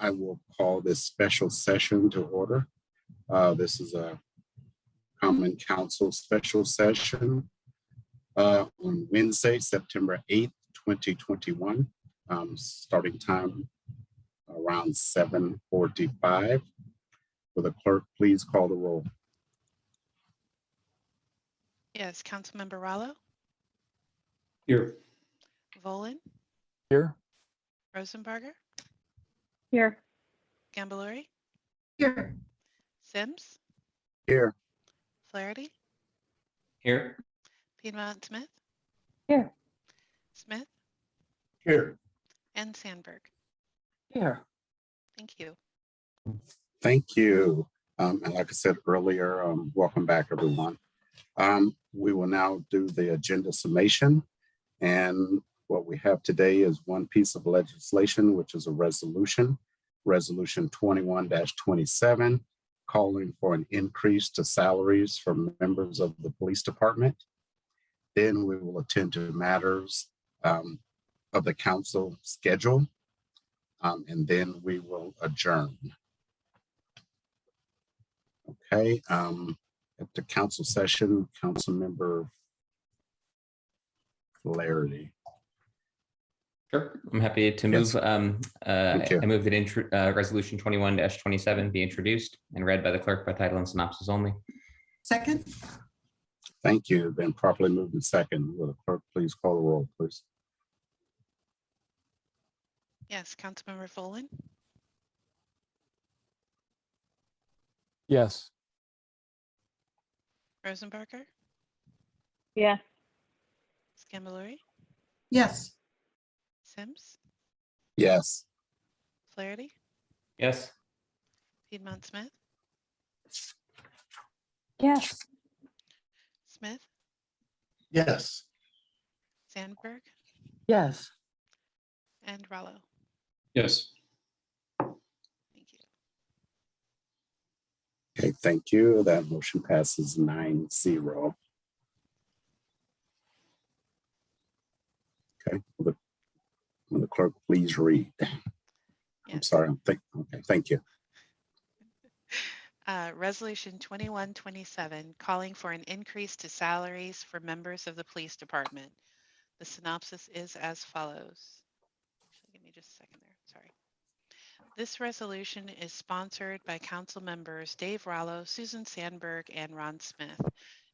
I will call this special session to order. This is a Common Council special session on Wednesday, September 8th, 2021, starting time around 7:45. Will the clerk please call the roll? Yes, Councilmember Rallo, Here. Volin, Here. Rosenbarger, Here. Gambalori, Here. Sims, Here. Flaherty, Here. Piedmont Smith, Here. Smith, Here. and Sandberg. Here. Thank you. Thank you. And like I said earlier, welcome back, everyone. We will now do the agenda summation. And what we have today is one piece of legislation, which is a resolution 21-27, calling for an increase to salaries for members of the police department. Then we will attend to matters of the council schedule, and then we will adjourn. Okay, at the council session, Councilmember Flaherty. Sure. I'm happy to move. Yes. I move that resolution 21-27 be introduced and read by the clerk by title and synopsis only. Second. Thank you. Been properly moved in second. Will the clerk please call the roll, please? Yes, Councilmember Volin, Yes. Rosenbarger, Yes. Gambalori, Yes. Sims, Yes. Flaherty, Yes. Piedmont Smith, Yes. Smith, Yes. Sandberg, Yes. and Rallo. Yes. Thank you. Okay, thank you. That motion passes 9-0. Okay, will the clerk please read? I'm Yes. sorry, okay, thank you. Resolution 21-27, calling for an increase to salaries for members of the police department. The synopsis is as follows. Actually, give me just a second there. Sorry. This resolution is sponsored by council members Dave Rallo, Susan Sandberg, and Ron Smith.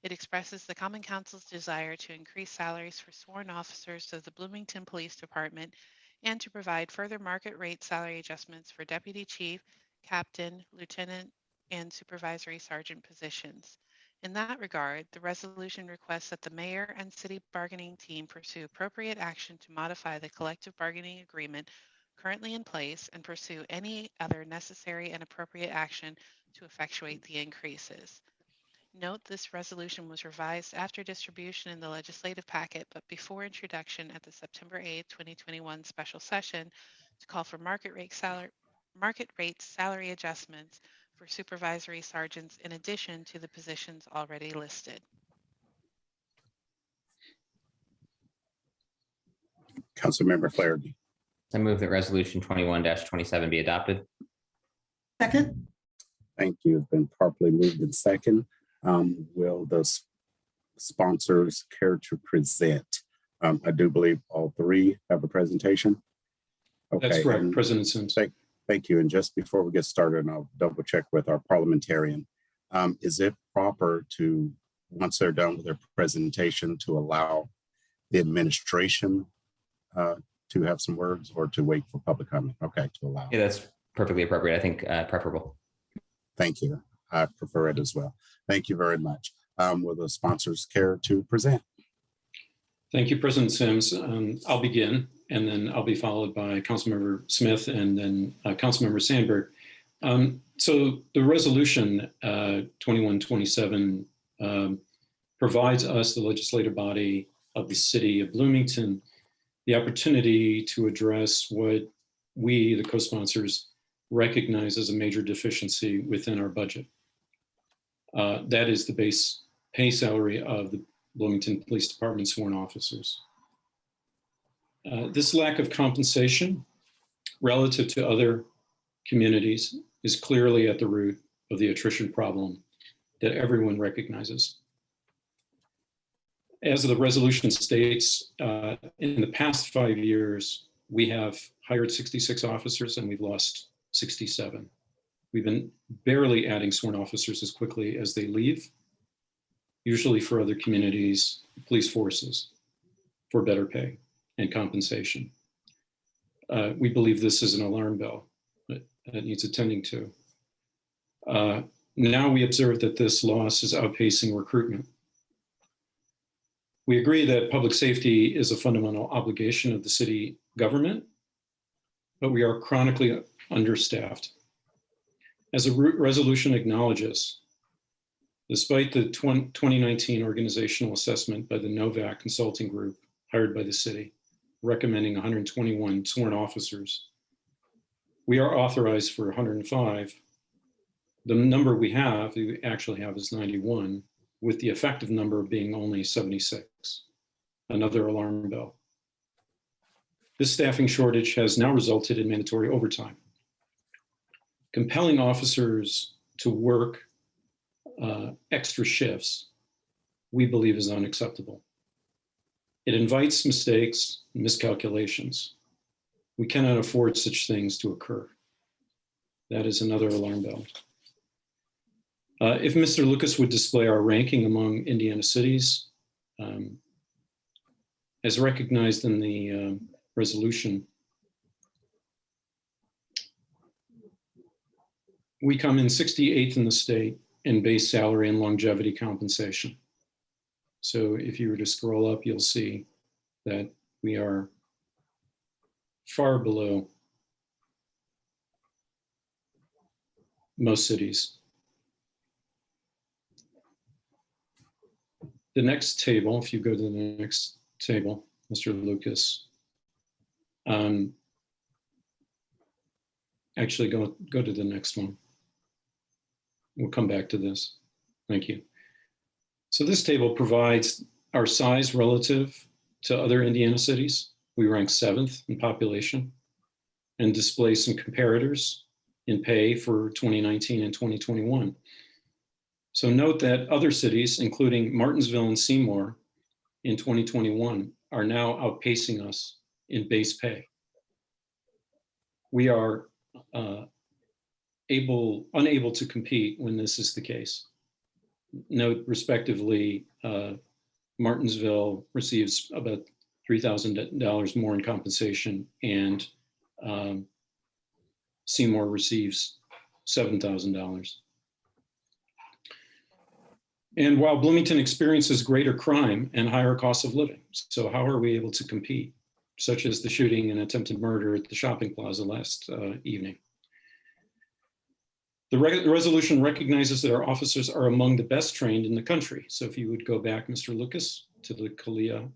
It expresses the Common Council's desire to increase salaries for sworn officers of the Bloomington Police Department and to provide further market rate salary adjustments for deputy chief, captain, lieutenant, and supervisory sergeant positions. In that regard, the resolution requests that the mayor and city bargaining team pursue appropriate action to modify the collective bargaining agreement currently in place and pursue any other necessary and appropriate action to effectuate the increases. Note this resolution was revised after distribution in the legislative packet, but before introduction at the September 8, 2021 special session to call for market rate salary adjustments for supervisory sergeants in addition to the positions already listed. Councilmember Flaherty. I move that resolution 21-27 be adopted. Second. Thank you. It's been properly moved in second. Will the sponsors care to present? I do believe all three have a presentation. Okay. That's correct, President Sims. Thank you. And just before we get started, and I'll double check with our parliamentarian, is it proper to, once they're done with their presentation, to allow the administration to have some words or to wait for public comment? Okay, to allow. Yeah, that's perfectly appropriate. I think preferable. Thank you. I prefer it as well. Thank you very much. Will the sponsors care to present? Thank you, President Sims. I'll begin, and then I'll be followed by Councilmember Smith and then Councilmember Sandberg. So the resolution 21-27 provides us, the legislative body of the city of Bloomington, the opportunity to address what we, the co-sponsors, recognize as a major deficiency within our budget. That is the base pay salary of the Bloomington Police Department sworn officers. This lack of compensation relative to other communities is clearly at the root of the attrition problem that everyone recognizes. As the resolution states, in the past 5 years, we have hired 66 officers and we've lost 67. We've been barely adding sworn officers as quickly as they leave, usually for other communities, police forces, for better pay and compensation. We believe this is an alarm bell that needs attending to. Now we observe that this loss is outpacing recruitment. We agree that public safety is a fundamental obligation of the city government, but we are chronically understaffed. As a resolution acknowledges, despite the 2019 organizational assessment by the Novak Consulting Group hired by the city, recommending 121 sworn officers, we are authorized for 105. The number we actually have is 91, with the effective number being only 76. Another alarm bell. This staffing shortage has now resulted in mandatory overtime. Compelling officers to work extra shifts, we believe, is unacceptable. It invites mistakes and miscalculations. We cannot afford such things to occur. That is another alarm bell. If Mr. Lucas would display our ranking among Indiana cities, as recognized in the resolution, we come in 68th in the state in base salary and longevity compensation. So if you were to scroll up, you'll see that we are far below most cities. The next table, if you go to the next table, Mr. Lucas, actually go to the next one. We'll come back to this. Thank you. So this table provides our size relative to other Indiana cities. We rank 7th in population and display some comparators in pay for 2019 and 2021. So note that other cities, including Martinsville and Seymour in 2021, are now outpacing us in base pay. We are unable to compete when this is the case. Note respectively, Martinsville receives about $3,000 more in compensation, and Seymour receives $7,000. And while Bloomington experiences greater crime and higher costs of living, so how are we able to compete, such as the shooting and attempted murder at the shopping plaza last evening? The resolution recognizes that our officers are among the best trained in the country. So if you would go back, Mr. Lucas, to the CALEA.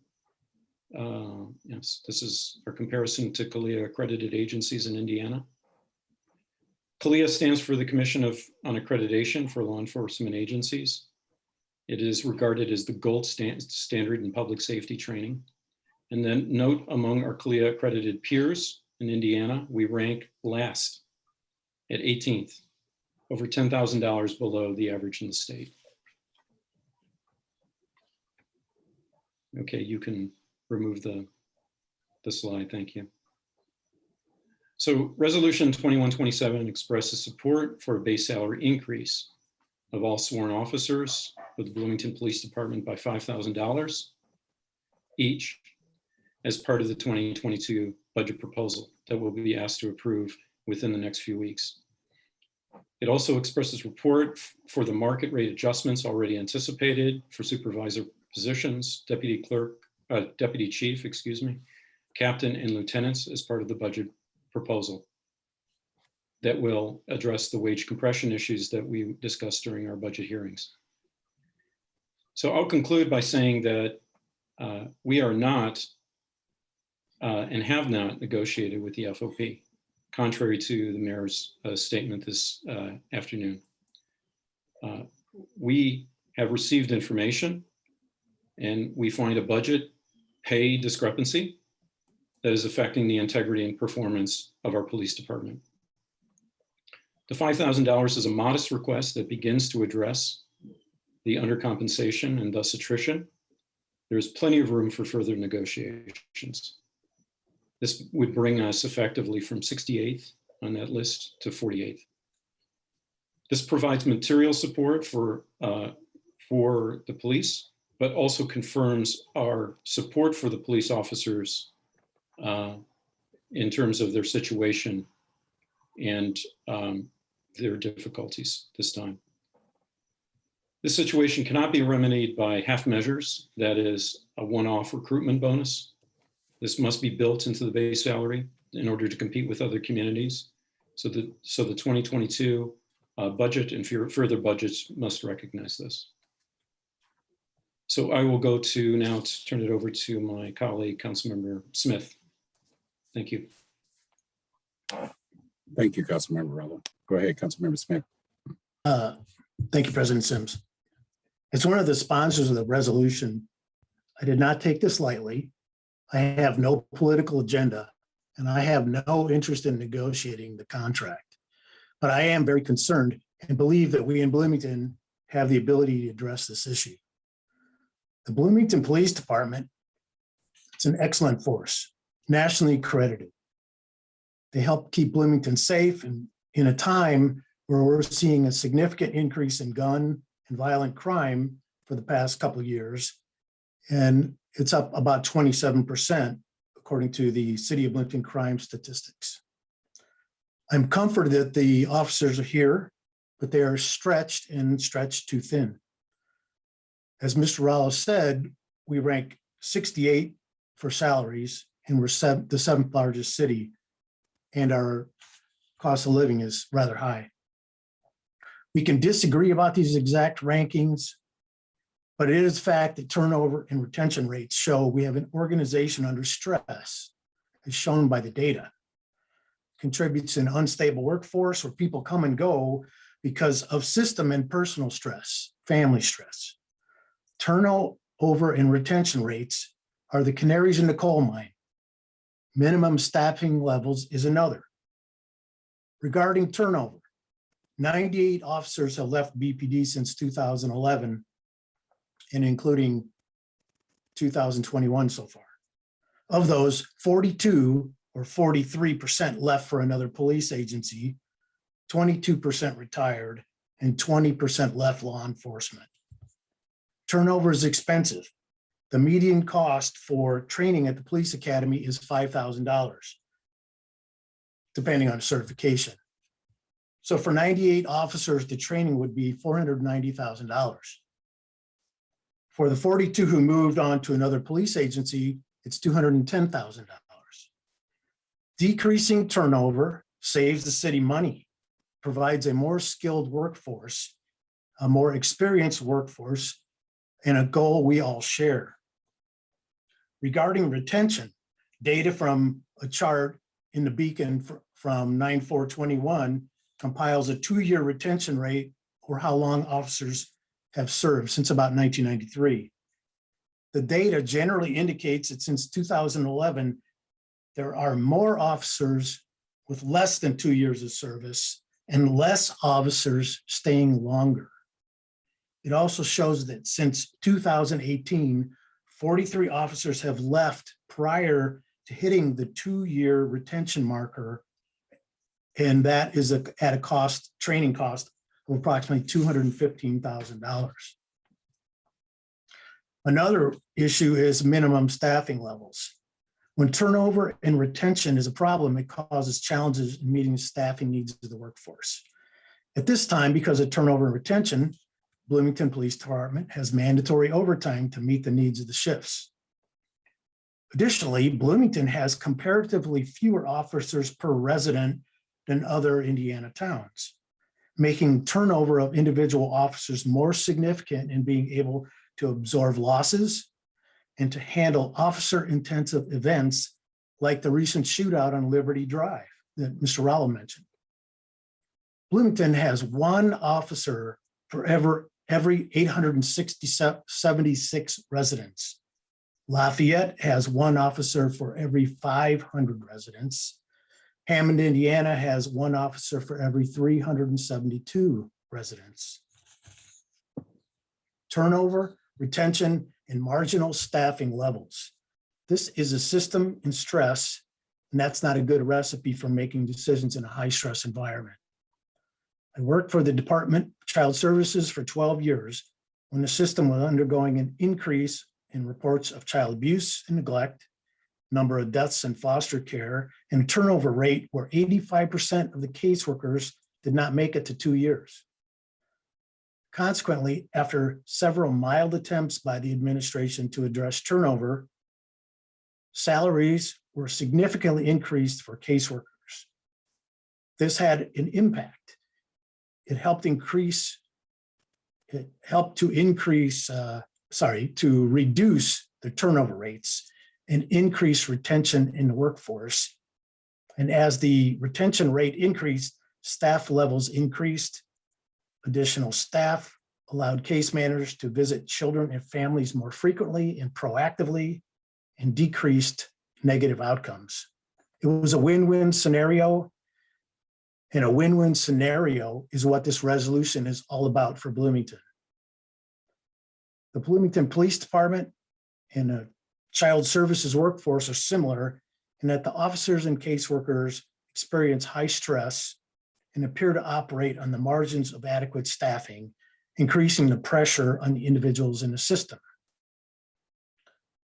Yes, this is our comparison to CALEA accredited agencies in Indiana. CALEA stands for the Commission on Accreditation for Law Enforcement Agencies. It is regarded as the gold standard in public safety training. And then note, among our CALEA accredited peers in Indiana, we rank last at 18th, over $10,000 below the average in the state. Okay, you can remove the slide, thank you. So Resolution 2127 expresses support for a base salary increase of all sworn officers for the Bloomington Police Department by $5,000 each as part of the 2022 budget proposal that will be asked to approve within the next few weeks. It also expresses support for the market rate adjustments already anticipated for supervisor positions, deputy chief, captain and lieutenants as part of the budget proposal that will address the wage compression issues that we discussed during our budget hearings. So I'll conclude by saying that we are not and have not negotiated with the FOP, contrary to the mayor's statement this afternoon. We have received information and we find a budget pay discrepancy that is affecting the integrity and performance of our police department. The $5,000 is a modest request that begins to address the undercompensation and thus attrition. There's plenty of room for further negotiations. This would bring us effectively from 68th on that list to 48th. This provides material support for the police, but also confirms our support for the police officers in terms of their situation and their difficulties this time. This situation cannot be remedied by half measures, that is a one-off recruitment bonus. This must be built into the base salary in order to compete with other communities. So the 2022 budget and further budgets must recognize this. So I will go to now to turn it over to my colleague, Councilmember Smith. Thank you. Thank you, Councilmember Rello. Go ahead, Councilmember Smith. Thank you, President Sims. As one of the sponsors of the resolution, I did not take this lightly. I have no political agenda, and I have no interest in negotiating the contract. But I am very concerned and believe that we in Bloomington have the ability to address this issue. The Bloomington Police Department, it's an excellent force, nationally credited. They help keep Bloomington safe, and in a time where we're seeing a significant increase in gun and violent crime for the past couple of years, and it's up about 27%, according to the City of Bloomington crime statistics. I'm comforted that the officers are here, but they are stretched too thin. As Mr. Rallo said, we rank 68 for salaries, and we're the seventh largest city, and our cost of living is rather high. We can disagree about these exact rankings, but it is fact that turnover and retention rates show we have an organization under stress, as shown by the data. Contributes to an unstable workforce where people come and go because of system and personal stress, family stress. Turnover and retention rates are the canaries in the coal mine. Minimum staffing levels is another. Regarding turnover, 98 officers have left BPD since 2011, and including 2021 so far. Of those, 42 or 43% left for another police agency, 22% retired, and 20% left law enforcement. Turnover is expensive. The median cost for training at the police academy is $5,000, depending on certification. So for 98 officers, the training would be $490,000. For the 42 who moved on to another police agency, it's $210,000. Decreasing turnover saves the city money, provides a more skilled workforce, a more experienced workforce, and a goal we all share. Regarding retention, data from a chart in the Beacon from 9/4/21 compiles a 2-year retention rate, or how long officers have served since about 1993. The data generally indicates that since 2011, there are more officers with less than 2 years of service and less officers staying longer. It also shows that since 2018, 43 officers have left prior to hitting the 2-year retention marker, and that is at a training cost of approximately $215,000. Another issue is minimum staffing levels. When turnover and retention is a problem, it causes challenges in meeting the staffing needs of the workforce. At this time, because of turnover and retention, Bloomington Police Department has mandatory overtime to meet the needs of the shifts. Additionally, Bloomington has comparatively fewer officers per resident than other Indiana towns, making turnover of individual officers more significant in being able to absorb losses and to handle officer-intensive events like the recent shootout on Liberty Drive that Mr. Rallo mentioned. Bloomington has one officer for every 876 residents. Lafayette has one officer for every 500 residents. Hammond, Indiana has 1 officer for every 372 residents. Turnover, retention, and marginal staffing levels. This is a system in stress, and that's not a good recipe for making decisions in a high-stress environment. I worked for the Department of Child Services for 12 years when the system was undergoing an increase in reports of child abuse and neglect, number of deaths in foster care, and a turnover rate where 85% of the caseworkers did not make it to 2 years. Consequently, after several mild attempts by the administration to address turnover, salaries were significantly increased for caseworkers. This had an impact. It helped to reduce the turnover rates and increase retention in the workforce. And as the retention rate increased, staff levels increased. Additional staff allowed case managers to visit children and families more frequently and proactively, and decreased negative outcomes. It was a win-win scenario. And a win-win scenario is what this resolution is all about for Bloomington. The Bloomington Police Department and the Child Services workforce are similar in that the officers and caseworkers experience high stress and appear to operate on the margins of adequate staffing, increasing the pressure on the individuals in the system.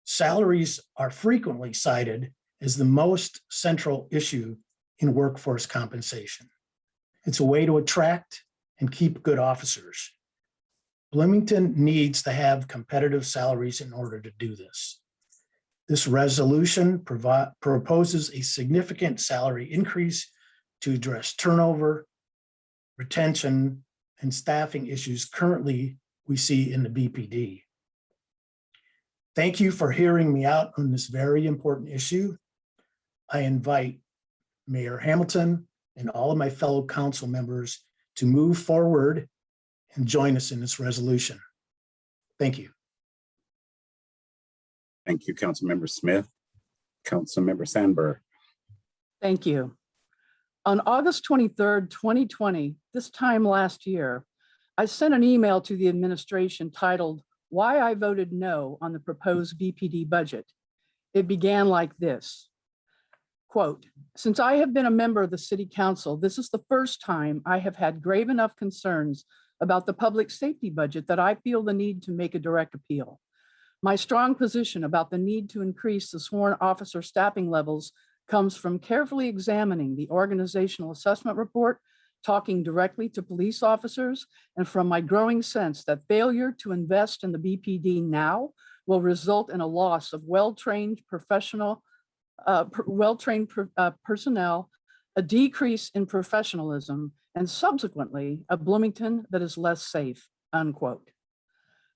Salaries are frequently cited as the most central issue in workforce compensation. It's a way to attract and keep good officers. Bloomington needs to have competitive salaries in order to do this. This resolution proposes a significant salary increase to address turnover, retention, and staffing issues currently we see in the BPD. Thank you for hearing me out on this very important issue. I invite Mayor Hamilton and all of my fellow council members to move forward and join us in this resolution. Thank you. Thank you, Councilmember Smith. Councilmember Sandberg. Thank you. On August 23rd, 2020, this time last year, I sent an email to the administration titled, "Why I Voted No on the Proposed BPD Budget." It began like this, quote, "Since I have been a member of the City Council, this is the first time I have had grave enough concerns about the public safety budget that I feel the need to make a direct appeal. My strong position about the need to increase the sworn officer staffing levels comes from carefully examining the organizational assessment report, talking directly to police officers, and from my growing sense that failure to invest in the BPD now will result in a loss of well-trained personnel, a decrease in professionalism, and subsequently a Bloomington that is less safe," unquote.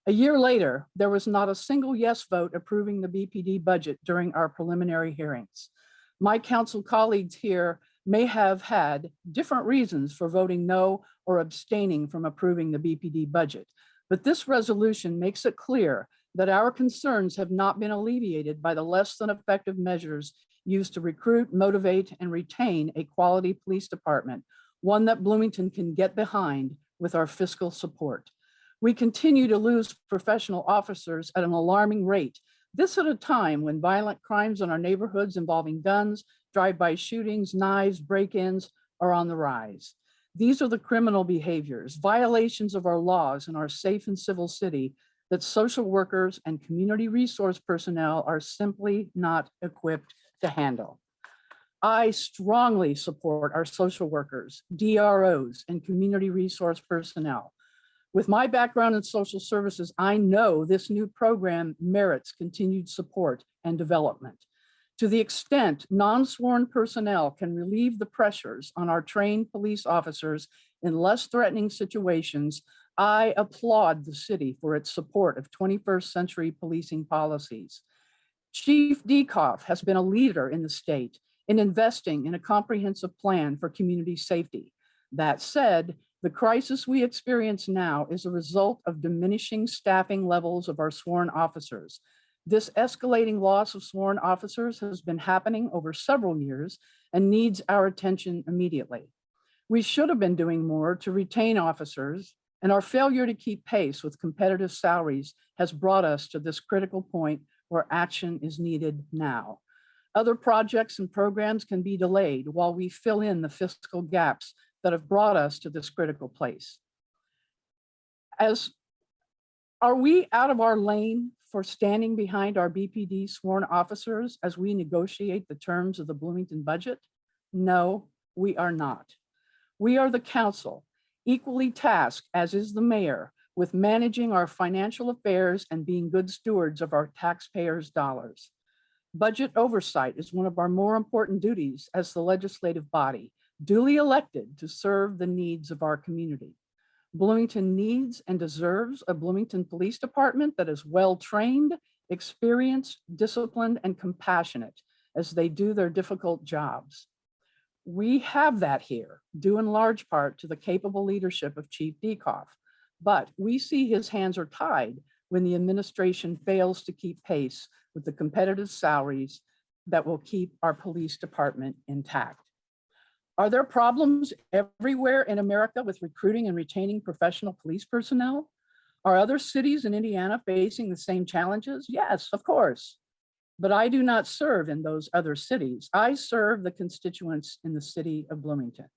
A year later, there was not a single yes vote approving the BPD budget during our preliminary hearings. My council colleagues here may have had different reasons for voting no or abstaining from approving the BPD budget, but this resolution makes it clear that our concerns have not been alleviated by the less than effective measures used to recruit, motivate, and retain a quality police department, one that Bloomington can get behind with our fiscal support. We continue to lose professional officers at an alarming rate, this at a time when violent crimes in our neighborhoods involving guns, drive-by shootings, knives, break-ins are on the rise. These are the criminal behaviors, violations of our laws in our safe and civil city that social workers and community resource personnel are simply not equipped to handle. I strongly support our social workers, DROs, and community resource personnel. With my background in social services, I know this new program merits continued support and development. To the extent non-sworn personnel can relieve the pressures on our trained police officers in less threatening situations, I applaud the city for its support of 21st century policing policies. Chief Dekoff has been a leader in the state in investing in a comprehensive plan for community safety. That said, the crisis we experience now is a result of diminishing staffing levels of our sworn officers. This escalating loss of sworn officers has been happening over several years and needs our attention immediately. We should have been doing more to retain officers, and our failure to keep pace with competitive salaries has brought us to this critical point where action is needed now. Other projects and programs can be delayed while we fill in the fiscal gaps that have brought us to this critical place. Are we out of our lane for standing behind our BPD sworn officers as we negotiate the terms of the Bloomington budget? No, we are not. We are the council, equally tasked, as is the mayor, with managing our financial affairs and being good stewards of our taxpayers' dollars. Budget oversight is one of our more important duties as the legislative body, duly elected to serve the needs of our community. Bloomington needs and deserves a Bloomington Police Department that is well-trained, experienced, disciplined, and compassionate as they do their difficult jobs. We have that here, due in large part to the capable leadership of Chief Dekoff, but we see his hands are tied when the administration fails to keep pace with the competitive salaries that will keep our police department intact. Are there problems everywhere in America with recruiting and retaining professional police personnel? Are other cities in Indiana facing the same challenges? Yes, of course. But I do not serve in those other cities. I serve the constituents in the city of Bloomington.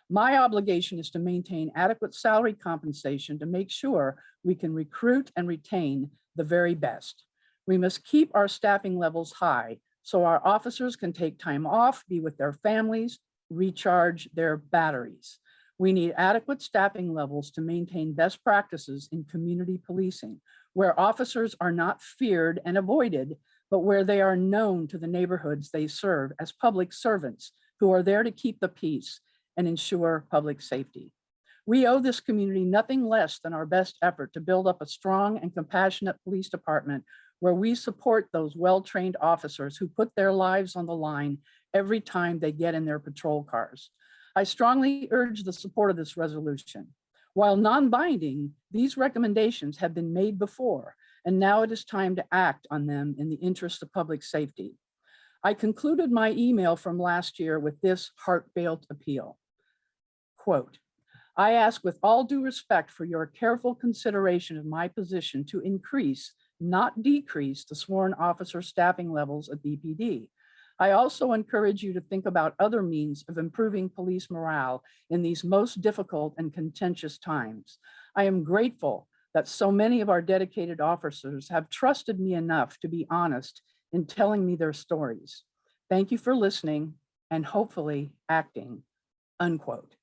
My obligation is to maintain adequate salary compensation to make sure we can recruit and retain the very best. We must keep our staffing levels high so our officers can take time off, be with their families, recharge their batteries. We need adequate staffing levels to maintain best practices in community policing, where officers are not feared and avoided, but where they are known to the neighborhoods they serve as public servants who are there to keep the peace and ensure public safety. We owe this community nothing less than our best effort to build up a strong and compassionate police department where we support those well-trained officers who put their lives on the line every time they get in their patrol cars. I strongly urge the support of this resolution. While non-binding, these recommendations have been made before, and now it is time to act on them in the interest of public safety. I concluded my email from last year with this heartfelt appeal. Quote, I ask with all due respect for your careful consideration of my position to increase, not decrease, the sworn officer staffing levels of BPD. I also encourage you to think about other means of improving police morale in these most difficult and contentious times. I am grateful that so many of our dedicated officers have trusted me enough to be honest in telling me their stories. Thank you for listening and hopefully acting, unquote.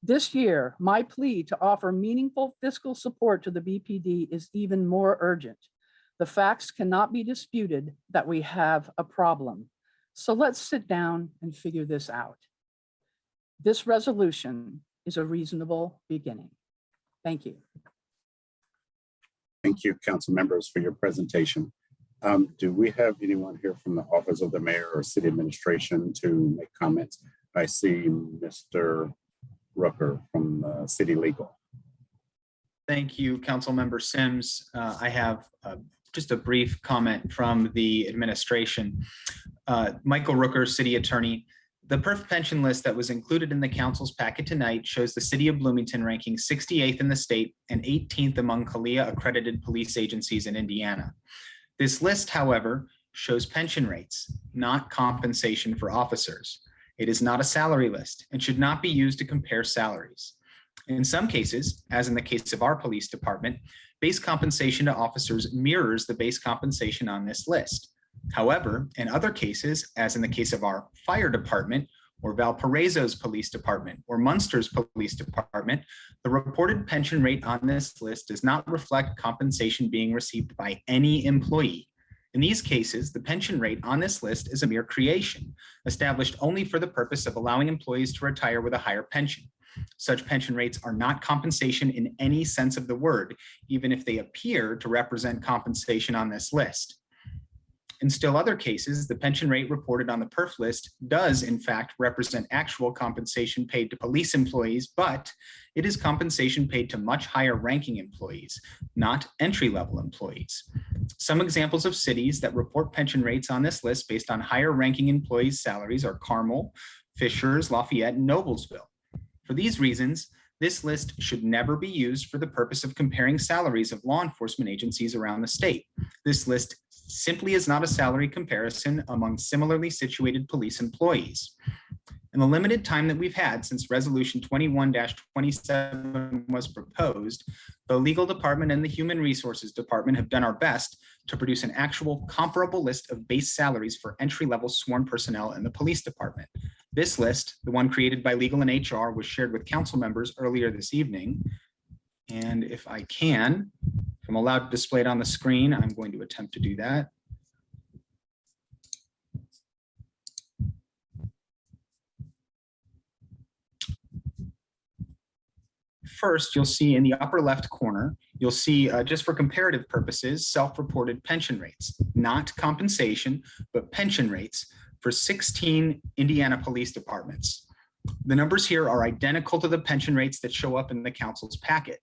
This year, my plea to offer meaningful fiscal support to the BPD is even more urgent. The facts cannot be disputed that we have a problem. So let's sit down and figure this out. This resolution is a reasonable beginning. Thank you. Thank you, council members, for your presentation. Do we have anyone here from the Office of the Mayor or City Administration to make comments? I see Mr. Rucker from City Legal. Thank you, Council Member Sims. I have just a brief comment from the administration. Michael Rooker, City Attorney. The perf pension list that was included in the council's packet tonight shows the city of Bloomington ranking 68th in the state and 18th among CALEA accredited police agencies in Indiana. This list, however, shows pension rates, not compensation for officers. It is not a salary list and should not be used to compare salaries. In some cases, as in the case of our police department, base compensation to officers mirrors the base compensation on this list. However, in other cases, as in the case of our fire department or Valparaiso's police department or Munster's police department, the reported pension rate on this list does not reflect compensation being received by any employee. In these cases, the pension rate on this list is a mere creation, established only for the purpose of allowing employees to retire with a higher pension. Such pension rates are not compensation in any sense of the word, even if they appear to represent compensation on this list. In still other cases, the pension rate reported on the perf list does in fact represent actual compensation paid to police employees, but it is compensation paid to much higher ranking employees, not entry-level employees. Some examples of cities that report pension rates on this list based on higher ranking employees' salaries are Carmel, Fishers, Lafayette, and Noblesville. For these reasons, this list should never be used for the purpose of comparing salaries of law enforcement agencies around the state. This list simply is not a salary comparison among similarly situated police employees. In the limited time that we've had since Resolution 21-27 was proposed, the Legal Department and the Human Resources Department have done our best to produce an actual comparable list of base salaries for entry-level sworn personnel in the police department. This list, the one created by Legal and HR, was shared with council members earlier this evening. And if I'm allowed to display it on the screen, I'm going to attempt to do that. First, you'll see in the upper left corner, you'll see just for comparative purposes, self-reported pension rates, not compensation, but pension rates for 16 Indiana police departments. The numbers here are identical to the pension rates that show up in the council's packet.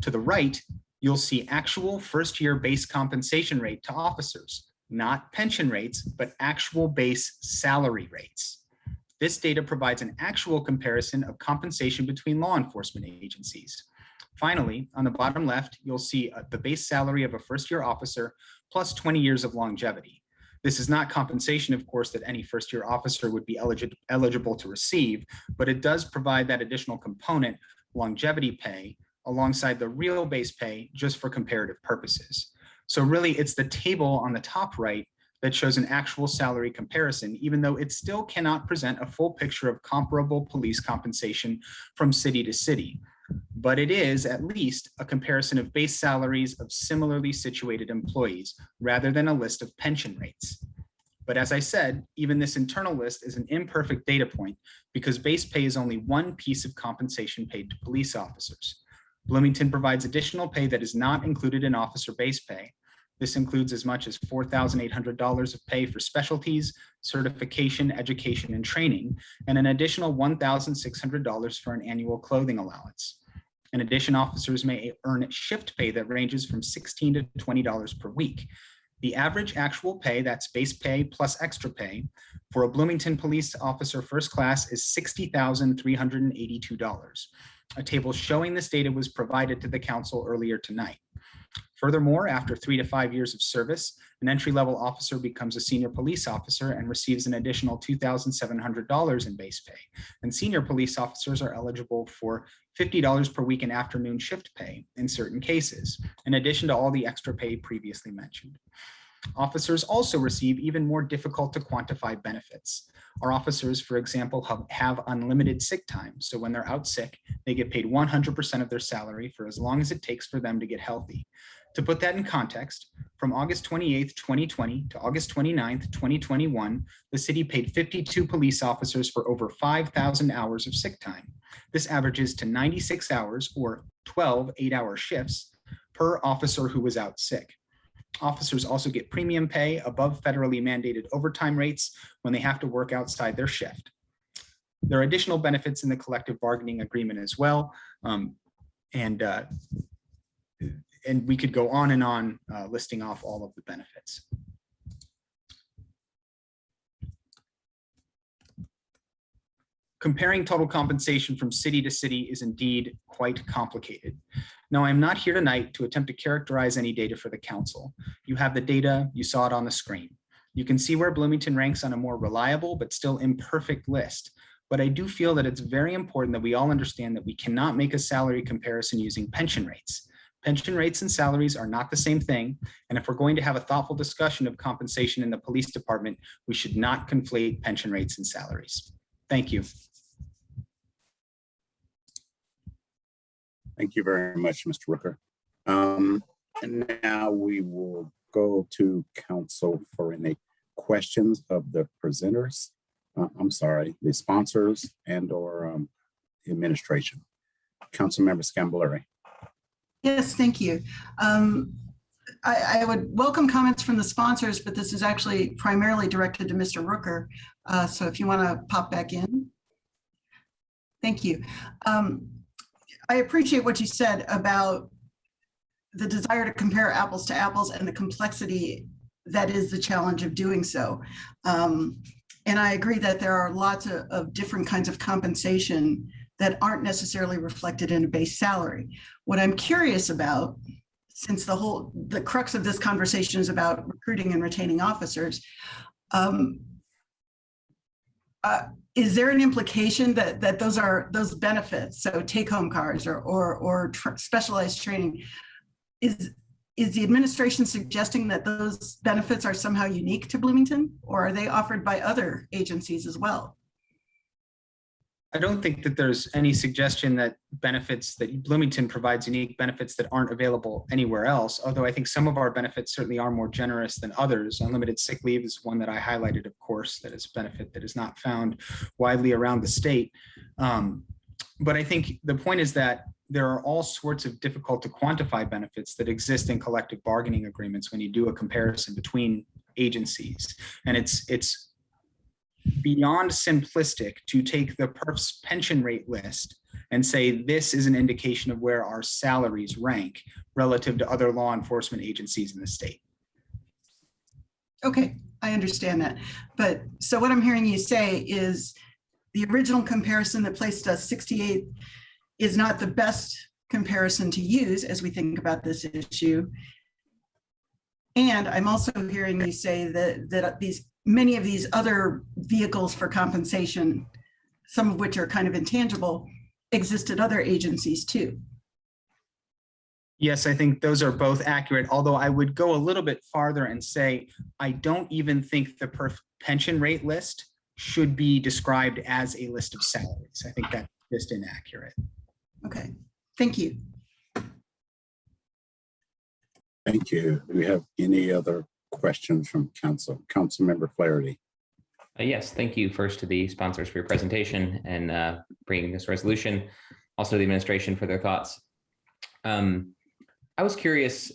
To the right, you'll see actual first-year base compensation rate to officers, not pension rates, but actual base salary rates. This data provides an actual comparison of compensation between law enforcement agencies. Finally, on the bottom left, you'll see the base salary of a first-year officer plus 20 years of longevity. This is not compensation, of course, that any first-year officer would be eligible to receive, but it does provide that additional component, longevity pay, alongside the real base pay just for comparative purposes. So really, it's the table on the top right that shows an actual salary comparison, even though it still cannot present a full picture of comparable police compensation from city to city. But it is at least a comparison of base salaries of similarly situated employees rather than a list of pension rates. But as I said, even this internal list is an imperfect data point because base pay is only one piece of compensation paid to police officers. Bloomington provides additional pay that is not included in officer base pay. This includes as much as $4,800 of pay for specialties, certification, education, and training, and an additional $1,600 for an annual clothing allowance. In addition, officers may earn shift pay that ranges from $16 to $20 per week. The average actual pay, that's base pay plus extra pay, for a Bloomington police officer first class is $60,382. A table showing this data was provided to the council earlier tonight. Furthermore, after 3 to 5 years of service, an entry-level officer becomes a senior police officer and receives an additional $2,700 in base pay. And senior police officers are eligible for $50 per week in afternoon shift pay in certain cases, in addition to all the extra pay previously mentioned. Officers also receive even more difficult to quantify benefits. Our officers, for example, have unlimited sick time. So when they're out sick, they get paid 100% of their salary for as long as it takes for them to get healthy. To put that in context, from August 28th, 2020 to August 29th, 2021, the city paid 52 police officers for over 5,000 hours of sick time. This averages to 96 hours or 12 8-hour shifts per officer who was out sick. Officers also get premium pay above federally mandated overtime rates when they have to work outside their shift. There are additional benefits in the collective bargaining agreement as well. And we could go on and on listing off all of the benefits. Comparing total compensation from city to city is indeed quite complicated. Now, I'm not here tonight to attempt to characterize any data for the council. You have the data, you saw it on the screen. You can see where Bloomington ranks on a more reliable but still imperfect list. But I do feel that it's very important that we all understand that we cannot make a salary comparison using pension rates. Pension rates and salaries are not the same thing. And if we're going to have a thoughtful discussion of compensation in the police department, we should not conflate pension rates and salaries. Thank you. Thank you very much, Mr. Rooker. And now we will go to council for any questions of the presenters. The sponsors and or administration. Councilmember Scambolari. Yes, thank you. I would welcome comments from the sponsors, but this is actually primarily directed to Mr. Rooker. So if you want to pop back in. Thank you. I appreciate what you said about the desire to compare apples to apples and the complexity that is the challenge of doing so. And I agree that there are lots of different kinds of compensation that aren't necessarily reflected in a base salary. What I'm curious about, since the crux of this conversation is about recruiting and retaining officers, is there an implication that those benefits, so take-home cars or specialized training, is the administration suggesting that those benefits are somehow unique to Bloomington, or are they offered by other agencies as well? I don't think that there's any suggestion that Bloomington provides unique benefits that aren't available anywhere else, although I think some of our benefits certainly are more generous than others. Unlimited sick leave is one that I highlighted, of course, that is a benefit that is not found widely around the state. But I think the point is that there are all sorts of difficult to quantify benefits that exist in collective bargaining agreements when you do a comparison between agencies. And it's beyond simplistic to take the perf's pension rate list and say this is an indication of where our salaries rank relative to other law enforcement agencies in the state. Okay, I understand that. But so what I'm hearing you say is the original comparison that placed us 68 is not the best comparison to use as we think about this issue. And I'm also hearing you say that many of these other vehicles for compensation, some of which are kind of intangible, exist at other agencies too. Yes, I think those are both accurate, although I would go a little bit farther and say, I don't even think the perf pension rate list should be described as a list of salaries. I think that's just inaccurate. Okay, thank you. Thank you. Do we have any other questions from council? Councilmember Flaherty. Yes, thank you first to the sponsors for your presentation and bringing this resolution, also the administration for their thoughts. I was curious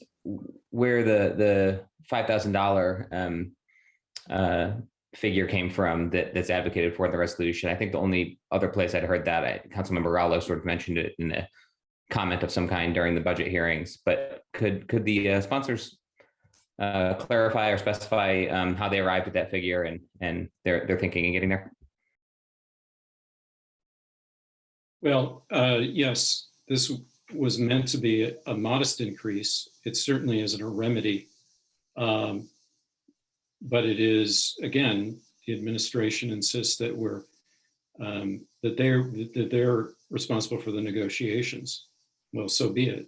where the $5,000 figure came from that's advocated for in the resolution. I think the only other place I'd heard that, Councilmember Rallo sort of mentioned it in a comment of some kind during the budget hearings, but could the sponsors clarify or specify how they arrived at that figure and their thinking in getting there? Well, yes, this was meant to be a modest increase. It certainly isn't a remedy. But it is, again, the administration insists that they're responsible for the negotiations. Well, so be it.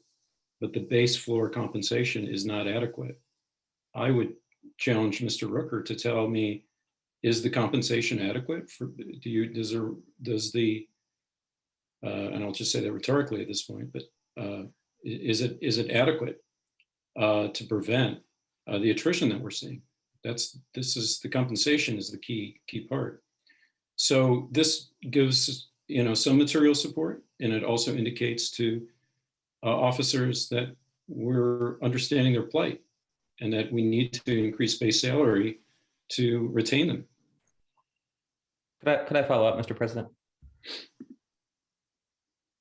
But the base floor compensation is not adequate. I would challenge Mr. Rooker to tell me, is the compensation adequate? And I'll just say that rhetorically at this point, but is it adequate to prevent the attrition that we're seeing? The compensation is the key part. So this gives some material support, and it also indicates to officers that we're understanding their plight and that we need to increase base salary to retain them. Could I follow up, Mr. President?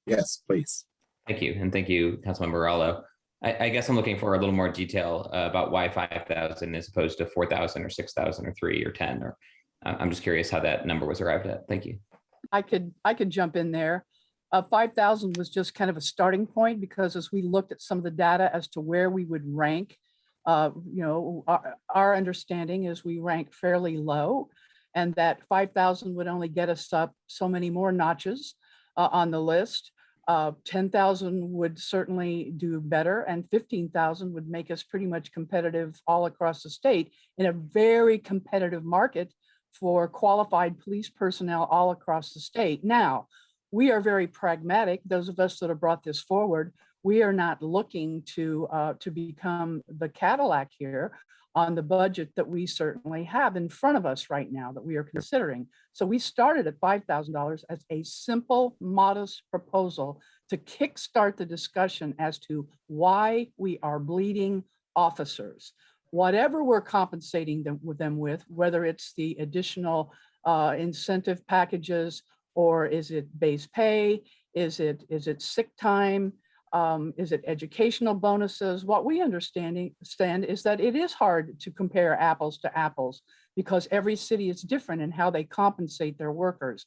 Yes, please. Thank you, and thank you, Councilmember Rallo. I guess I'm looking for a little more detail about why 5,000 as opposed to 4,000 or 6,000 or 3 or 10. Or I'm just curious how that number was arrived at. Thank you. I could jump in there. 5,000 was just kind of a starting point because as we looked at some of the data as to where we would rank, our understanding is we rank fairly low, and that 5,000 would only get us up so many more notches on the list. 10,000 would certainly do better, and 15,000 would make us pretty much competitive all across the state in a very competitive market for qualified police personnel all across the state. Now, we are very pragmatic. Those of us that have brought this forward, we are not looking to become the Cadillac here on the budget that we certainly have in front of us right now that we are considering. So we started at $5,000 as a simple, modest proposal to kickstart the discussion as to why we are bleeding officers. Whatever we're compensating them with, whether it's the additional incentive packages, or is it base pay? Is it sick time? Is it educational bonuses? What we understand is that it is hard to compare apples to apples because every city is different in how they compensate their workers.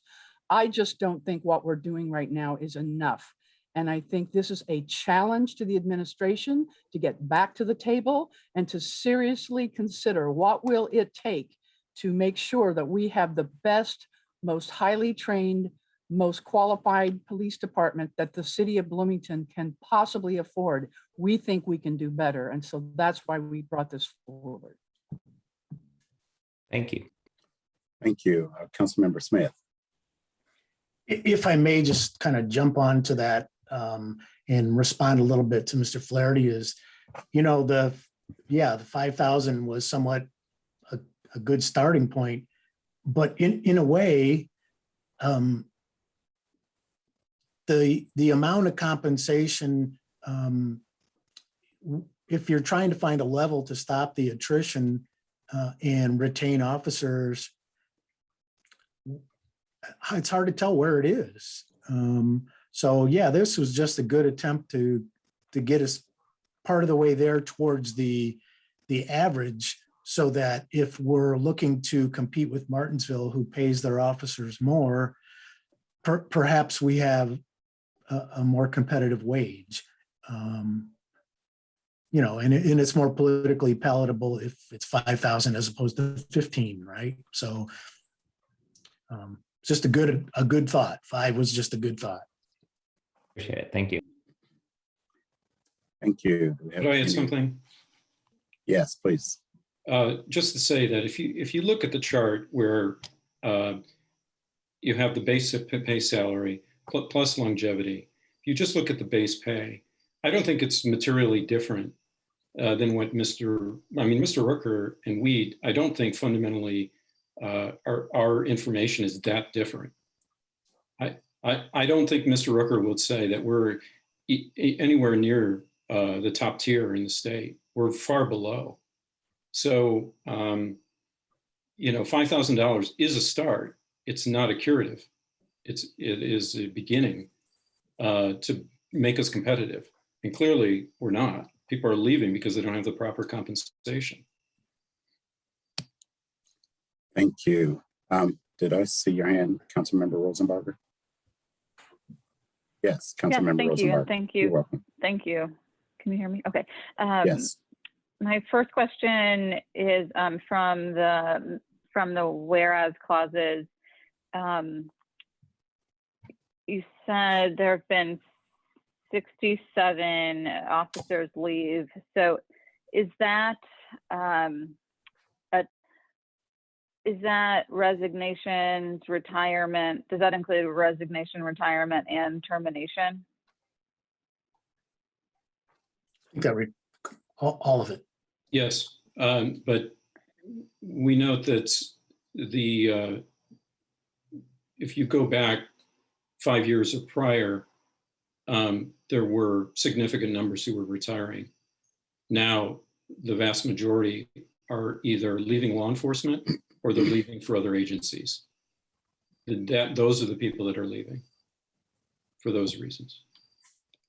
I just don't think what we're doing right now is enough. And I think this is a challenge to the administration to get back to the table and to seriously consider what will it take to make sure that we have the best, most highly trained, most qualified police department that the city of Bloomington can possibly afford. We think we can do better. And so that's why we brought this forward. Thank you. Thank you. Councilmember Smith. If I may just kind of jump on to that and respond a little bit to Mr. Flaherty is, the 5,000 was somewhat a good starting point, but in a way, the amount of compensation, if you're trying to find a level to stop the attrition and retain officers, it's hard to tell where it is. So yeah, this was just a good attempt to get us part of the way there towards the average, so that if we're looking to compete with Martinsville, who pays their officers more, perhaps we have a more competitive wage. And it's more politically palatable if it's 5,000 as opposed to 15, right? So just a good thought. 5 was just a good thought. Appreciate it. Thank you. Thank you. Could I add something? Yes, please. Just to say that if you look at the chart where you have the basic pay salary plus longevity, if you just look at the base pay, I don't think it's materially different than what Mr. Rooker and Weed, I don't think fundamentally our information is that different. I don't think Mr. Rooker would say that we're anywhere near the top tier in the state. We're far below. So, $5,000 is a start. It's not a curative. It is a beginning to make us competitive. And clearly we're not. People are leaving because they don't have the proper compensation. Thank you. Did I see your hand, Councilmember Rosenbarger? Yes, Councilmember Yes, thank you. Rosenbarger. Thank you. You're welcome. Thank you. Can you hear me? Okay. Yes. My first question is from the whereas clauses. You said there have been 67 officers leave. So is that resignations, retirement? Does that include resignation, retirement, and termination? I think that all of it. Yes, but we note that if you go back 5 years or prior, there were significant numbers who were retiring. Now, the vast majority are either leaving law enforcement or they're leaving for other agencies. Those are the people that are leaving for those reasons.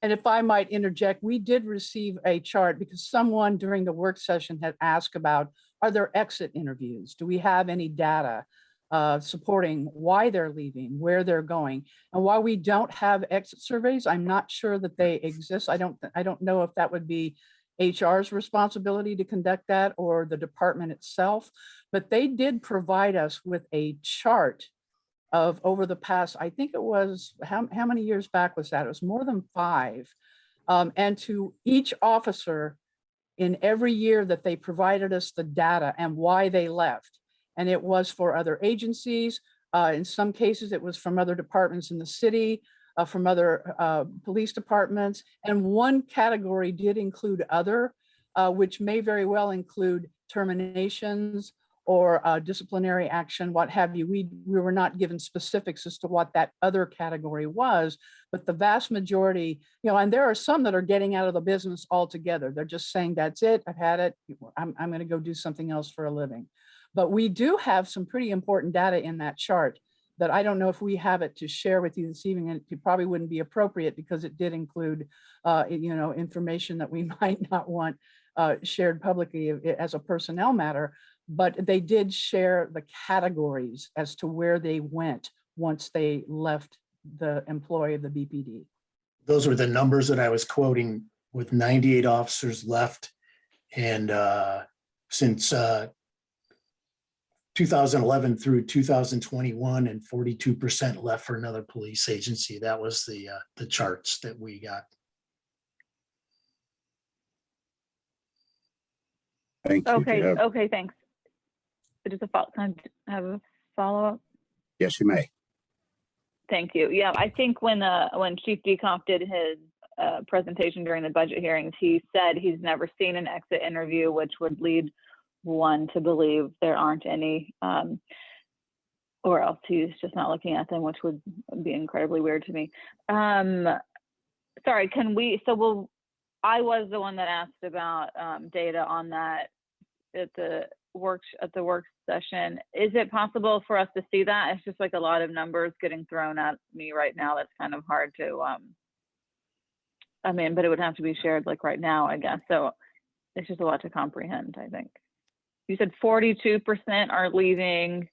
And if I might interject, we did receive a chart because someone during the work session had asked about, are there exit interviews? Do we have any data supporting why they're leaving, where they're going? And while we don't have exit surveys, I'm not sure that they exist. I don't know if that would be HR's responsibility to conduct that or the department itself, but they did provide us with a chart of over the past, I think it was, how many years back was that? It was more than 5. And to each officer in every year that they provided us the data and why they left. And it was for other agencies. In some cases, it was from other departments in the city, from other police departments. And one category did include other, which may very well include terminations or disciplinary action, what have you. We were not given specifics as to what that other category was, but the vast majority, and there are some that are getting out of the business altogether. They're just saying, that's it, I've had it, I'm going to go do something else for a living. But we do have some pretty important data in that chart that I don't know if we have it to share with you this evening, and it probably wouldn't be appropriate because it did include, information that we might not want shared publicly as a personnel matter. But they did share the categories as to where they went once they left the employ of the BPD. Those were the numbers that I was quoting, with 98 officers left. And since 2011 through 2021, and 42% left for another police agency. That was the charts that we got. Thank you. Okay, okay, thanks. Just can I have a follow-up? Yes, you may. Thank you. Yeah, I think when Chief Decoff did his presentation during the budget hearings, he said he's never seen an exit interview, which would lead one to believe there aren't any, or else he's just not looking at them, which would be incredibly weird to me. Sorry, I was the one that asked about data on that at the work session. Is it possible for us to see that? It's just like a lot of numbers getting thrown at me right now. That's kind of hard to, but it would have to be shared like right now, I guess. So it's just a lot to comprehend, I think. You said 42% are leaving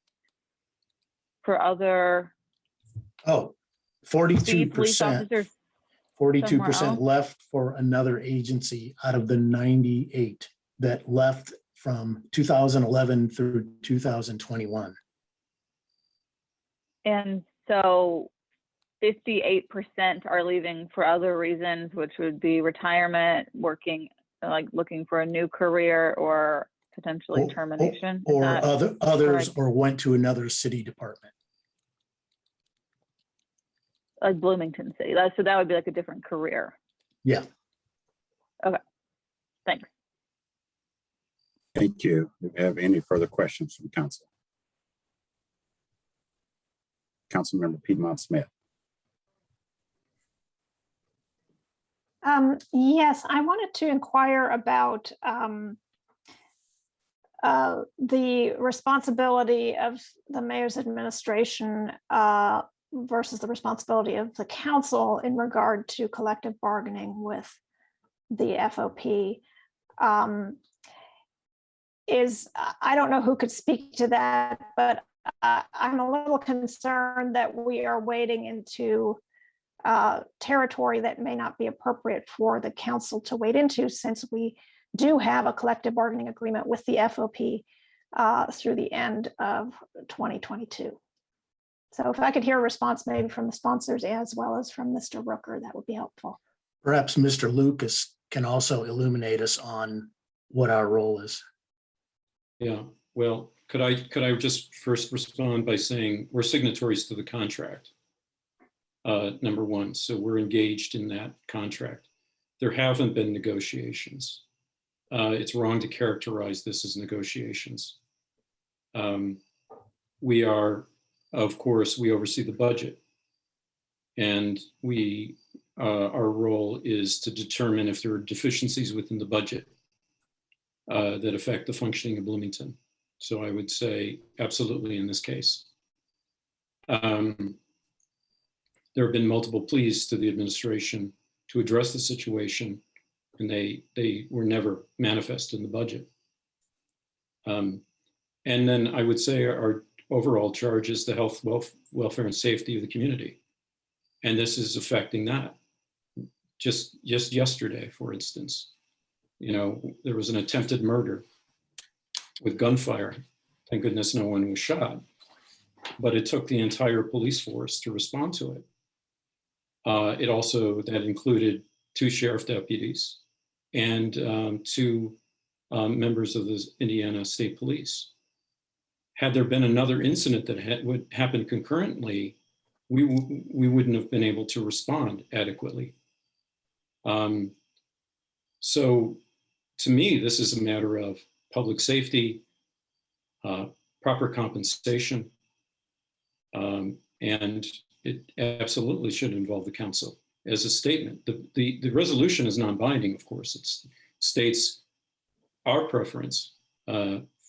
for other. Oh, 42%. 42% left for another agency out of the 98 that left from 2011 through 2021. And so 58% are leaving for other reasons, which would be retirement, working, like looking for a new career, or potentially termination. Or others, correct? Or went to another city department. Like Bloomington City. So that would be like a different career. Yeah. Okay. Thanks. Thank you. Do we have any further questions from council? Councilmember Piedmont Smith. Yes, I wanted to inquire about the responsibility of the mayor's administration versus the responsibility of the council in regard to collective bargaining with the FOP. I don't know who could speak to that, but I'm a little concerned that we are wading into territory that may not be appropriate for the council to wade into, since we do have a collective bargaining agreement with the FOP through the end of 2022. So if I could hear a response maybe from the sponsors as well as from Mr. Rooker, that would be helpful. Perhaps Mr. Lucas can also illuminate us on what our role is. Yeah, well, could I just first respond by saying we're signatories to the contract, number one. So we're engaged in that contract. There haven't been negotiations. It's wrong to characterize this as negotiations. We are, of course, we oversee the budget, and our role is to determine if there are deficiencies within the budget that affect the functioning of Bloomington. So I would say absolutely in this case. There have been multiple pleas to the administration to address the situation, and they were never manifest in the budget. And then I would say our overall charge is the health, welfare, and safety of the community. And this is affecting that. Just yesterday, for instance, there was an attempted murder with gunfire. Thank goodness no one was shot, but it took the entire police force to respond to it. That included 2 sheriff deputies and 2 members of the Indiana State Police. Had there been another incident that would happen concurrently, we wouldn't have been able to respond adequately. So to me, this is a matter of public safety, proper compensation, and it absolutely should involve the council as a statement. The resolution is non-binding, of course. It states our preference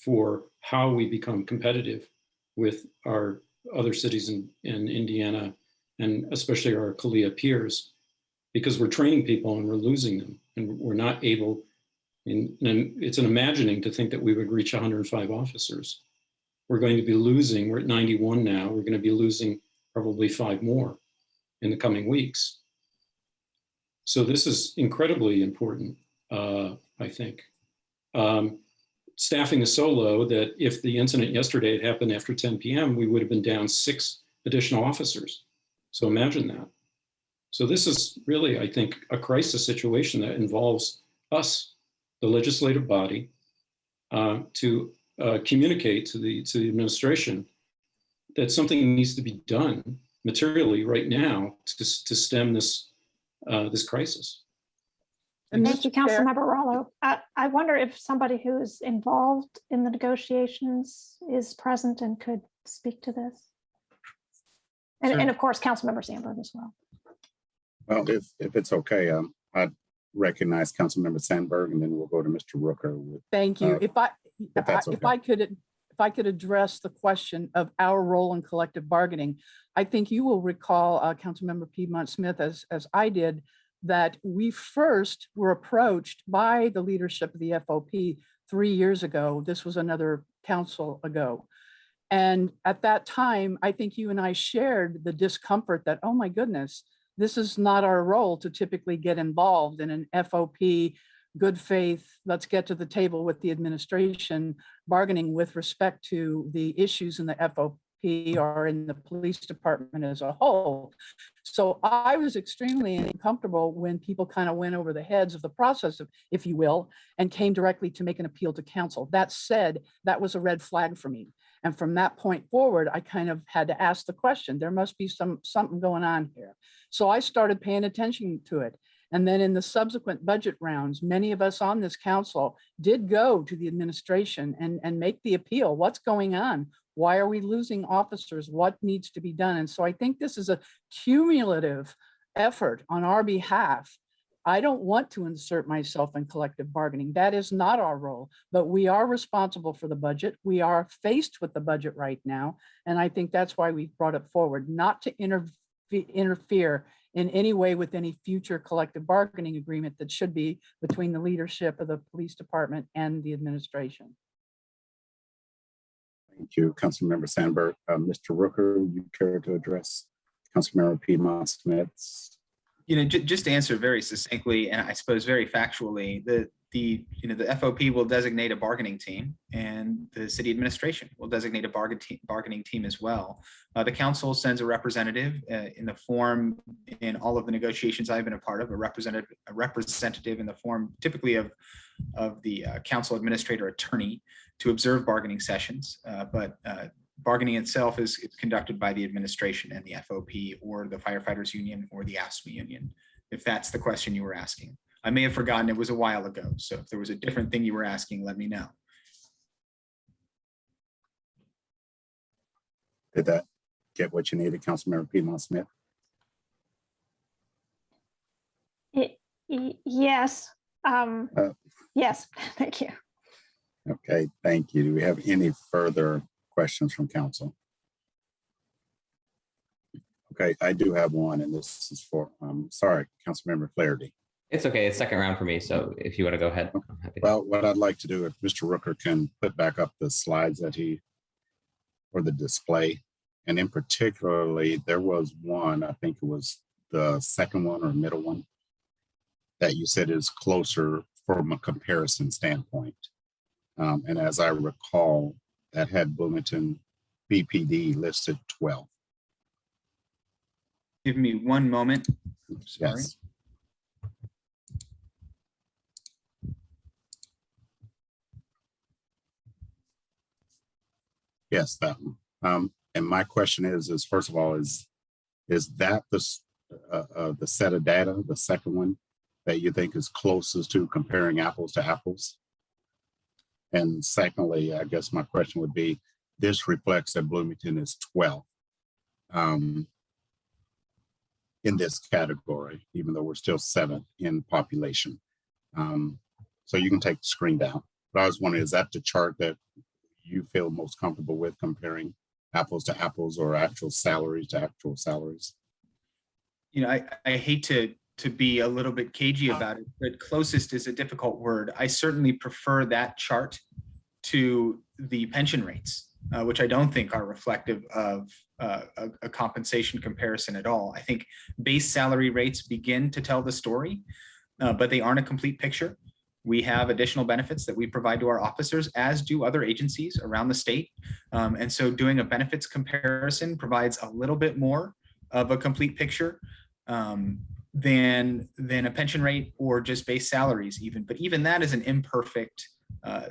for how we become competitive with our other cities in Indiana, and especially our CALEA peers, because we're training people and we're losing them, and we're not able, and it's an imagining to think that we would reach 105 officers. We're going to be losing, we're at 91 now, we're going to be losing probably 5 more in the coming weeks. So this is incredibly important, I think. Staffing is so low that if the incident yesterday had happened after 10 p.m., we would have been down 6 additional officers. So imagine that. So this is really, I think, a crisis situation that involves us, the legislative body, to communicate to the administration that something needs to be done materially right now to stem this this crisis. And Thank you, Mr. Chair- Councilmember Rallo. I wonder if somebody who is involved in the negotiations is present and could speak to this. And of course, Councilmember Sandberg as well. Well, if it's okay, I'd recognize Councilmember Sandberg, and then we'll go to Mr. Rooker. Thank you. If that's I could address the question of our role in collective bargaining, I think you will recall, Councilmember Piedmont Smith, as I did, that we first were approached by the leadership of the FOP 3 years ago. This was another council ago. And at that time, I think you and I shared the discomfort that, oh my goodness, this is not our role to typically get involved in an FOP, good faith, let's get to the table with the administration, bargaining with respect to the issues in the FOP or in the police department as a whole. So I was extremely uncomfortable when people kind of went over the heads of the process, if you will, and came directly to make an appeal to council. That said, that was a red flag for me. And from that point forward, I kind of had to ask the question, there must be something going on here. So I started paying attention to it. And then in the subsequent budget rounds, many of us on this council did go to the administration and make the appeal. What's going on? Why are we losing officers? What needs to be done? And so I think this is a cumulative effort on our behalf. I don't want to insert myself in collective bargaining. That is not our role, but we are responsible for the budget. We are faced with the budget right now. And I think that's why we brought it forward, not to interfere in any way with any future collective bargaining agreement that should be between the leadership of the police department and the administration. Thank you, Councilmember Sandberg. Mr. Rooker, you care to address Councilmember Piedmont Smith's? Just to answer very succinctly, and I suppose very factually, the FOP will designate a bargaining team, and the city administration will designate a bargaining team as well. The council sends a representative in the form, in all of the negotiations I've been a part of, a representative in the form typically of the council administrator attorney to observe bargaining sessions, but bargaining itself is conducted by the administration and the FOP or the firefighters union or the AFSCME union, if that's the question you were asking. I may have forgotten, it was a while ago. So if there was a different thing you were asking, let me know. Did that get what you needed, Councilmember Piedmont Smith? Yes. Yes, thank you. Okay, thank you. Do we have any further questions from council? Okay, I do have one, and this is for, sorry, Councilmember Flaherty. It's okay. It's second round for me. So if you want to go ahead. I'm happy to. Well, what I'd like to do, if Mr. Rooker can put back up the slides that or the display, and in particularly, there was one, I think it was the second one or middle one, that you said is closer from a comparison standpoint. And as I recall, that had Bloomington BPD listed 12. Give me one moment. Sorry. Yes. Yes, that one. And my question is first of all, is that the set of data, the second one, that you think is closest to comparing apples to apples? And secondly, I guess my question would be, this reflects that Bloomington is 12th in this category, even though we're still 7th in population. So you can take the screen down. But I was wondering, is that the chart that you feel most comfortable with comparing apples to apples or actual salaries to actual salaries? You know, I hate to be a little bit cagey about it, but closest is a difficult word. I certainly prefer that chart to the pension rates, which I don't think are reflective of a compensation comparison at all. I think base salary rates begin to tell the story, but they aren't a complete picture. We have additional benefits that we provide to our officers, as do other agencies around the state. And so doing a benefits comparison provides a little bit more of a complete picture than a pension rate or just base salaries even. But even that is an imperfect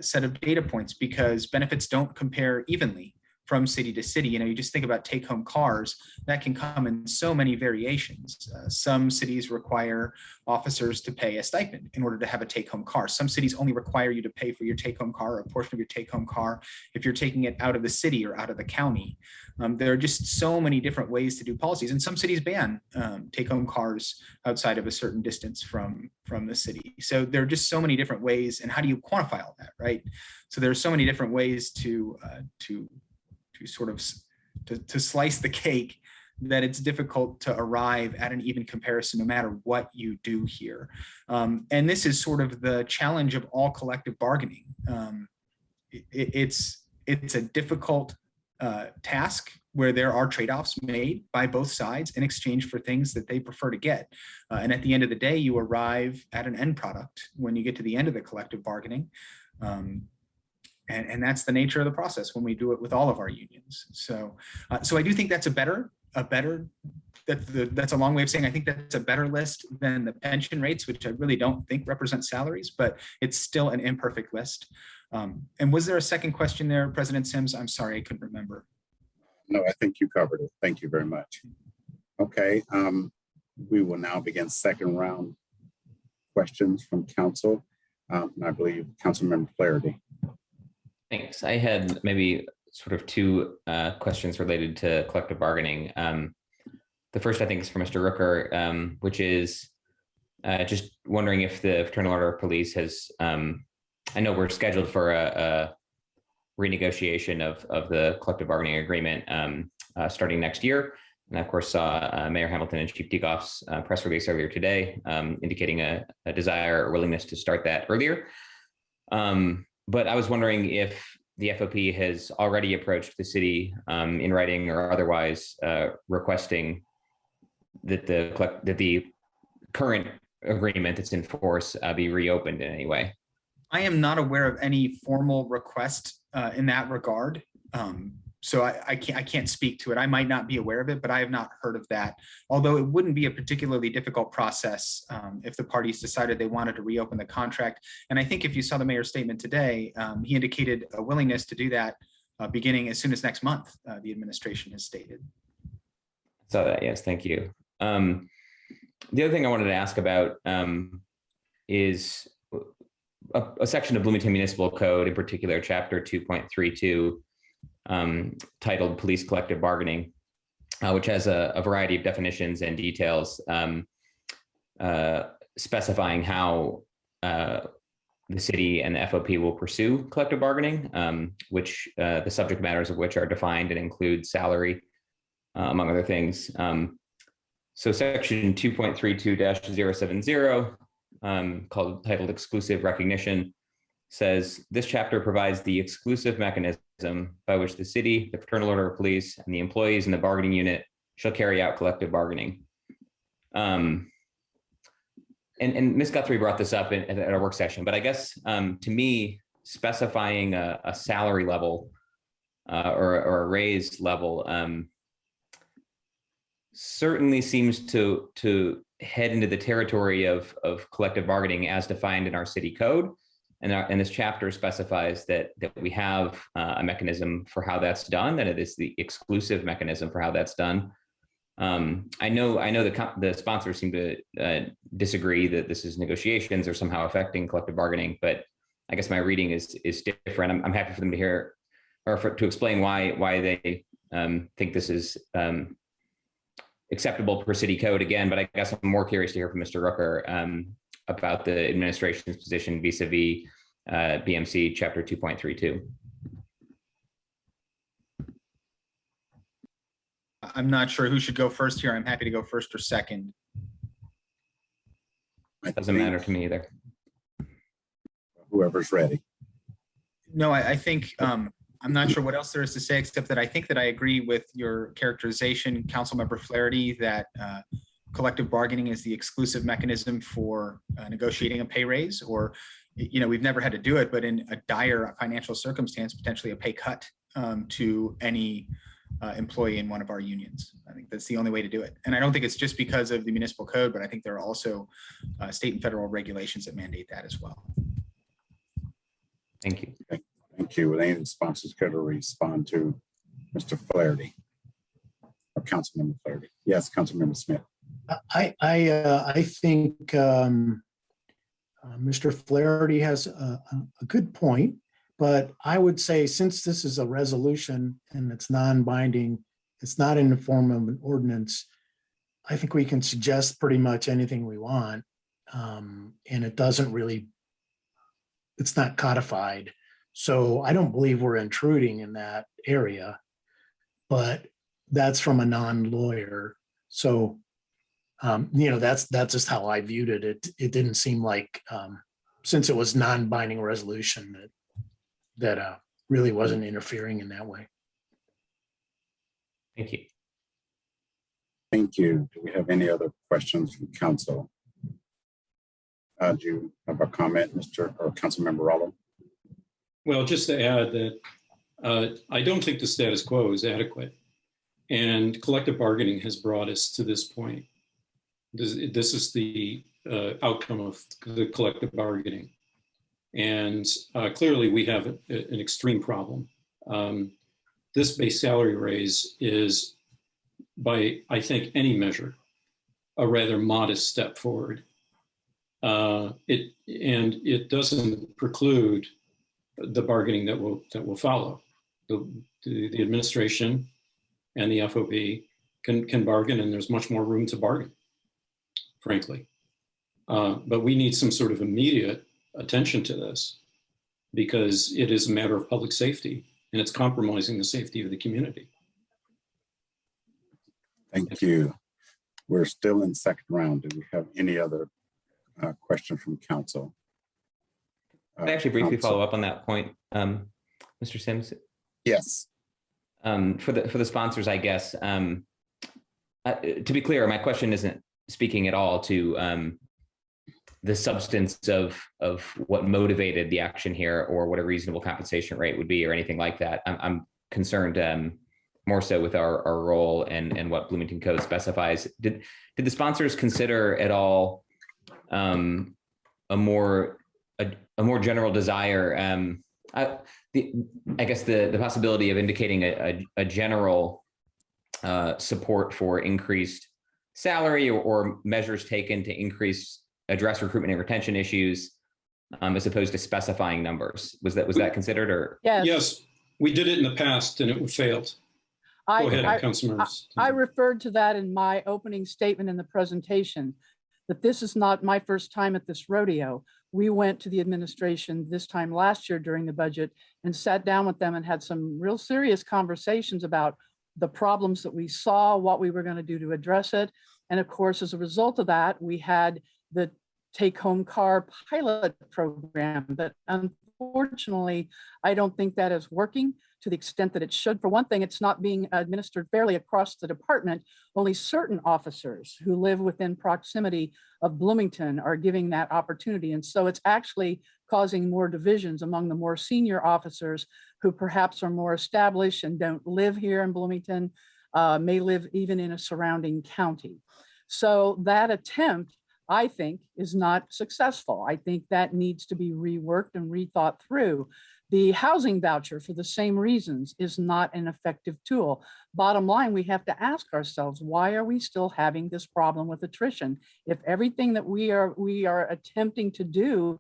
set of data points because benefits don't compare evenly from city to city. You know, you just think about take-home cars, that can come in so many variations. Some cities require officers to pay a stipend in order to have a take-home car. Some cities only require you to pay for your take-home car or a portion of your take-home car if you're taking it out of the city or out of the county. There are just so many different ways to do policies, and some cities ban take-home cars outside of a certain distance from the city. So there are just so many different ways, and how do you quantify all that, right? So there are so many different ways to sort of to slice the cake that it's difficult to arrive at an even comparison no matter what you do here. And this is sort of the challenge of all collective bargaining. It's a difficult task where there are trade-offs made by both sides in exchange for things that they prefer to get. And at the end of the day, you arrive at an end product when you get to the end of the collective bargaining. And that's the nature of the process when we do it with all of our unions. So I do think that's that's a long way of saying I think that's a better list than the pension rates, which I really don't think represent salaries, but it's still an imperfect list. And was there a second question there, President Sims? I'm sorry, I couldn't remember. No, I think you covered it. Thank you very much. Okay, we will now begin second round questions from council. And I believe Councilmember Flaherty. Thanks. I had maybe sort of two questions related to collective bargaining. The first, I think, is for Mr. Rooker, which is just wondering if the Fraternal Order of Police has, I know we're scheduled for a renegotiation of the collective bargaining agreement starting next year. And I, of course, saw Mayor Hamilton and Chief Diegoff's press release earlier today indicating a desire or willingness to start that earlier. But I was wondering if the FOP has already approached the city in writing or otherwise requesting that the current agreement that's in force be reopened in any way. I am not aware of any formal request in that regard. So I can't speak to it. I might not be aware of it, but I have not heard of that. Although it wouldn't be a particularly difficult process if the parties decided they wanted to reopen the contract. And I think if you saw the mayor's statement today, he indicated a willingness to do that beginning as soon as next month, the administration has stated. Saw that, yes, thank you. The other thing I wanted to ask about is a section of Bloomington Municipal Code, in particular, Chapter 2.32, titled Police Collective Bargaining, which has a variety of definitions and details specifying how the city and the FOP will pursue collective bargaining, which the subject matters of which are defined and include salary, among other things. So section 2.32-070, titled Exclusive Recognition, says this chapter provides the exclusive mechanism by which the city, the Fraternal Order of Police, and the employees in the bargaining unit shall carry out collective bargaining. And Ms. Guthrie brought this up at a work session, but I guess to me, specifying a salary level or a raise level certainly seems to head into the territory of collective bargaining as defined in our city code. And this chapter specifies that we have a mechanism for how that's done, that it is the exclusive mechanism for how that's done. I know the sponsors seem to disagree that this is negotiations or somehow affecting collective bargaining, but I guess my reading is different. I'm happy for them to hear or to explain why they think this is acceptable per city code again. But I guess I'm more curious to hear from Mr. Rooker about the administration's position vis-a-vis BMC Chapter 2.32. I'm not sure who should go first here. I'm happy to go first or second. It doesn't matter to me either. Whoever's ready. No, I think I'm not sure what else there is to say, except that I think that I agree with your characterization, Councilmember Flaherty, that collective bargaining is the exclusive mechanism for negotiating a pay raise, or, we've never had to do it, but in a dire financial circumstance, potentially a pay cut to any employee in one of our unions. I think that's the only way to do it. And I don't think it's just because of the municipal code, but I think there are also state and federal regulations that mandate that as well. Thank you. Okay. Thank you. Would any of the sponsors care to respond to Mr. Flaherty or Councilmember Flaherty? Yes, Councilmember Smith. I think Mr. Flaherty has a good point, but I would say, since this is a resolution and it's non-binding, it's not in the form of an ordinance, I think we can suggest pretty much anything we want. And it doesn't really, it's not codified. So I don't believe we're intruding in that area, but that's from a non-lawyer. So, that's just how I viewed it. It didn't seem like, since it was non-binding resolution, that really wasn't interfering in that way. Thank you. Thank you. Do we have any other questions from council? Do you have a comment, Mr. or Councilmember Rollo? Well, just to add that I don't think the status quo is adequate, and collective bargaining has brought us to this point. This is the outcome of the collective bargaining. And clearly we have an extreme problem. This base salary raise is, by I think any measure, a rather modest step forward. It doesn't preclude the bargaining that will follow. The administration and the FOB can bargain, and there's much more room to bargain, frankly. But we need some sort of immediate attention to this, because it is a matter of public safety and it's compromising the safety of the community. Thank you. We're still in second round. Do we have any other questions from council? Can I actually briefly follow up on that point, Mr. Sims? Yes. For the sponsors, I guess, to be clear, my question isn't speaking at all to the substance of what motivated the action here, or what a reasonable compensation rate would be, or anything like that. I'm concerned more so with our role and what Bloomington Code specifies. Did the sponsors consider at all a more general desire? I guess the possibility of indicating a general support for increased salary or measures taken to address recruitment and retention issues, as opposed to specifying numbers. Was that considered, or? Yes. Yes, we did it in the past and it failed. Go ahead, Councilmember. I referred to that in my opening statement in the presentation, that this is not my first time at this rodeo. We went to the administration this time last year during the budget and sat down with them and had some real serious conversations about the problems that we saw, what we were going to do to address it. And of course, as a result of that, we had the take-home car pilot program. But unfortunately, I don't think that is working to the extent that it should. For one thing, it's not being administered fairly across the department. Only certain officers who live within proximity of Bloomington are giving that opportunity. And so it's actually causing more divisions among the more senior officers who perhaps are more established and don't live here in Bloomington, may live even in a surrounding county. So that attempt, I think, is not successful. I think that needs to be reworked and rethought through. The housing voucher, for the same reasons, is not an effective tool. Bottom line, we have to ask ourselves, why are we still having this problem with attrition? If everything that we are attempting to do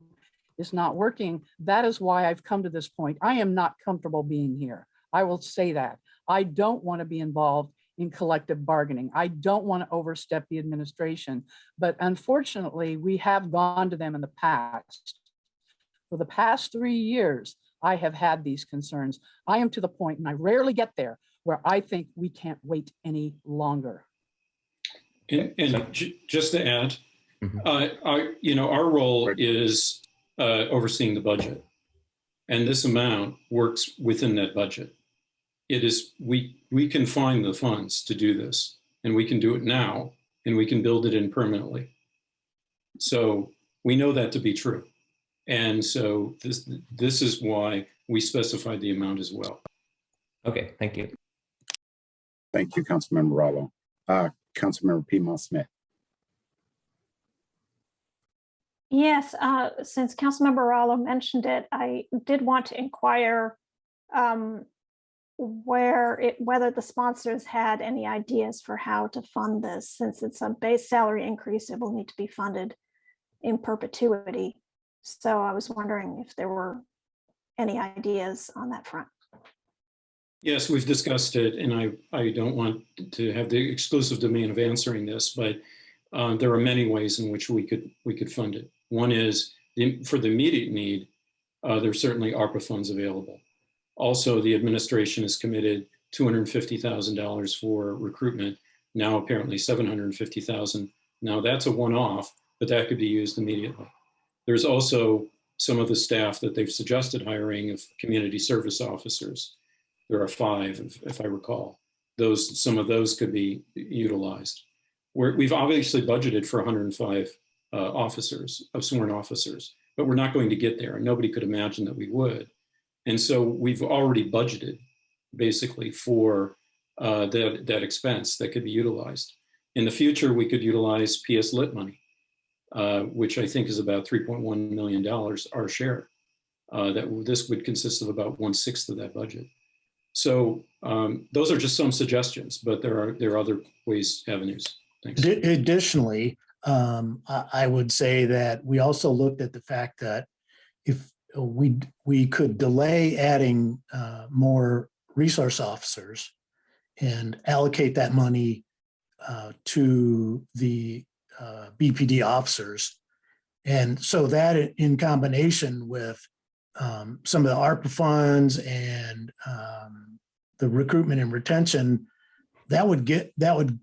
is not working. That is why I've come to this point. I am not comfortable being here. I will say that. I don't want to be involved in collective bargaining. I don't want to overstep the administration, but unfortunately, we have gone to them in the past. For the past 3 years, I have had these concerns. I am to the point, and I rarely get there, where I think we can't wait any longer. Just to add, Mhm. our role is overseeing the budget, and this amount works within that budget. It is we can find the funds to do this, and we can do it now, and we can build it in permanently. So we know that to be true, and so this is why we specified the amount as well. Okay, thank you. Thank you, Councilmember Rallo. Councilmember Piedmont Smith. Yes, since Councilmember Rallo mentioned it, I did want to inquire whether the sponsors had any ideas for how to fund this. Since it's a base salary increase, it will need to be funded in perpetuity. So I was wondering if there were any ideas on that front. Yes, we've discussed it, and I don't want to have the exclusive domain of answering this, but there are many ways in which we could fund it. One is for the immediate need, there's certainly ARPA funds available. Also, the administration has committed $250,000 for recruitment, now apparently $750,000. Now that's a one-off, but that could be used immediately. There's also some of the staff that they've suggested hiring of community service officers. There are 5, if I recall. Some of those could be utilized. We've obviously budgeted for 105 officers, of sworn officers, but we're not going to get there, and nobody could imagine that we would. And so we've already budgeted basically for that expense that could be utilized. In the future, we could utilize PS Lit money, which I think is about $3.1 million, our share. This would consist of about 1/6 of that budget. So those are just some suggestions, but there are other avenues. Thanks. Additionally, I would say that we also looked at the fact that if we could delay adding more resource officers and allocate that money to the BPD officers. And so that in combination with some of the ARPA funds and the recruitment and retention, that would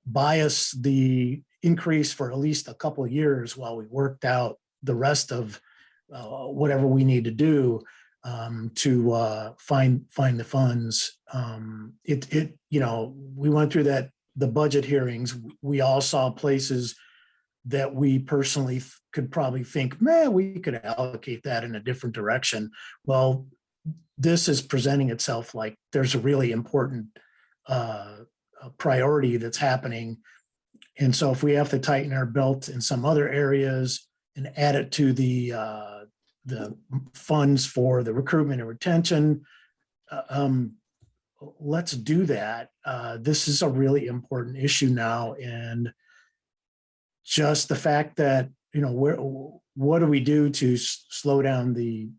buy us the increase for at least a couple of years while we worked out the rest of whatever we need to do to find the funds. We went through the budget hearings. We all saw places that we personally could probably think, man, we could allocate that in a different direction. Well, this is presenting itself like there's a really important priority that's happening. And so if we have to tighten our belt in some other areas and add it to the funds for the recruitment and retention, let's do that. This is a really important issue now. And just the fact that, what do we do to slow down the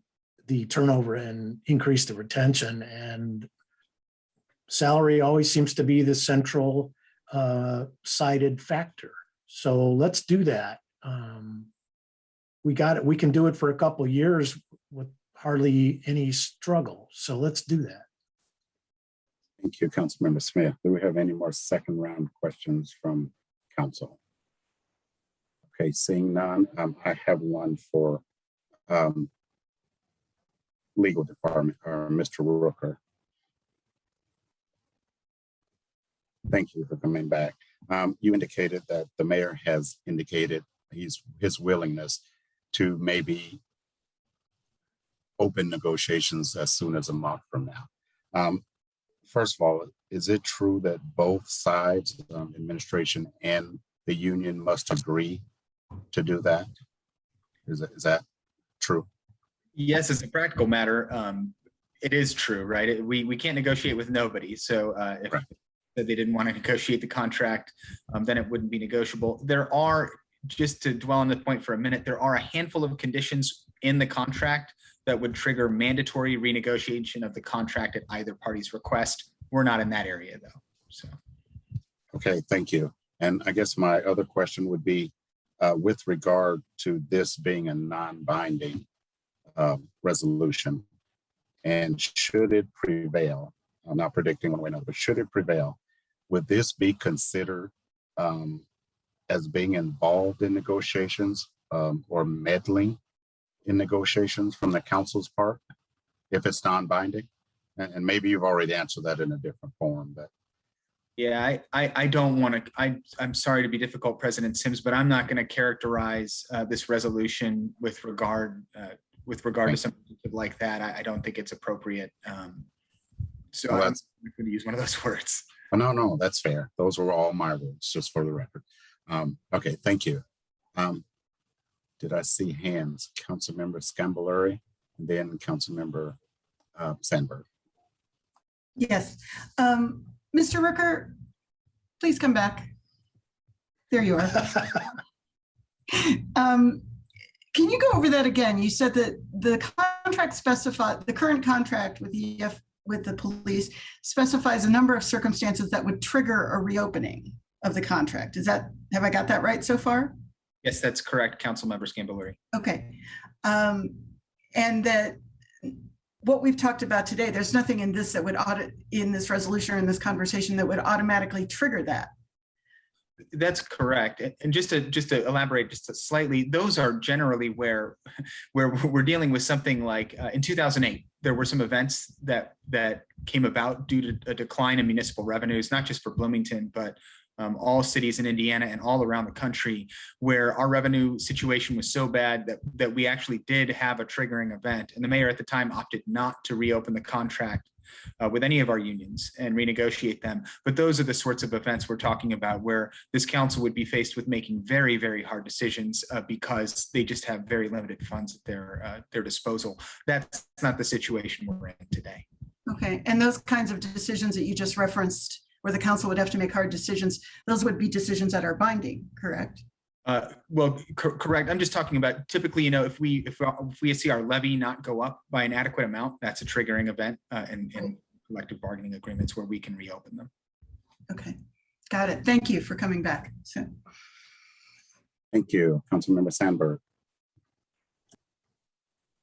turnover and increase the retention? And salary always seems to be the central cited factor. So let's do that. We got it. We can do it for a couple of years with hardly any struggle. So let's do that. Thank you, Councilmember Smith. Do we have any more second round questions from council? Okay, seeing none, I have one for legal department, or Mr. Rooker. Thank you for coming back. You indicated that the mayor has indicated his willingness to maybe open negotiations as soon as a month from now. First of all, is it true that both sides, administration and the union, must agree to do that? Is that true? Yes, as a practical matter, it is true, right? We can't negotiate with nobody. So if they didn't want to negotiate the contract, then it wouldn't be negotiable. There are just to dwell on the point for a minute, there are a handful of conditions in the contract that would trigger mandatory renegotiation of the contract at either party's request. We're not in that area though, so. Okay, thank you. And I guess my other question would be with regard to this being a non-binding resolution, and should it prevail, I'm not predicting one way or another, but should it prevail, would this be considered as being involved in negotiations or meddling in negotiations from the council's part if it's non-binding? And maybe you've already answered that in a different form, but. Yeah, I don't want to, I'm sorry to be difficult, President Sims, but I'm not going to characterize this resolution with regard to something like that. I don't think it's appropriate. So Well, I'm going to use one of those words. Oh, no, that's fair. Those were all my words, just for the record. Okay, thank you. Did I see hands? Councilmember Scambolari, and then Councilmember Sandberg. Yes. Mr. Rooker, please come back. There you are. Can you go over that again? You said that the contract specified, the current contract with the police specifies a number of circumstances that would trigger a reopening of the contract. Is that, have I got that right so far? Yes, that's correct, Councilmember Scambolari. Okay. And that what we've talked about today, there's nothing in this that would in this resolution or in this conversation that would automatically trigger that. That's correct. And just to elaborate just slightly, those are generally where we're dealing with something like in 2008, there were some events that came about due to a decline in municipal revenues, not just for Bloomington, but all cities in Indiana and all around the country, where our revenue situation was so bad that we actually did have a triggering event. And the mayor at the time opted not to reopen the contract with any of our unions and renegotiate them. But those are the sorts of events we're talking about, where this council would be faced with making very, very hard decisions because they just have very limited funds at their disposal. That's not the situation we're in today. Okay, and those kinds of decisions that you just referenced, where the council would have to make hard decisions, those would be decisions that are binding, correct? Well, correct. I'm just talking about typically, if we see our levy not go up by an adequate amount, that's a triggering event in collective bargaining agreements where we can reopen them. Okay, got it. Thank you for coming back. So. Thank you, Councilmember Sandberg.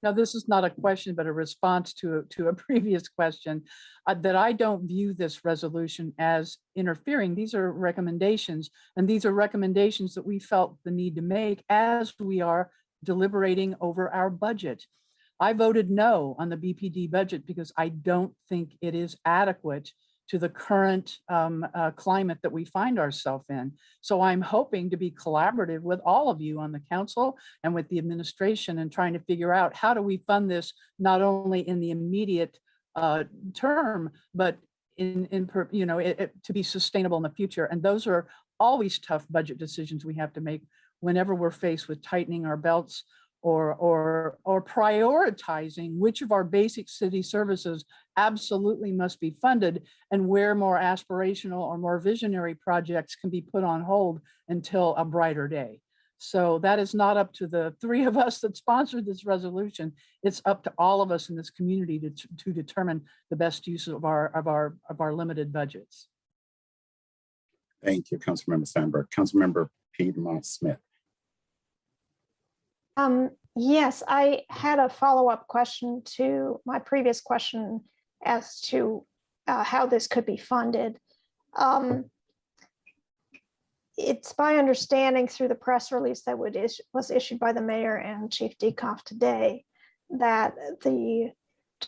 Now, this is not a question, but a response to a previous question, that I don't view this resolution as interfering. These are recommendations, and these are recommendations that we felt the need to make as we are deliberating over our budget. I voted no on the BPD budget because I don't think it is adequate to the current climate that we find ourselves in. So I'm hoping to be collaborative with all of you on the council and with the administration and trying to figure out how do we fund this, not only in the immediate term, but to be sustainable in the future. And those are always tough budget decisions we have to make whenever we're faced with tightening our belts or prioritizing which of our basic city services absolutely must be funded and where more aspirational or more visionary projects can be put on hold until a brighter day. So that is not up to the three of us that sponsored this resolution. It's up to all of us in this community to determine the best use of our limited budgets. Thank you, Councilmember Sandberg. Councilmember Piedmont Smith. Yes, I had a follow-up question to my previous question as to how this could be funded. It's my understanding through the press release that was issued by the mayor and Chief Decoff today that the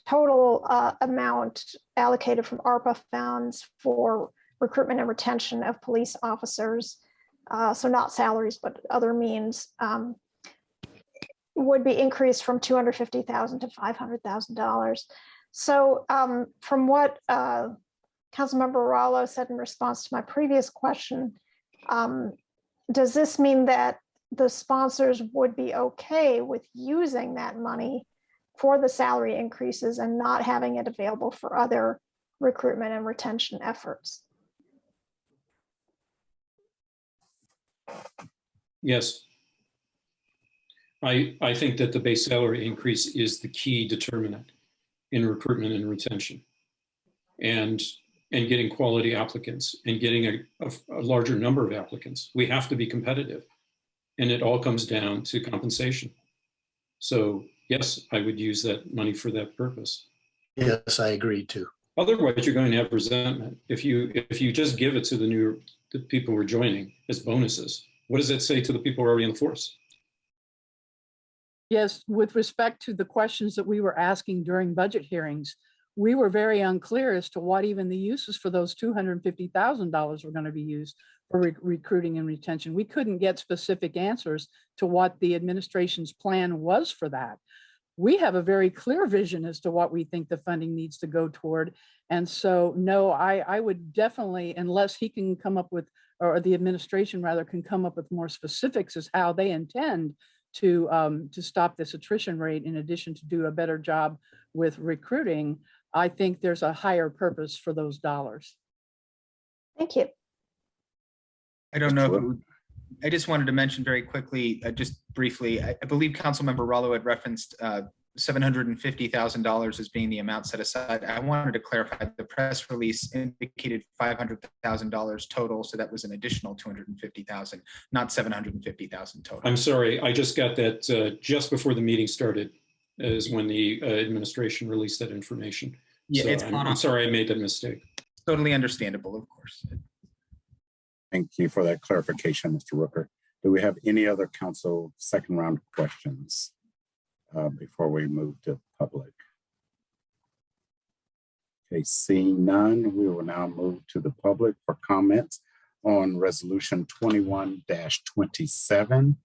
total amount allocated from ARPA funds for recruitment and retention of police officers, so not salaries, but other means, would be increased from $250,000 to $500,000. So from what Councilmember Rallo said in response to my previous question, does this mean that the sponsors would be okay with using that money for the salary increases and not having it available for other recruitment and retention efforts? Yes. I think that the base salary increase is the key determinant in recruitment and retention, and getting quality applicants and getting a larger number of applicants. We have to be competitive, and it all comes down to compensation. So yes, I would use that money for that purpose. Yes, I agree too. Otherwise, you're going to have resentment. If you just give it to the people who are joining as bonuses, what does that say to the people who are already in the force? Yes, with respect to the questions that we were asking during budget hearings, we were very unclear as to what even the uses for those $250,000 were going to be used for recruiting and retention. We couldn't get specific answers to what the administration's plan was for that. We have a very clear vision as to what we think the funding needs to go toward. And so, no, I would definitely, unless he can come up with, or the administration rather can come up with more specifics as how they intend to stop this attrition rate, in addition to do a better job with recruiting, I think there's a higher purpose for those dollars. Thank you. I don't know. I just wanted to mention very quickly, just briefly, I believe Councilmember Rollo had referenced $750,000 as being the amount set aside. I wanted to clarify the press release indicated $500,000 total. So that was an additional $250,000, not $750,000 total. I'm sorry, I just got that just before the meeting started is when the administration released that information. Yeah, so it's I'm sorry I made that mistake. Totally understandable, of course. Thank you for that clarification, Mr. Rooker. Do we have any other council second round questions before we move to public? Okay, seeing none, we will now move to the public for comments on resolution 21-27.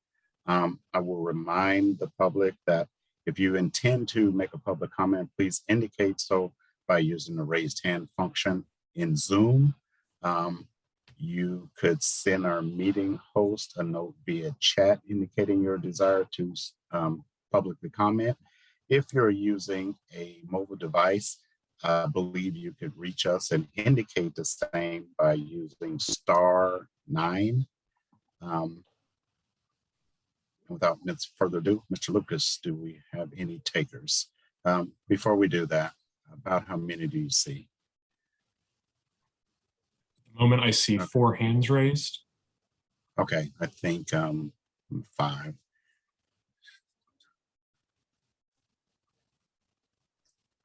I will remind the public that if you intend to make a public comment, please indicate so by using the raised hand function in Zoom. You could send our meeting host a note via chat indicating your desire to publicly comment. If you're using a mobile device, I believe you could reach us and indicate the same by using *9. Without further ado, Mr. Lucas, do we have any takers? Before we do that, about how many do you see? Moment I see 4 hands raised. Okay, I think 5.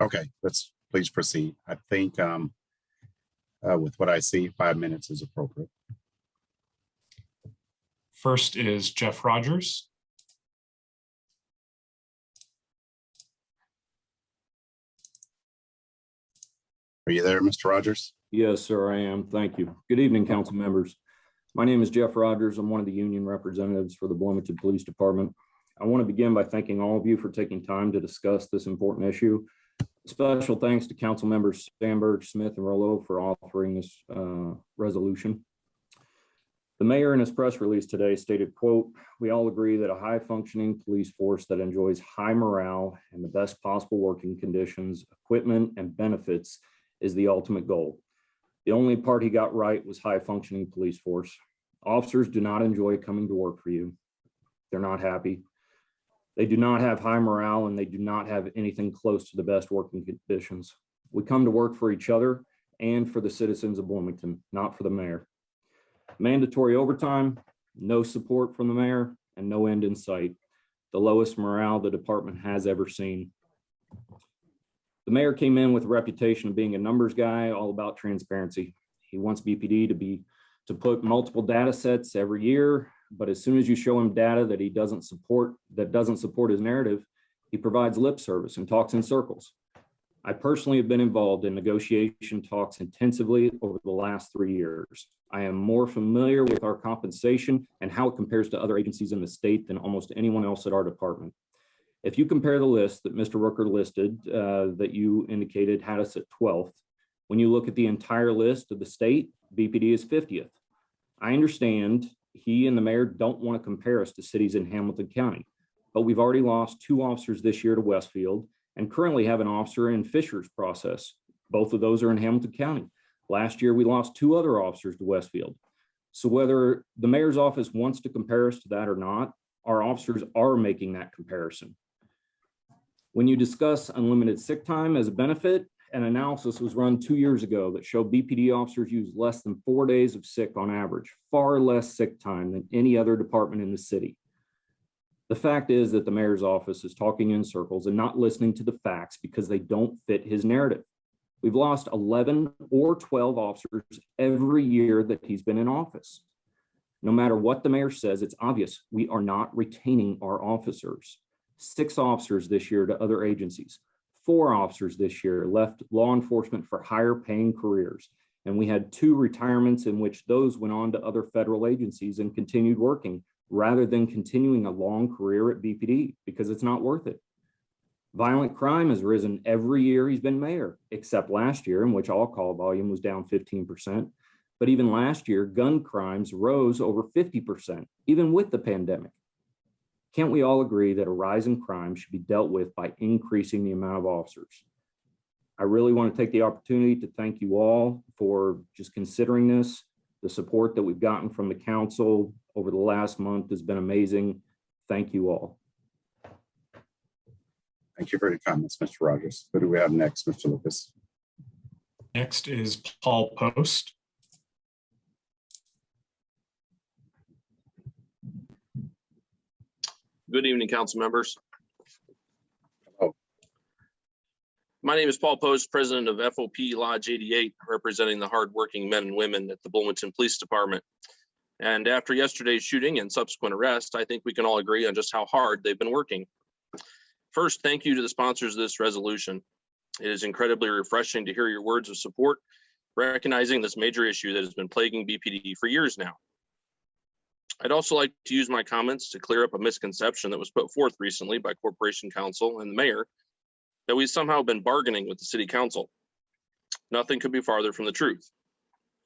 Okay, let's please proceed. I think with what I see, 5 minutes is appropriate. First is Jeff Rogers. Are you there, Mr. Rogers? Yes, sir, I am. Thank you. Good evening, council members. My name is Jeff Rogers. I'm one of the union representatives for the Bloomington Police Department. I want to begin by thanking all of you for taking time to discuss this important issue. Special thanks to council members Sandberg, Smith, and Rollo for offering this resolution. The mayor in his press release today stated, quote, "We all agree that a high-functioning police force that enjoys high morale and the best possible working conditions, equipment, and benefits is the ultimate goal. The only part he got right was high-functioning police force. Officers do not enjoy coming to work for you. They're not happy. They do not have high morale, and they do not have anything close to the best working conditions. We come to work for each other and for the citizens of Bloomington, not for the mayor. Mandatory overtime, no support from the mayor, and no end in sight. The lowest morale the department has ever seen. The mayor came in with a reputation of being a numbers guy, all about transparency. He wants BPD to put multiple data sets every year, but as soon as you show him data that doesn't support his narrative, he provides lip service and talks in circles. I personally have been involved in negotiation talks intensively over the last 3 years. I am more familiar with our compensation and how it compares to other agencies in the state than almost anyone else at our department. If you compare the list that Mr. Rooker listed, that you indicated had us at 12th, when you look at the entire list of the state, BPD is 50th. I understand he and the mayor don't want to compare us to cities in Hamilton County, but we've already lost 2 officers this year to Westfield and currently have an officer in Fisher's process. Both of those are in Hamilton County. Last year, we lost 2 other officers to Westfield. So whether the mayor's office wants to compare us to that or not, our officers are making that comparison. When you discuss unlimited sick time as a benefit, an analysis was run 2 years ago that showed BPD officers use less than 4 days of sick on average, far less sick time than any other department in the city. The fact is that the mayor's office is talking in circles and not listening to the facts because they don't fit his narrative. We've lost 11 or 12 officers every year that he's been in office. No matter what the mayor says, it's obvious we are not retaining our officers. 6 officers this year to other agencies. 4 officers this year left law enforcement for higher paying careers. And we had 2 retirements in which those went on to other federal agencies and continued working rather than continuing a long career at BPD because it's not worth it. Violent crime has risen every year he's been mayor, except last year in which all call volume was down 15%. But even last year, gun crimes rose over 50%, even with the pandemic. Can't we all agree that a rise in crime should be dealt with by increasing the amount of officers? I really want to take the opportunity to thank you all for just considering this. The support that we've gotten from the council over the last month has been amazing. Thank you all. Thank you for your comments, Mr. Rogers. Who do we have next, Mr. Lucas? Next is Paul Post. Good evening, council members. Hello. My name is Paul Post, president of FOP Lodge 88, representing the hardworking men and women at the Bloomington Police Department. And after yesterday's shooting and subsequent arrest, I think we can all agree on just how hard they've been working. First, thank you to the sponsors of this resolution. It is incredibly refreshing to hear your words of support, recognizing this major issue that has been plaguing BPD for years now. I'd also like to use my comments to clear up a misconception that was put forth recently by Corporation Counsel and the mayor that we've somehow been bargaining with the city council. Nothing could be farther from the truth.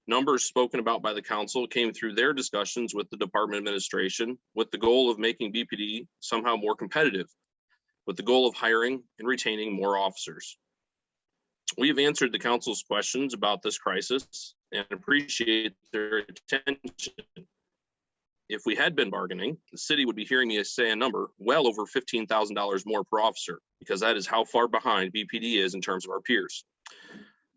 Numbers spoken about by the council came through their discussions with the department administration with the goal of making BPD somehow more competitive, with the goal of hiring and retaining more officers. We have answered the council's questions about this crisis and appreciate their attention. If we had been bargaining, the city would be hearing me say a number well over $15,000 more per officer, because that is how far behind BPD is in terms of our peers.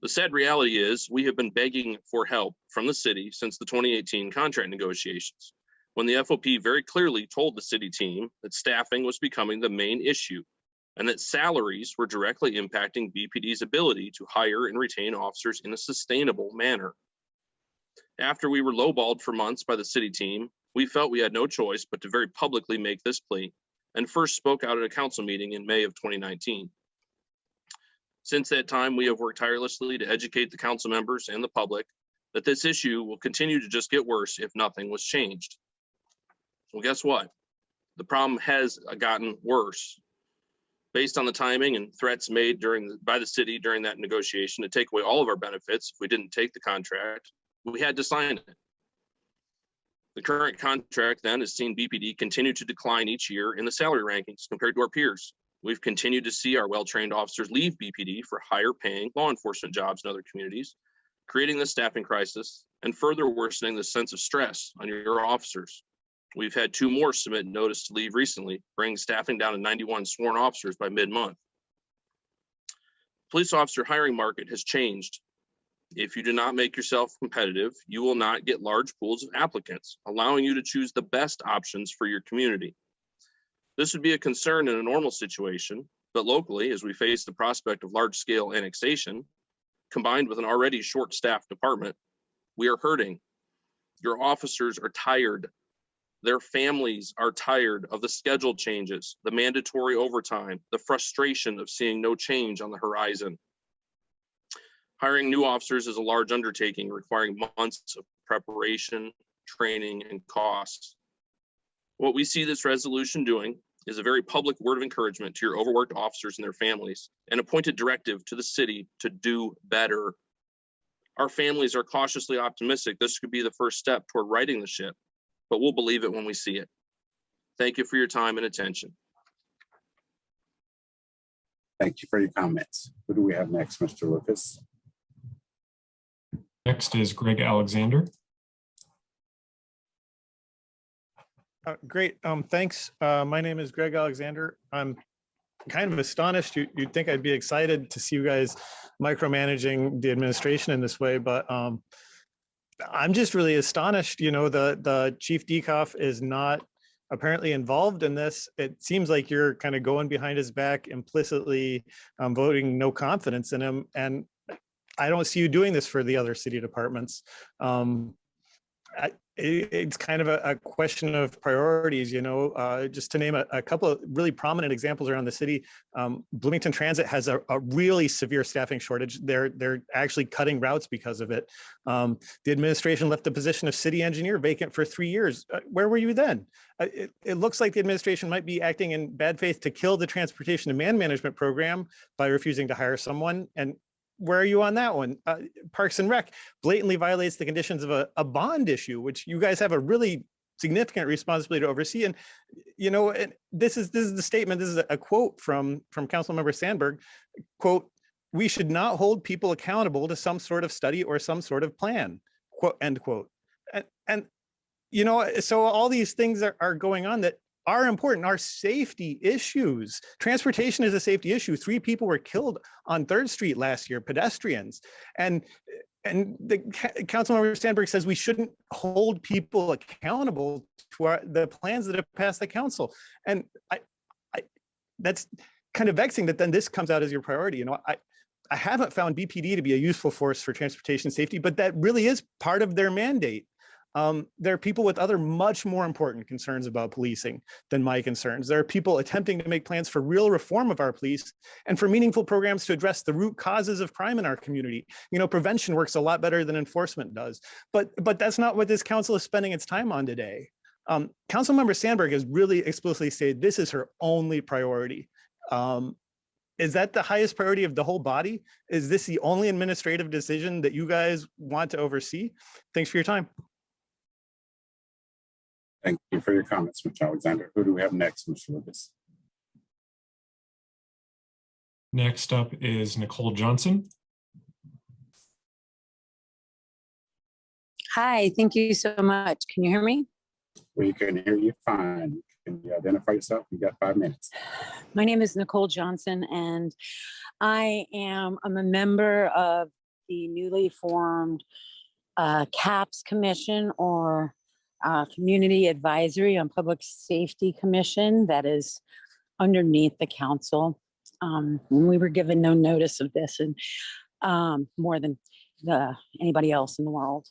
The sad reality is we have been begging for help from the city since the 2018 contract negotiations, when the FOP very clearly told the city team that staffing was becoming the main issue and that salaries were directly impacting BPD's ability to hire and retain officers in a sustainable manner. After we were lowballed for months by the city team, we felt we had no choice but to very publicly make this plea and first spoke out at a council meeting in May of 2019. Since that time, we have worked tirelessly to educate the council members and the public that this issue will continue to just get worse if nothing was changed. Well, guess what? The problem has gotten worse. Based on the timing and threats made by the city during that negotiation to take away all of our benefits if we didn't take the contract, we had to sign it. The current contract then has seen BPD continue to decline each year in the salary rankings compared to our peers. We've continued to see our well-trained officers leave BPD for higher paying law enforcement jobs in other communities, creating the staffing crisis and further worsening the sense of stress on your officers. We've had 2 more submit notice to leave recently, bringing staffing down to 91 sworn officers by mid-month. Police officer hiring market has changed. If you do not make yourself competitive, you will not get large pools of applicants, allowing you to choose the best options for your community. This would be a concern in a normal situation, but locally, as we face the prospect of large-scale annexation, combined with an already short-staffed department, we are hurting. Your officers are tired. Their families are tired of the schedule changes, the mandatory overtime, the frustration of seeing no change on the horizon. Hiring new officers is a large undertaking requiring months of preparation, training, and costs. What we see this resolution doing is a very public word of encouragement to your overworked officers and their families, and a pointed directive to the city to do better. Our families are cautiously optimistic this could be the first step toward righting the ship, but we'll believe it when we see it. Thank you for your time and attention. Thank you for your comments. Who do we have next, Mr. Lucas? Next is Greg Alexander. Great. Thanks. My name is Greg Alexander. I'm kind of astonished. You'd think I'd be excited to see you guys micromanaging the administration in this way, but I'm just really astonished. You know, the Chief Decoff is not apparently involved in this. It seems like you're kind of going behind his back, implicitly voting no confidence in him. And I don't see you doing this for the other city departments. It's kind of a question of priorities, you know, just to name a couple of really prominent examples around the city. Bloomington Transit has a really severe staffing shortage. They're actually cutting routes because of it. The administration left the position of city engineer vacant for 3 years. Where were you then? It looks like the administration might be acting in bad faith to kill the transportation demand management program by refusing to hire someone. And where are you on that one? Parks and Rec blatantly violates the conditions of a bond issue, which you guys have a really significant responsibility to oversee. And, you know, and this is the statement. This is a quote from Councilmember Sandberg, quote, "We should not hold people accountable to some sort of study or some sort of plan," quote, end quote. And you know, so all these things are going on that are important, are safety issues. Transportation is a safety issue. 3 people were killed on 3rd Street last year, pedestrians. And the Councilmember Sandberg says we shouldn't hold people accountable to the plans that have passed the council. And I that's kind of vexing that then this comes out as your priority. You know, I haven't found BPD to be a useful force for transportation safety, but that really is part of their mandate. There are people with other much more important concerns about policing than my concerns. There are people attempting to make plans for real reform of our police and for meaningful programs to address the root causes of crime in our community. You know, prevention works a lot better than enforcement does, but that's not what this council is spending its time on today. Councilmember Sandberg has really explicitly stated this is her only priority. Is that the highest priority of the whole body? Is this the only administrative decision that you guys want to oversee? Thanks for your time. Thank you for your comments, Mr. Alexander. Who do we have next, Mr. Lucas? Next up is Nicole Johnson. Hi, thank you so much. Can you hear me? We can hear you fine. Can you identify yourself? You got 5 minutes. My name is Nicole Johnson, and I'm a member of the newly formed CAPS Commission, or Community Advisory on Public Safety Commission, that is underneath the council. We were given no notice of this, and more than anybody else in the world.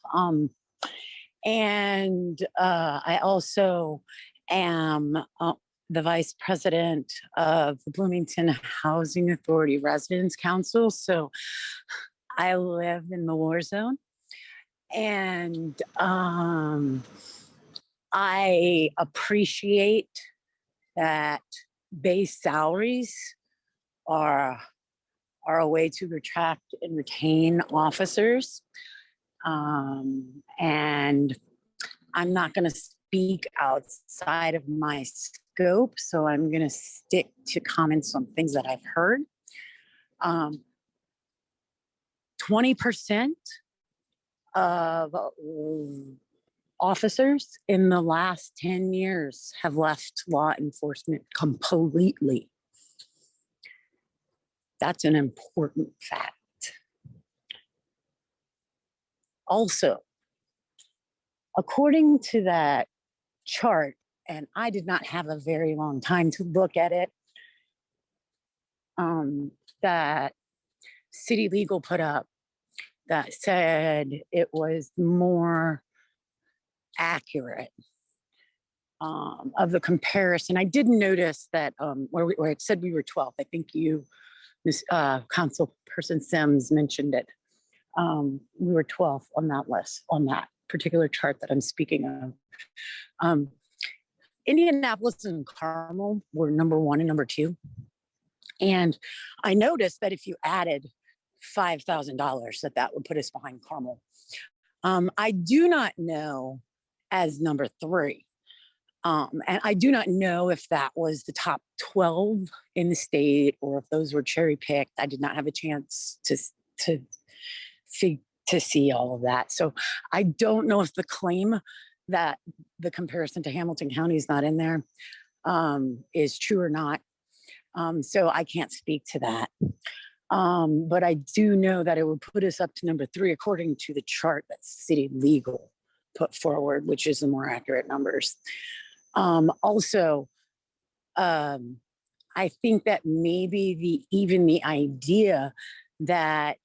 I also am the vice president of the Bloomington Housing Authority Residents Council. So I live in the war zone, and I appreciate that base salaries are a way to attract and retain officers. And I'm not going to speak outside of my scope, so I'm going to stick to comments on things that I've heard. 20% of officers in the last 10 years have left law enforcement completely. That's an important fact. Also, according to that chart, and I did not have a very long time to look at it, that City Legal put up that said it was more accurate of the comparison. I did notice that where it said we were 12th, I think you, Ms. Councilperson Sims, mentioned it. We were 12th on that list, on that particular chart that I'm speaking of. Indianapolis and Carmel were number 1 and number 2. And I noticed that if you added $5,000, that would put us behind Carmel. I do not know as number 3. And I do not know if that was the top 12 in the state or if those were cherry picked. I did not have a chance to see all of that. So I don't know if the claim that the comparison to Hamilton County is not in there is true or not. So I can't speak to that. But I do know that it would put us up to number 3 according to the chart that City Legal put forward, which is the more accurate numbers. Also, I think that maybe even the idea that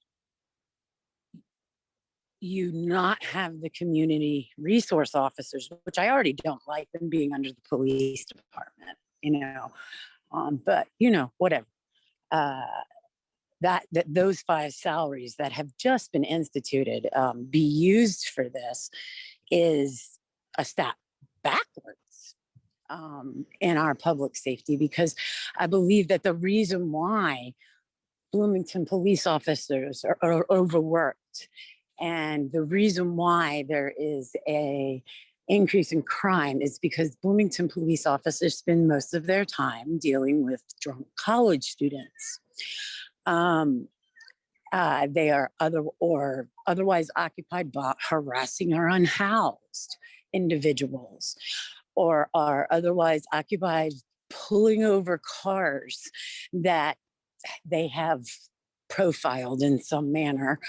you not have the community resource officers, which I already don't like them being under the police department, but whatever. That those 5 salaries that have just been instituted be used for this is a step backwards in our public safety, because I believe that the reason why Bloomington police officers are overworked, and the reason why there is a increase in crime is because Bloomington police officers spend most of their time dealing with drunk college students. They are otherwise occupied by harassing or unhoused individuals, or are otherwise occupied pulling over cars that they have profiled in some manner.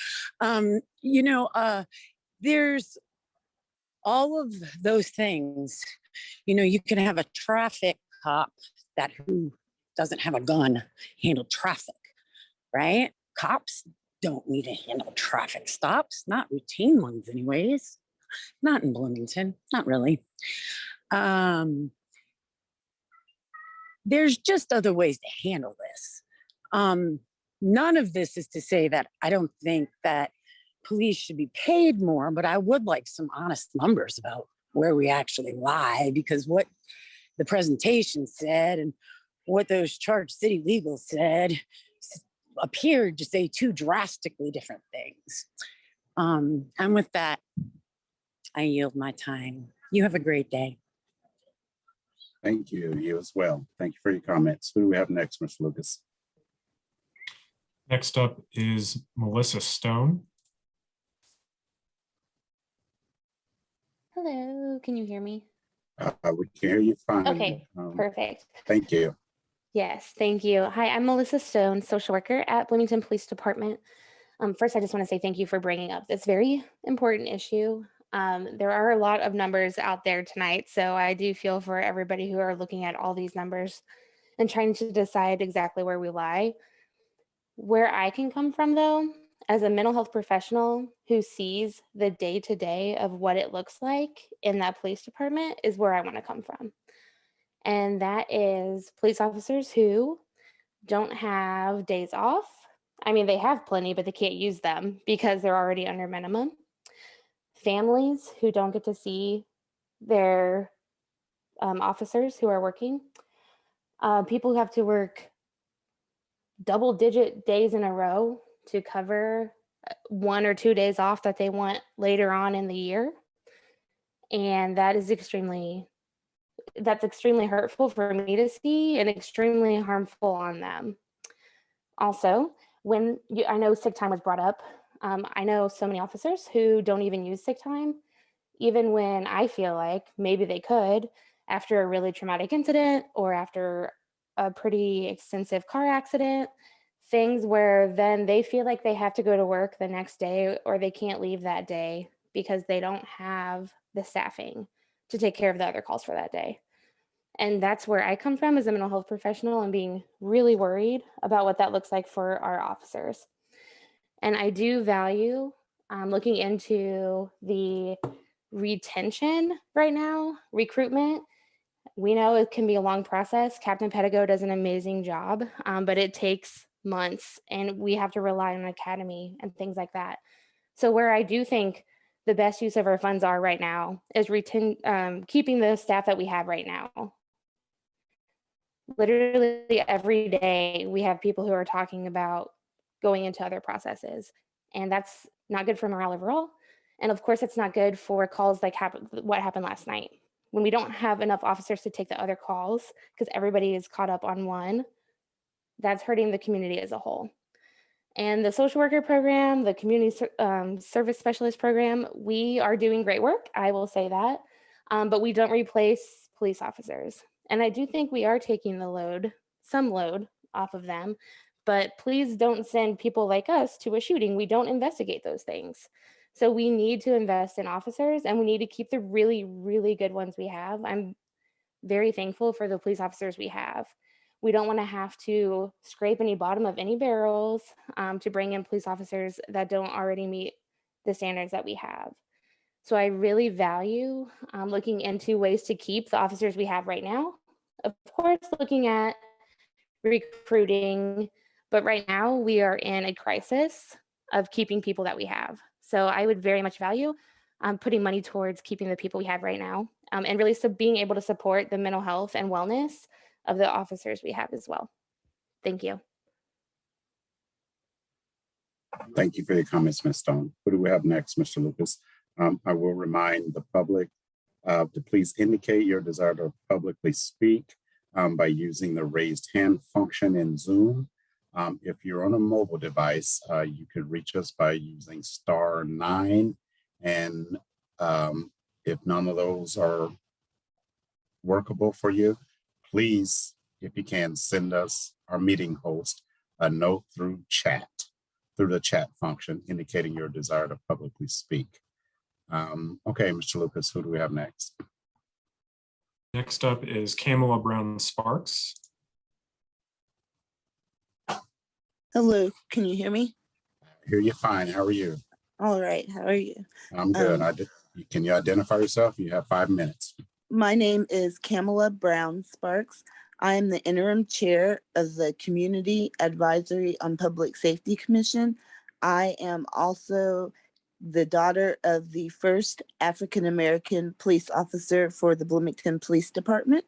There's all of those things. You can have a traffic cop who doesn't have a gun handle traffic, right? Cops don't need to handle traffic stops, not routine ones anyways. Not in Bloomington, not really. There's just other ways to handle this. None of this is to say that I don't think that police should be paid more, but I would like some honest numbers about where we actually lie, because what the presentation said and what those charged City Legal said appeared to say 2 drastically different things. And with that, I yield my time. You have a great day. Thank you. You as well. Thank you for your comments. Who do we have next, Mr. Lucas? Next up is Melissa Stone. Hello, can you hear me? We can hear you fine. Okay, perfect. Thank you. Yes, thank you. Hi, I'm Melissa Stone, social worker at Bloomington Police Department. First, I just want to say thank you for bringing up this very important issue. There are a lot of numbers out there tonight, so I do feel for everybody who are looking at all these numbers and trying to decide exactly where we lie. Where I can come from, though, as a mental health professional who sees the day-to-day of what it looks like in that police department, is where I want to come from. And that is police officers who don't have days off. I mean, they have plenty, but they can't use them because they're already under minimum. Families who don't get to see their officers who are working. People who have to work double-digit days in a row to cover 1 or 2 days off that they want later on in the year. And that's extremely hurtful for me to see and extremely harmful on them. Also, I know sick time was brought up. I know so many officers who don't even use sick time, even when I feel like maybe they could, after a really traumatic incident or after a pretty extensive car accident, things where then they feel like they have to go to work the next day or they can't leave that day because they don't have the staffing to take care of the other calls for that day. And that's where I come from as a mental health professional and being really worried about what that looks like for our officers. And I do value looking into the retention right now, recruitment. We know it can be a long process. Captain Pedigo does an amazing job, but it takes months and we have to rely on academy and things like that. So where I do think the best use of our funds are right now is keeping the staff that we have right now. Literally every day we have people who are talking about going into other processes, and that's not good for morale overall. And of course, it's not good for calls like what happened last night. When we don't have enough officers to take the other calls because everybody is caught up on one, that's hurting the community as a whole. And the social worker program, the community service specialist program, we are doing great work. I will say that. but we don't replace police officers. And I do think we are taking the load, some load off of them, but please don't send people like us to a shooting. We don't investigate those things. So we need to invest in officers, and we need to keep the really, really good ones we have. I'm very thankful for the police officers we have. We don't want to have to scrape any bottom of any barrels to bring in police officers that don't already meet the standards that we have. So I really value looking into ways to keep the officers we have right now. Of course, looking at recruiting, but right now we are in a crisis of keeping people that we have. So I would very much value putting money towards keeping the people we have right now, and really being able to support the mental health and wellness of the officers we have as well. Thank you. Thank you for your comments, Ms. Stone. Who do we have next, Mr. Lucas? I will remind the public to please indicate your desire to publicly speak by using the raised hand function in Zoom. If you're on a mobile device, you could reach us by using *9. And if none of those are workable for you, please, if you can, send us, our meeting host, a note through the chat function indicating your desire to publicly speak. Okay, Mr. Lucas, who do we have next? Next up is Kamela Brown Sparks. Hello, can you hear me? I hear you fine. How are you? All right, how are you? I'm good. Can you identify yourself? You have 5 minutes. My name is Kamela Brown Sparks. I am the interim chair of the Community Advisory on Public Safety Commission. I am also the daughter of the first African-American police officer for the Bloomington Police Department.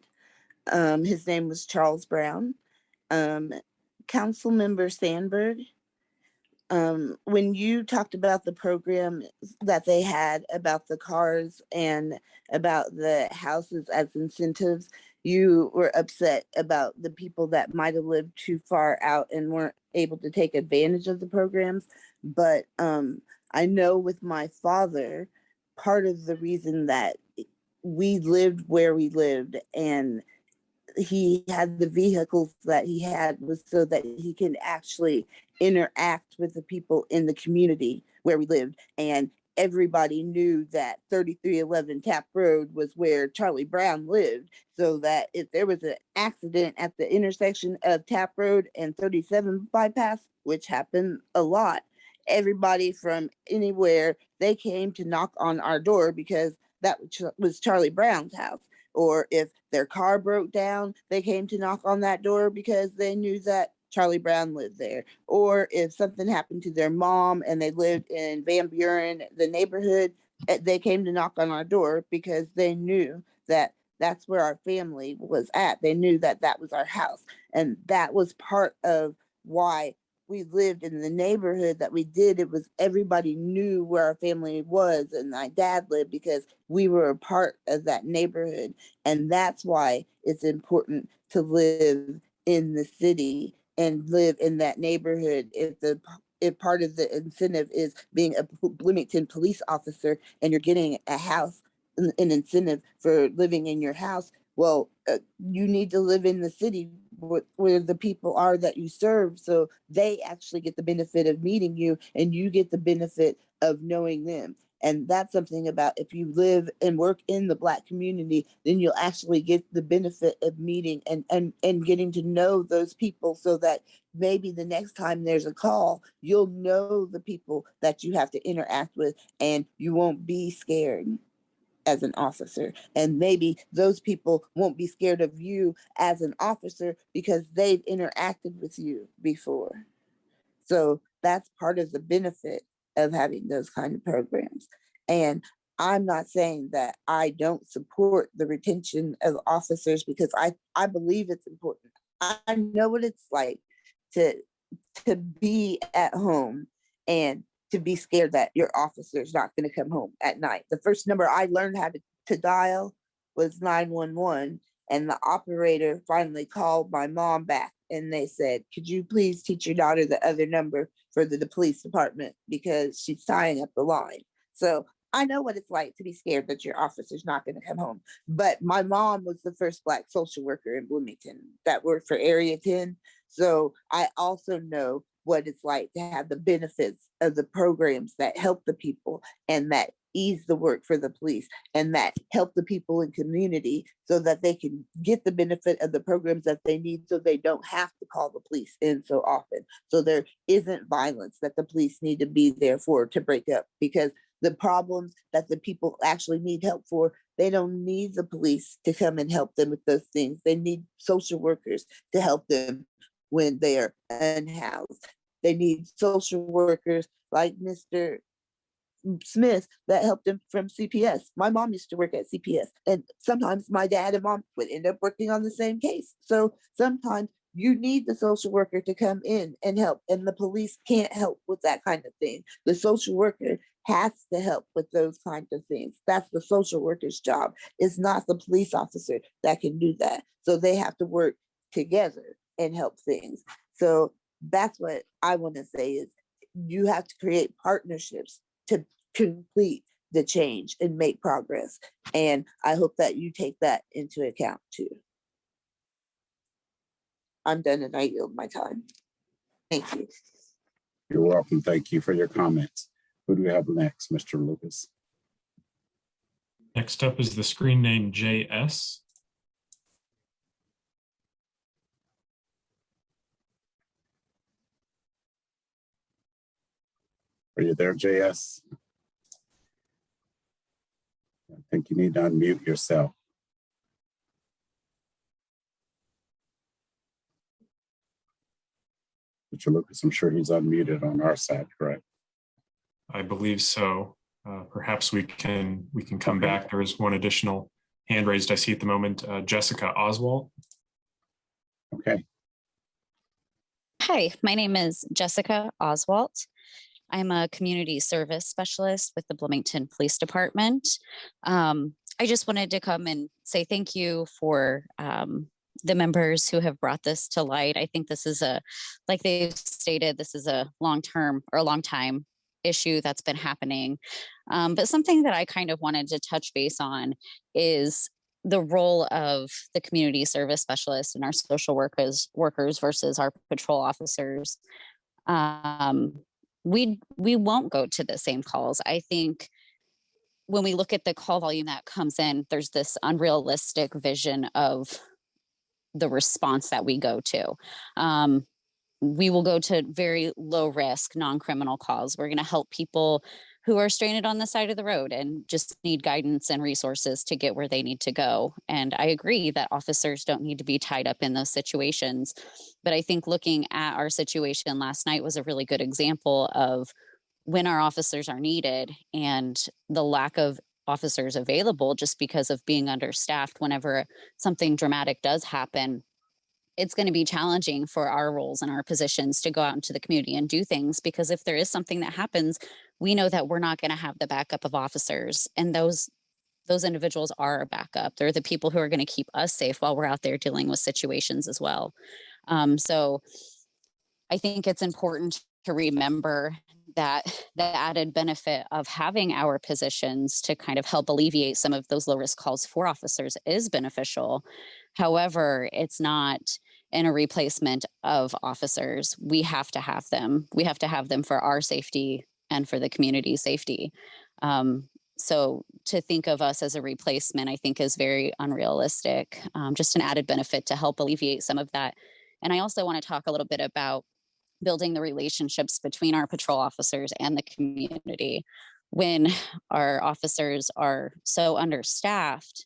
His name was Charles Brown. Councilmember Sandberg, when you talked about the program that they had about the cars and about the houses as incentives, you were upset about the people that might have lived too far out and weren't able to take advantage of the programs. But I know with my father, part of the reason that we lived where we lived and he had the vehicles that he had was so that he can actually interact with the people in the community where we lived. And everybody knew that 3311 Tap Road was where Charlie Brown lived, so that if there was an accident at the intersection of Tap Road and 37 bypass, which happened a lot, everybody from anywhere, they came to knock on our door because that was Charlie Brown's house. Or if their car broke down, they came to knock on that door because they knew that Charlie Brown lived there. Or if something happened to their mom and they lived in Van Buren, the neighborhood, they came to knock on our door because they knew that that's where our family was at. They knew that that was our house. And that was part of why we lived in the neighborhood that we did. It was everybody knew where our family was and my dad lived because we were a part of that neighborhood. And that's why it's important to live in the city and live in that neighborhood. If part of the incentive is being a Bloomington police officer and you're getting a house, an incentive for living in your house, well, you need to live in the city where the people are that you serve, so they actually get the benefit of meeting you and you get the benefit of knowing them. And that's something about if you live and work in the Black community, then you'll actually get the benefit of meeting and getting to know those people, so that maybe the next time there's a call, you'll know the people that you have to interact with and you won't be scared as an officer. And maybe those people won't be scared of you as an officer because they've interacted with you before. So that's part of the benefit of having those kind of programs. And I'm not saying that I don't support the retention of officers, because I believe it's important. I know what it's like to be at home and to be scared that your officer is not going to come home at night. The first number I learned how to dial was 911, and the operator finally called my mom back and they said, could you please teach your daughter the other number for the police department because she's tying up the line. So I know what it's like to be scared that your officer's not going to come home. But my mom was the first Black social worker in Bloomington that worked for Area 10. So I also know what it's like to have the benefits of the programs that help the people and that ease the work for the police and that help the people in community so that they can get the benefit of the programs that they need so they don't have to call the police in so often. So there isn't violence that the police need to be there for to break up, because the problems that the people actually need help for, they don't need the police to come and help them with those things. They need social workers to help them when they are unhoused. They need social workers like Mr. Smith that helped them from CPS. My mom used to work at CPS, and sometimes my dad and mom would end up working on the same case. So sometimes you need the social worker to come in and help, and the police can't help with that kind of thing. The social worker has to help with those kinds of things. That's the social worker's job. It's not the police officer that can do that. So they have to work together and help things. So that's what I want to say is you have to create partnerships to complete the change and make progress. And I hope that you take that into account too. I'm done and I yield my time. Thank you. You're welcome. Thank you for your comments. Who do we have next, Mr. Lucas? Next up is the screen name JS. Are you there, JS? I think you need to unmute yourself. Mr. Lucas, I'm sure he's unmuted on our side, correct? I believe so. Perhaps we can come back. There is one additional hand raised I see at the moment. Jessica Oswald. Okay. Hi, my name is Jessica Oswald. I'm a community service specialist with the Bloomington Police Department. I just wanted to come and say thank you for the members who have brought this to light. I think this is like they've stated, this is a long-term or a long time issue that's been happening. But something that I kind of wanted to touch base on is the role of the community service specialists and our social workers versus our patrol officers. We won't go to the same calls. I think when we look at the call volume that comes in, there's this unrealistic vision of the response that we go to. We will go to very low risk, non-criminal calls. We're going to help people who are stranded on the side of the road and just need guidance and resources to get where they need to go. And I agree that officers don't need to be tied up in those situations. But I think looking at our situation last night was a really good example of when our officers are needed and the lack of officers available just because of being understaffed. Whenever something dramatic does happen, it's going to be challenging for our roles and our positions to go out into the community and do things, because if there is something that happens, we know that we're not going to have the backup of officers, and those individuals are our backup. They're the people who are going to keep us safe while we're out there dealing with situations as well. So I think it's important to remember that the added benefit of having our positions to kind of help alleviate some of those low risk calls for officers is beneficial. However, it's not in a replacement of officers. We have to have them. We have to have them for our safety and for the community's safety. So to think of us as a replacement, I think is very unrealistic. Just an added benefit to help alleviate some of that. And I also want to talk a little bit about building the relationships between our patrol officers and the community. When our officers are so understaffed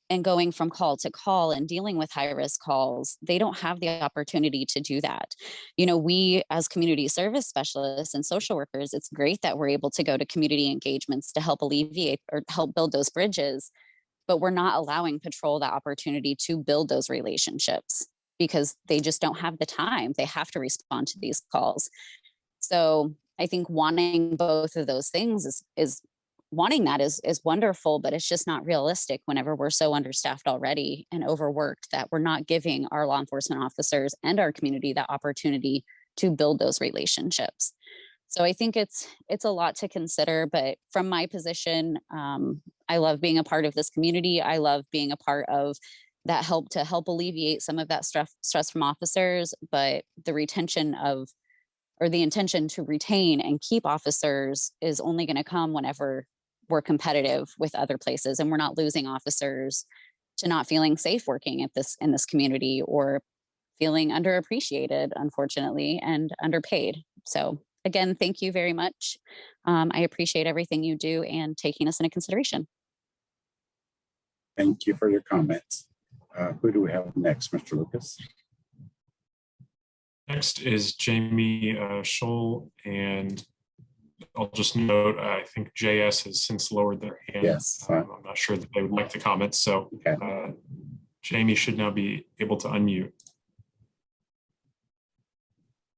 and going from call to call and dealing with high risk calls, they don't have the opportunity to do that. You know, we as community service specialists and social workers, it's great that we're able to go to community engagements to help alleviate or help build those bridges, but we're not allowing patrol the opportunity to build those relationships because they just don't have the time. They have to respond to these calls. So I think wanting both of those things is wanting that is wonderful, but it's just not realistic whenever we're so understaffed already and overworked that we're not giving our law enforcement officers and our community that opportunity to build those relationships. So I think it's a lot to consider, but from my position, I love being a part of this community. I love being a part of that help alleviate some of that stress from officers, but the retention of, or the intention to retain and keep officers is only going to come whenever we're competitive with other places and we're not losing officers to not feeling safe working in this community, or feeling underappreciated, unfortunately, and underpaid. So again, thank you very much. I appreciate everything you do and taking us into consideration. Thank you for your comments. Who do we have next, Mr. Lucas? Next is Jamie Scholl, and I'll just note, I think JS has since lowered their hand. Yes. I'm not sure that they would like to comment, so Jamie should now be able to unmute.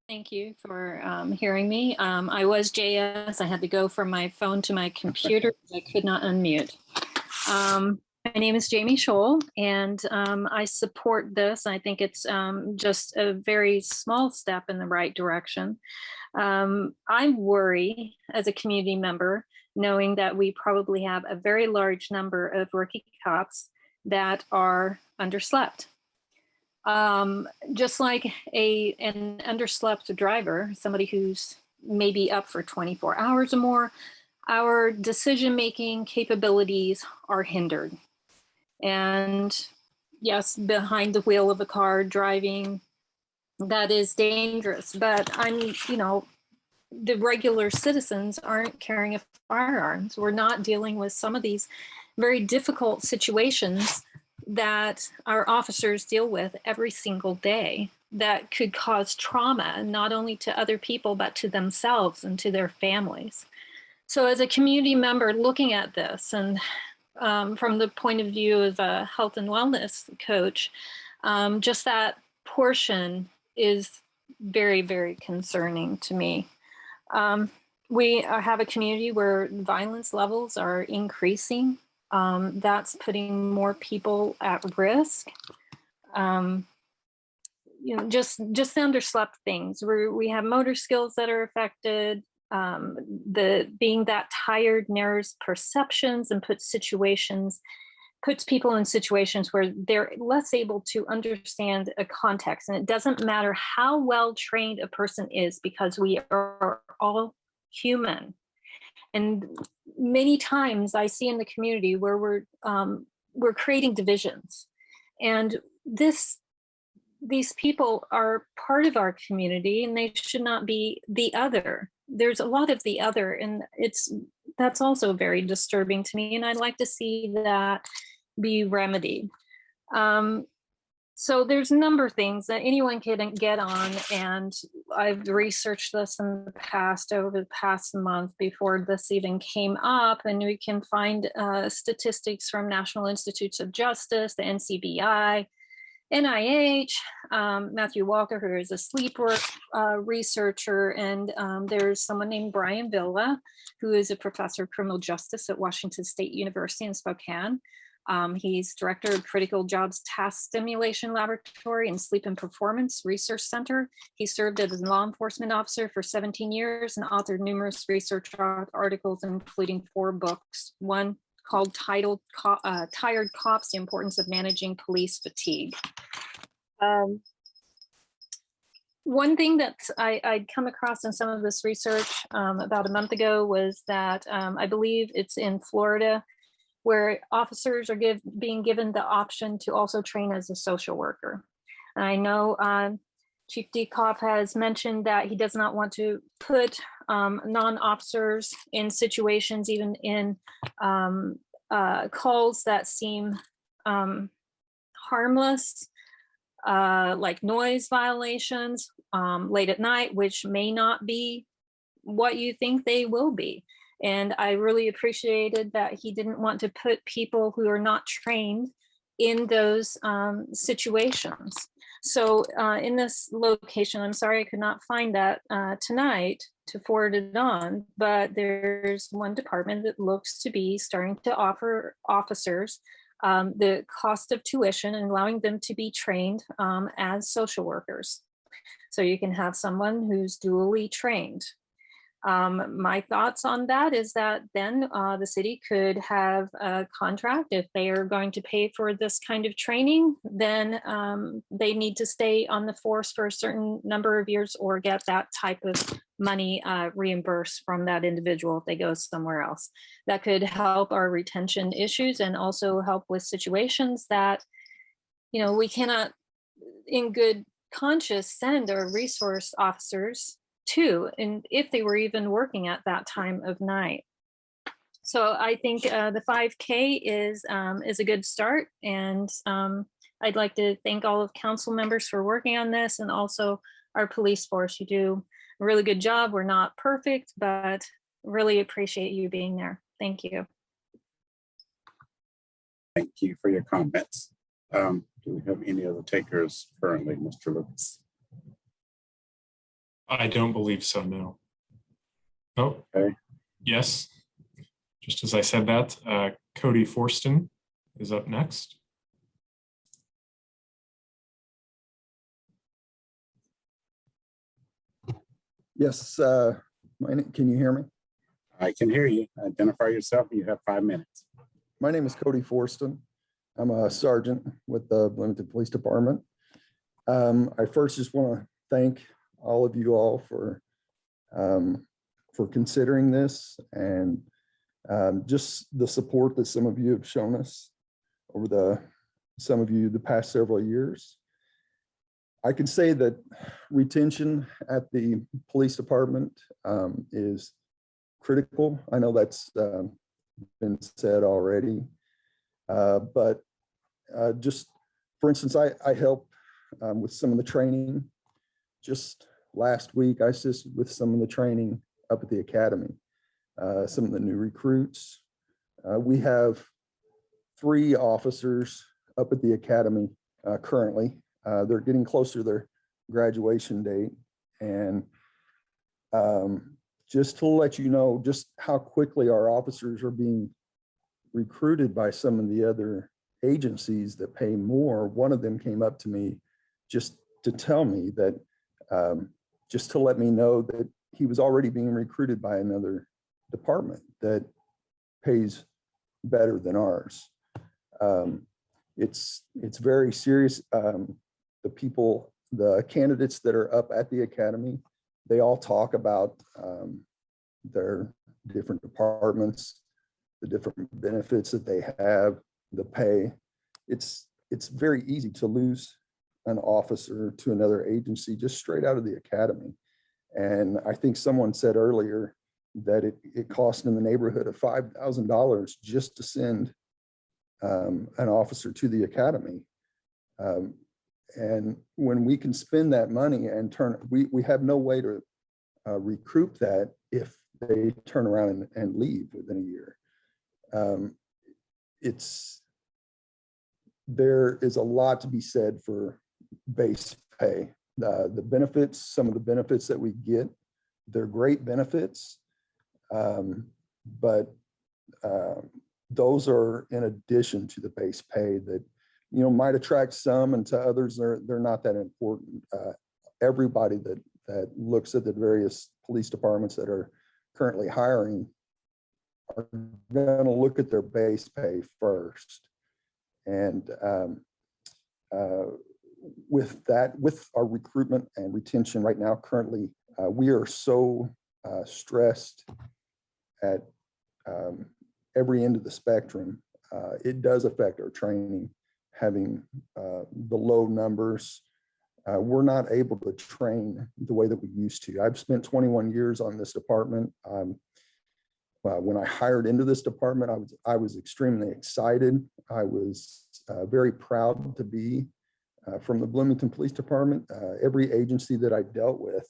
Thank you for hearing me. I was JS. I had to go from my phone to my computer. I could not unmute. My name is Jamie Scholl, and I support this. I think it's just a very small step in the right direction. I worry as a community member, knowing that we probably have a very large number of rookie cops that are underslept. Just like an underslept driver, somebody who's maybe up for 24 hours or more, our decision-making capabilities are hindered. And yes, behind the wheel of a car driving, that is dangerous, but the regular citizens aren't carrying firearms. We're not dealing with some of these very difficult situations that our officers deal with every single day that could cause trauma, not only to other people, but to themselves and to their families. So as a community member looking at this, and from the point of view of a health and wellness coach, just that portion is very, very concerning to me. We have a community where violence levels are increasing. That's putting more people at risk. Just the underslept things. We have motor skills that are affected. Being that tired narrows perceptions and puts people in situations where they're less able to understand a context. And it doesn't matter how well trained a person is, because we are all human. And many times I see in the community where we're creating divisions, and these people are part of our community, and they should not be the other. There's a lot of the other, and that's also very disturbing to me, and I'd like to see that be remedied. So there's a number of things that anyone can get on, and I've researched this in the past, over the past month before this even came up, and we can find statistics from National Institutes of Justice, the NCBI, NIH, Matthew Walker, who is a sleep researcher, and there's someone named Brian Villa, who is a professor of criminal justice at Washington State University in Spokane. He's director of Critical Jobs Task Stimulation Laboratory and Sleep and Performance Research Center. He served as a law enforcement officer for 17 years and authored numerous research articles, including 4 books. One called Tired Cops, The Importance of Managing Police Fatigue. One thing that I'd come across in some of this research about a month ago was that I believe it's in Florida, where officers are being given the option to also train as a social worker. And I know Chief Dekoff has mentioned that he does not want to put non-officers in situations, even in calls that seem harmless, like noise violations late at night, which may not be what you think they will be. And I really appreciated that he didn't want to put people who are not trained in those situations. So in this location, I'm sorry I could not find that tonight to forward it on, but there's one department that looks to be starting to offer officers the cost of tuition and allowing them to be trained as social workers. So you can have someone who's dually trained. My thoughts on that is that then the city could have a contract. If they are going to pay for this kind of training, then they need to stay on the force for a certain number of years or get that type of money reimbursed from that individual if they go somewhere else. That could help our retention issues and also help with situations that, you know, we cannot in good conscience send our resource officers to, and if they were even working at that time of night. So I think the 5K is a good start, and I'd like to thank all of council members for working on this, and also our police force. You do a really good job. We're not perfect, but really appreciate you being there. Thank you. Thank you for your comments. Do we have any other takers currently, Mr. Lucas? I don't believe so, no. Oh, okay. Yes. Just as I said that, Cody Forston is up next. Yes, can you hear me? I can hear you. Identify yourself. You have 5 minutes. My name is Cody Forston. I'm a sergeant with the Bloomington Police Department. I first just want to thank all of you all for considering this and just the support that some of you have shown us over the past several years. I can say that retention at the police department is critical. I know that's been said already, but just for instance, I help with some of the training. Just last week, I assisted with some of the training up at the academy, some of the new recruits. We have 3 officers up at the academy currently. They're getting closer to their graduation date. And just to let you know just how quickly our officers are being recruited by some of the other agencies that pay more. One of them came up to me just to tell me that, just to let me know that he was already being recruited by another department that pays better than ours. It's very serious. The candidates that are up at the academy, they all talk about their different departments, the different benefits that they have, the pay. It's very easy to lose an officer to another agency just straight out of the academy. And I think someone said earlier that it cost in the neighborhood of $5,000 just to send an officer to the academy. And when we can spend that money and we have no way to recoup that if they turn around and leave within a year. There is a lot to be said for base pay. The benefits, some of the benefits that we get, they're great benefits, but those are in addition to the base pay that, you know, might attract some, and to others they're not that important. Everybody that looks at the various police departments that are currently hiring are going to look at their base pay first. And with our recruitment and retention right now, currently, we are so stressed at every end of the spectrum. It does affect our training, having the low numbers. We're not able to train the way that we used to. I've spent 21 years on this department. When I hired into this department, I was extremely excited. I was very proud to be from the Bloomington Police Department. Every agency that I dealt with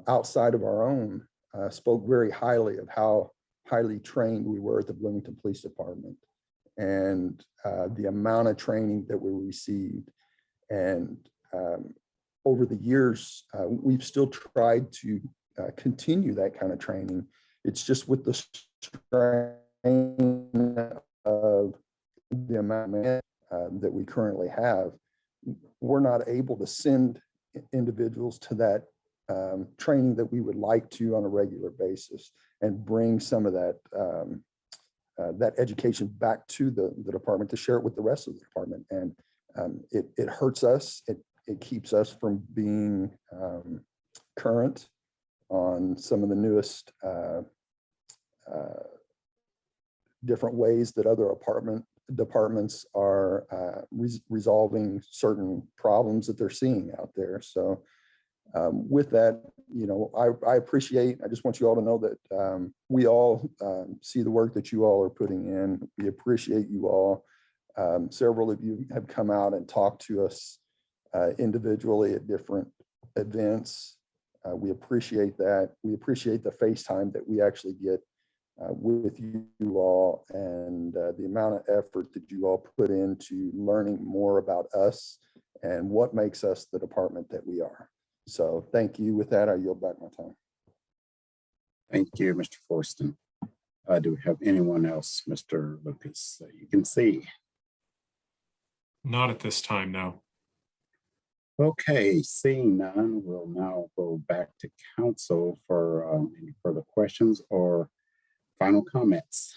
outside of our own spoke very highly of how highly trained we were at the Bloomington Police Department and the amount of training that we received. And over the years, we've still tried to continue that kind of training. It's just with the strain of the amount that we currently have, we're not able to send individuals to that training that we would like to on a regular basis and bring some of that that education back to the department to share it with the rest of the department. And it hurts us. It keeps us from being current on some of the newest different ways that other departments are resolving certain problems that they're seeing out there. So with that, you know, I appreciate, I just want you all to know that we all see the work that you all are putting in. We appreciate you all. Several of you have come out and talked to us individually at different events. We appreciate that. We appreciate the FaceTime that we actually get with you all, and the amount of effort that you all put into learning more about us and what makes us the department that we are. So thank you. With that, I yield back my time. Thank you, Mr. Forston. Do we have anyone else, Mr. Lucas, that you can see? Not at this time, no. Okay, seeing none, we'll now go back to council for any further questions or final comments.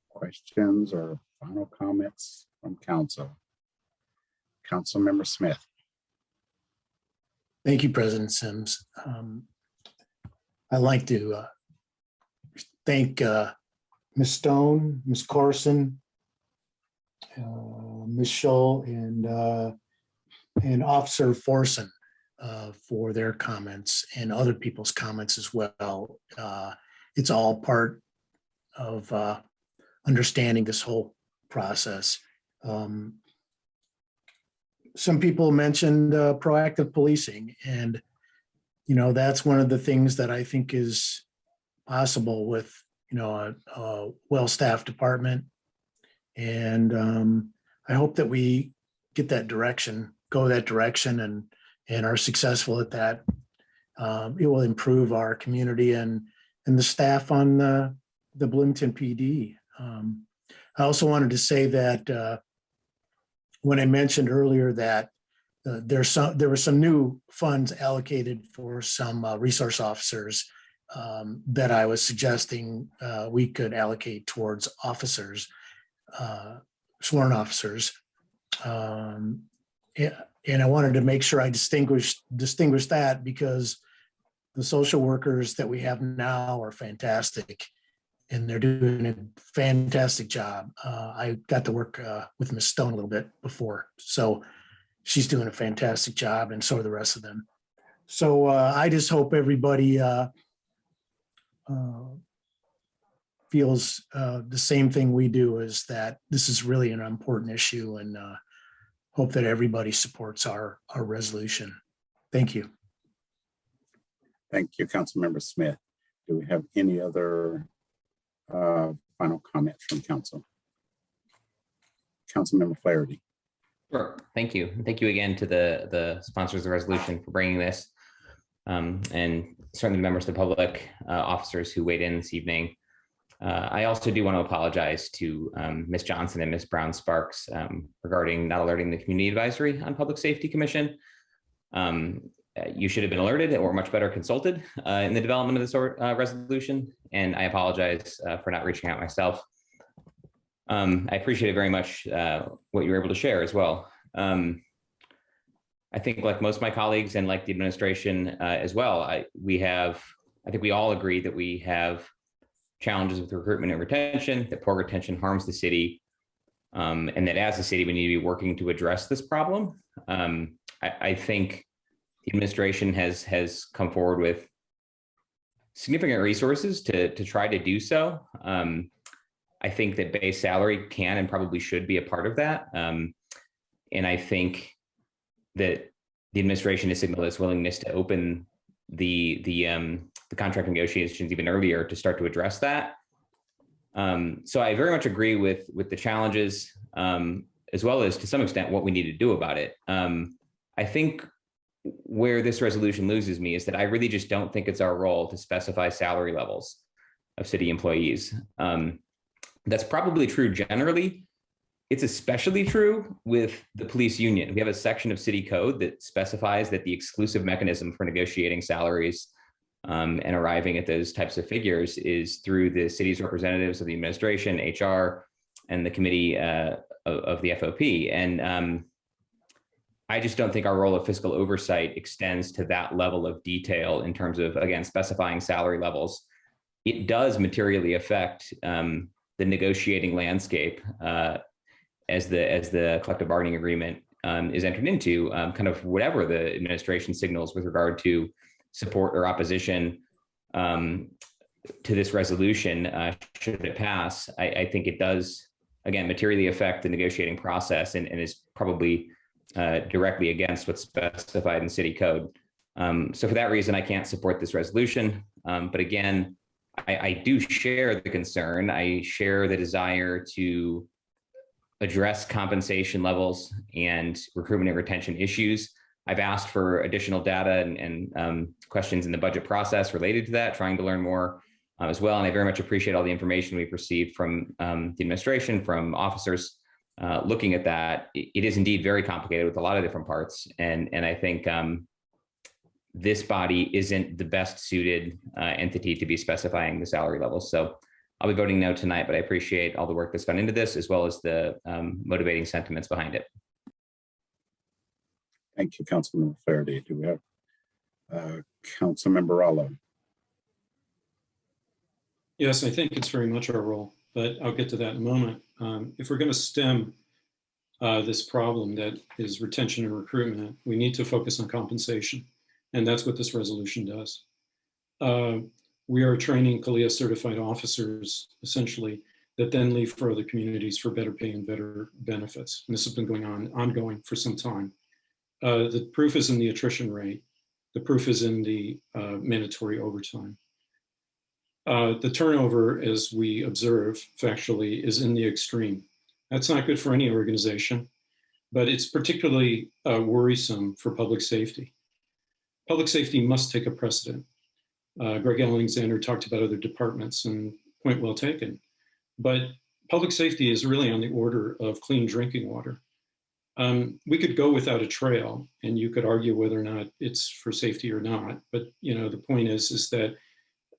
Questions or final comments from council? Councilmember Smith. Thank you, President Sims. I'd like to thank Ms. Stone, Ms. Carson, Ms. Scholl, and Officer Forson for their comments and other people's comments as well. It's all part of understanding this whole process. Some people mentioned proactive policing, and you know, that's one of the things that I think is possible with, you know, a well-staffed department. And I hope that we get that direction, go that direction, and are successful at that. It will improve our community and the staff on the Bloomington PD. I also wanted to say that when I mentioned earlier that there were some new funds allocated for some resource officers that I was suggesting we could allocate towards officers, sworn officers. And I wanted to make sure I distinguish that, because the social workers that we have now are fantastic, and they're doing a fantastic job. I got to work with Ms. Stone a little bit before, so she's doing a fantastic job, and so are the rest of them. So I just hope everybody feels the same thing we do, is that this is really an important issue, and hope that everybody supports our resolution. Thank you. Thank you, Councilmember Smith. Do we have any other final comments from council? Councilmember Flaherty. Sure. Thank you. Thank you again to the sponsors of the resolution for bringing this, and certainly members of the public, officers who weighed in this evening. I also do want to apologize to Ms. Johnson and Ms. Brown Sparks regarding not alerting the Community Advisory on Public Safety Commission. You should have been alerted or much better consulted in the development of this resolution, and I apologize for not reaching out myself. I appreciate very much what you were able to share as well. I think, like most of my colleagues and like the administration as well, I think we all agree that we have challenges with recruitment and retention, that poor retention harms the city, and that as a city, we need to be working to address this problem. I think the administration has come forward with significant resources to try to do so. I think that base salary can and probably should be a part of that. And I think that the administration has signaled its willingness to open the contract negotiations even earlier to start to address that. So I very much agree with the challenges, as well as to some extent what we need to do about it. I think where this resolution loses me is that I really just don't think it's our role to specify salary levels of city employees. That's probably true generally, It's especially true with the police union. We have a section of city code that specifies that the exclusive mechanism for negotiating salaries and arriving at those types of figures is through the city's representatives of the administration, HR, and the committee of the FOP. And I just don't think our role of fiscal oversight extends to that level of detail in terms of, again, specifying salary levels. It does materially affect the negotiating landscape as the collective bargaining agreement is entered into, kind of whatever the administration signals with regard to support or opposition to this resolution, should it pass. I think it does, again, materially affect the negotiating process and is probably directly against what's specified in city code. So for that reason, I can't support this resolution. But again, I do share the concern. I share the desire to address compensation levels and recruitment and retention issues. I've asked for additional data and questions in the budget process related to that, trying to learn more as well. And I very much appreciate all the information we've received from the administration, from officers looking at that. It is indeed very complicated with a lot of different parts. And I think this body isn't the best suited entity to be specifying the salary levels. So I'll be voting no tonight, but I appreciate all the work that's gone into this, as well as the motivating sentiments behind it. Thank you, Councilmember Faraday. Do we have Councilmember Rallo? Yes, I think it's very much our role, but I'll get to that in a moment. If we're going to stem this problem that is retention and recruitment, we need to focus on compensation. And that's what this resolution does. We are training CALEA certified officers, essentially, that then leave for other communities for better pay and better benefits. And this has been going on ongoing for some time. The proof is in the attrition rate. The proof is in the mandatory overtime. The turnover, as we observe factually, is in the extreme. That's not good for any organization, but it's particularly worrisome for public safety. Public safety must take a precedent. Greg Alexander talked about other departments, and point well taken. But public safety is really on the order of clean drinking water. We could go without a trail, and you could argue whether or not it's for safety or not. But the point is that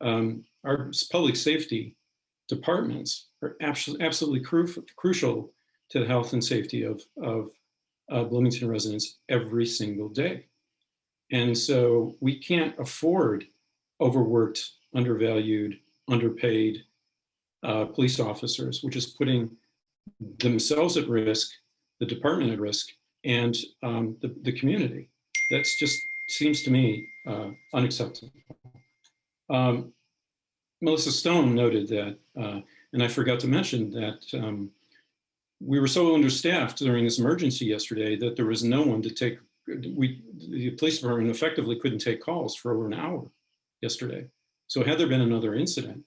our public safety departments are absolutely crucial to the health and safety of Bloomington residents every single day. And so we can't afford overworked, undervalued, underpaid police officers, which is putting themselves at risk, the department at risk, and the community. That's just seems to me unacceptable. Melissa Stone noted that, and I forgot to mention that we were so understaffed during this emergency yesterday that there was no one to take, the police department effectively couldn't take calls for over an hour yesterday. So had there been another incident,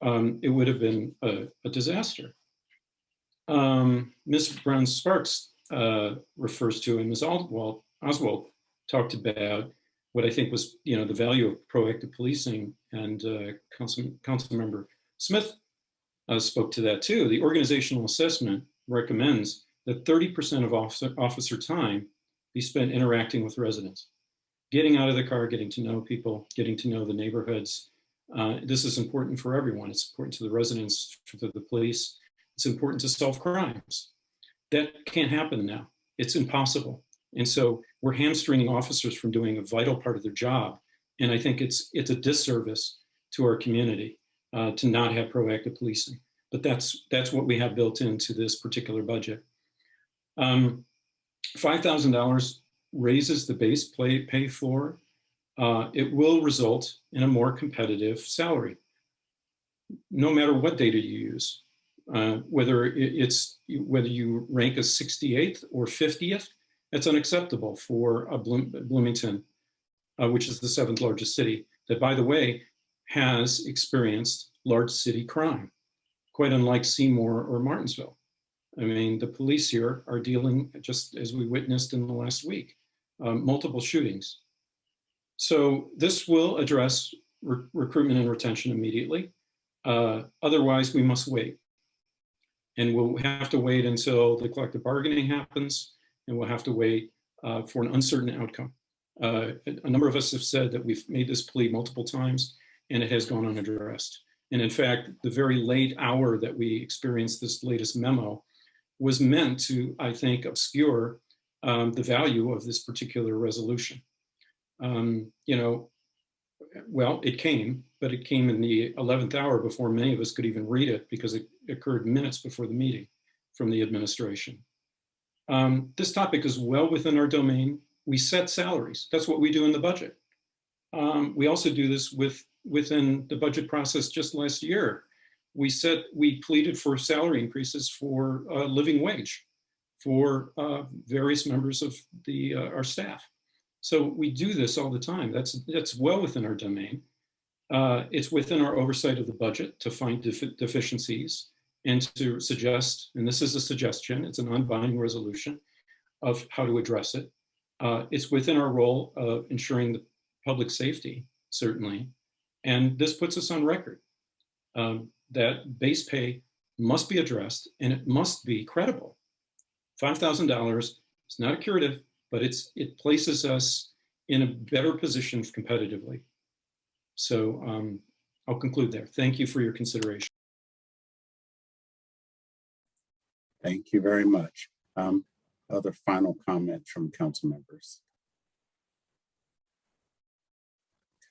it would have been a disaster. Ms. Brown-Sparks refers to, and Ms. Oswald talked about what I think was, the value of proactive policing, and Councilmember Smith spoke to that too. The organizational assessment recommends that 30% of officer time be spent interacting with residents, getting out of the car, getting to know people, getting to know the neighborhoods. This is important for everyone. It's important to the residents, to the police. It's important to solve crimes. That can't happen now. It's impossible. And so we're hamstringing officers from doing a vital part of their job. And I think it's a disservice to our community to not have proactive policing. But that's what we have built into this particular budget. $5,000 raises the base pay floor. It will result in a more competitive salary, no matter what data you use. Whether you rank as 68th or 50th, that's unacceptable for Bloomington, which is the 7th largest city, that, by the way, has experienced large city crime, quite unlike Seymour or Martinsville. I mean, the police here are dealing, just as we witnessed in the last week, multiple shootings. So this will address recruitment and retention immediately. Otherwise, we must wait. And we'll have to wait until the collective bargaining happens, and we'll have to wait for an uncertain outcome. A number of us have said that we've made this plea multiple times and it has gone unaddressed. And in fact, the very late hour that we experienced this latest memo was meant to, I think, obscure the value of this particular resolution. Well, it came, but it came in the 11th hour before many of us could even read it, because it occurred minutes before the meeting from the administration. This topic is well within our domain. We set salaries. That's what we do in the budget. We also do this within the budget process. Just last year, we pleaded for salary increases for living wage for various members of our staff. So we do this all the time. That's well within our domain. It's within our oversight of the budget to find deficiencies and to suggest, and this is a suggestion, it's a non-binding resolution of how to address it. It's within our role of ensuring the public safety, certainly. And this puts us on record that base pay must be addressed and it must be credible. $5,000 is not a curative, but it places us in a better position competitively. So I'll conclude there. Thank you for your consideration. Thank you very much. Other final comments from council members?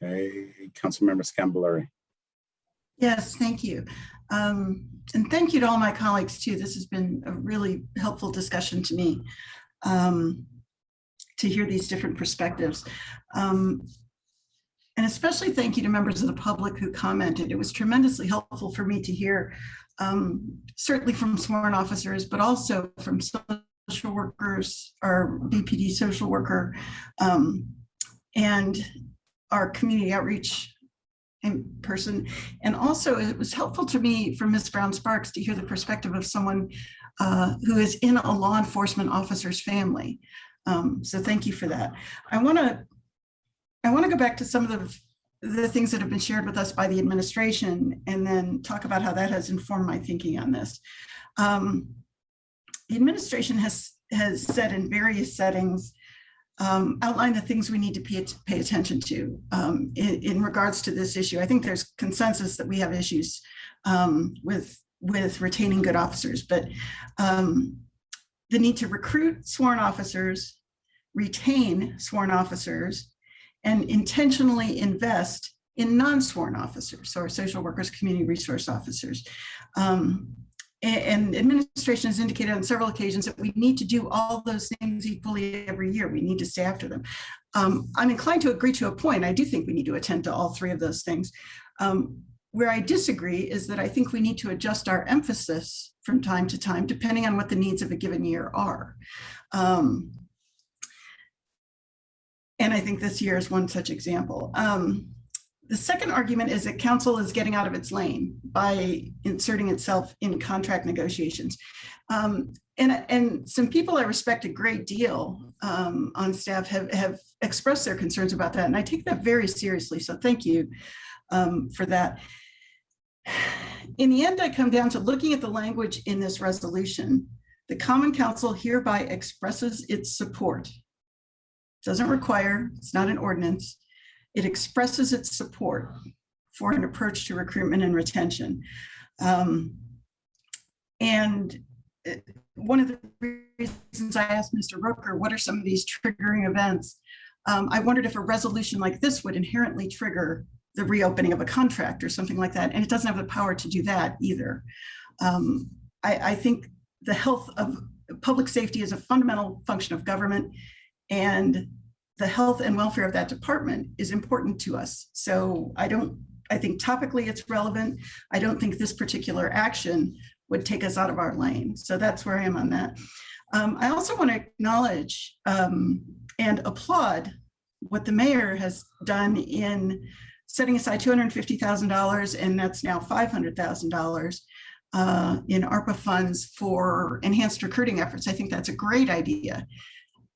Okay, Councilmember Scambolari. Yes, thank you. And thank you to all my colleagues too. This has been a really helpful discussion to me, to hear these different perspectives. And especially thank you to members of the public who commented. It was tremendously helpful for me to hear, certainly from sworn officers, but also from social workers, our BPD social worker, and our community outreach in person. And also it was helpful to me from Ms. Brown-Sparks to hear the perspective of someone who is in a law enforcement officer's family. So thank you for that. I want to go back to some of the things that have been shared with us by the administration and then talk about how that has informed my thinking on this. The administration has said in various settings, outlined the things we need to pay attention to in regards to this issue. I think there's consensus that we have issues with retaining good officers, but the need to recruit sworn officers, retain sworn officers, and intentionally invest in non-sworn officers, so our social workers, community resource officers. And administration has indicated on several occasions that we need to do all those things equally every year. We need to stay after them. I'm inclined to agree to a point. I do think we need to attend to all three of those things. Where I disagree is that I think we need to adjust our emphasis from time to time, depending on what the needs of a given year are. And I think this year is one such example. The second argument is that council is getting out of its lane by inserting itself in contract negotiations. And some people I respect a great deal on staff have expressed their concerns about that. And I take that very seriously. So thank you for that. In the end, I come down to looking at the language in this resolution. The Common Council hereby expresses its support. Doesn't require, it's not an ordinance. It expresses its support for an approach to recruitment and retention. And one of the reasons I asked Mr. Rooker, what are some of these triggering events? I wondered if a resolution like this would inherently trigger the reopening of a contract or something like that. And it doesn't have the power to do that either. I think the health of public safety is a fundamental function of government, and the health and welfare of that department is important to us. So I think topically it's relevant. I don't think this particular action would take us out of our lane. So that's where I am on that. I also want to acknowledge and applaud what the mayor has done in setting aside $250,000, and that's now $500,000 in ARPA funds for enhanced recruiting efforts. I think that's a great idea.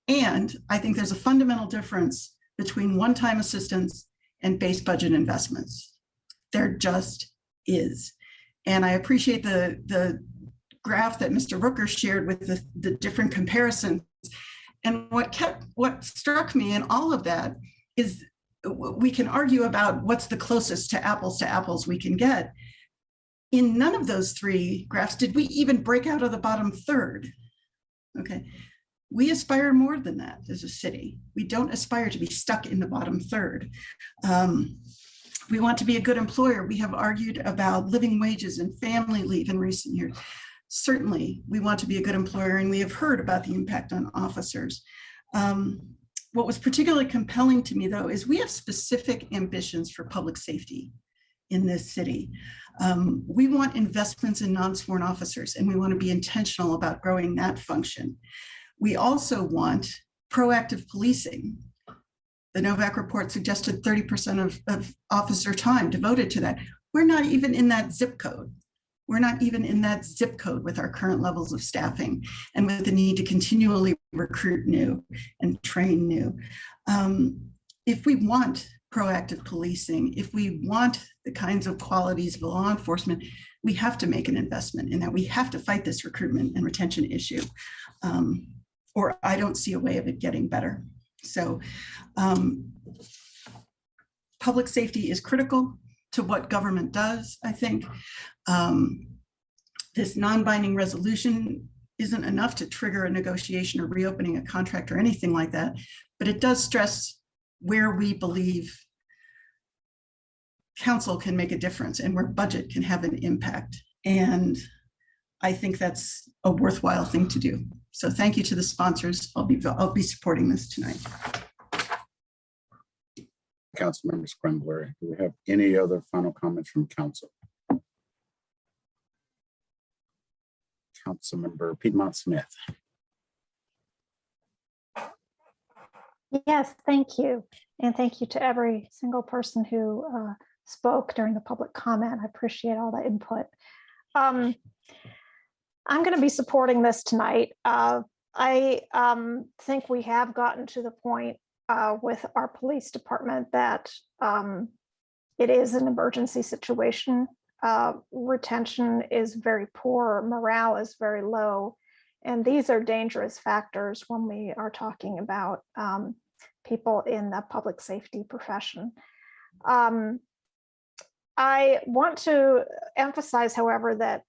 And I think there's a fundamental difference between one-time assistance and base budget investments. There just is. And I appreciate the graph that Mr. Rooker shared with the different comparisons. And what struck me in all of that is we can argue about what's the closest to apples we can get. In none of those three graphs did we even break out of the bottom third. Okay, we aspire more than that as a city. We don't aspire to be stuck in the bottom third. We want to be a good employer. We have argued about living wages and family leave in recent years. Certainly, we want to be a good employer, and we have heard about the impact on officers. What was particularly compelling to me, though, is we have specific ambitions for public safety in this city. We want investments in non-sworn officers, and we want to be intentional about growing that function. We also want proactive policing. The Novak report suggested 30% of officer time devoted to that. We're not even in that zip code. We're not even in that zip code with our current levels of staffing and with the need to continually recruit new and train new. If we want proactive policing, if we want the kinds of qualities of law enforcement, we have to make an investment in that. We have to fight this recruitment and retention issue, or I don't see a way of it getting better. So public safety is critical to what government does, I think. This non-binding resolution isn't enough to trigger a negotiation or reopening a contract or anything like that, but it does stress where we believe council can make a difference and where budget can have an impact. And I think that's a worthwhile thing to do. So thank you to the sponsors. I'll be supporting this tonight. Councilmember Scrambler, do we have any other final comments from council? Councilmember Piedmont Smith. Yes, thank you. And thank you to every single person who spoke during the public comment. I appreciate all the input. I'm going to be supporting this tonight. I think we have gotten to the point with our police department that it is an emergency situation. Retention is very poor, morale is very low, and these are dangerous factors when we are talking about people in the public safety profession. I want to emphasize, however, that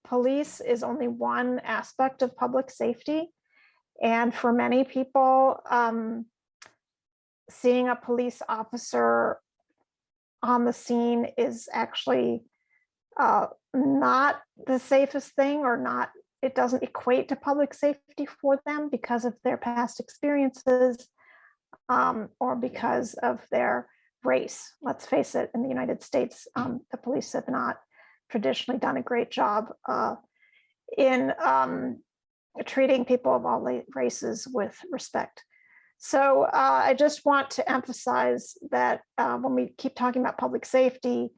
police is only one aspect of public safety. And for many people, seeing a police officer on the scene is actually not the safest thing, or not, it doesn't equate to public safety for them because of their past experiences or because of their race. Let's face it, in the United States, the police have not traditionally done a great job in treating people of all races with respect. So I just want to emphasize that when we keep talking about public safety,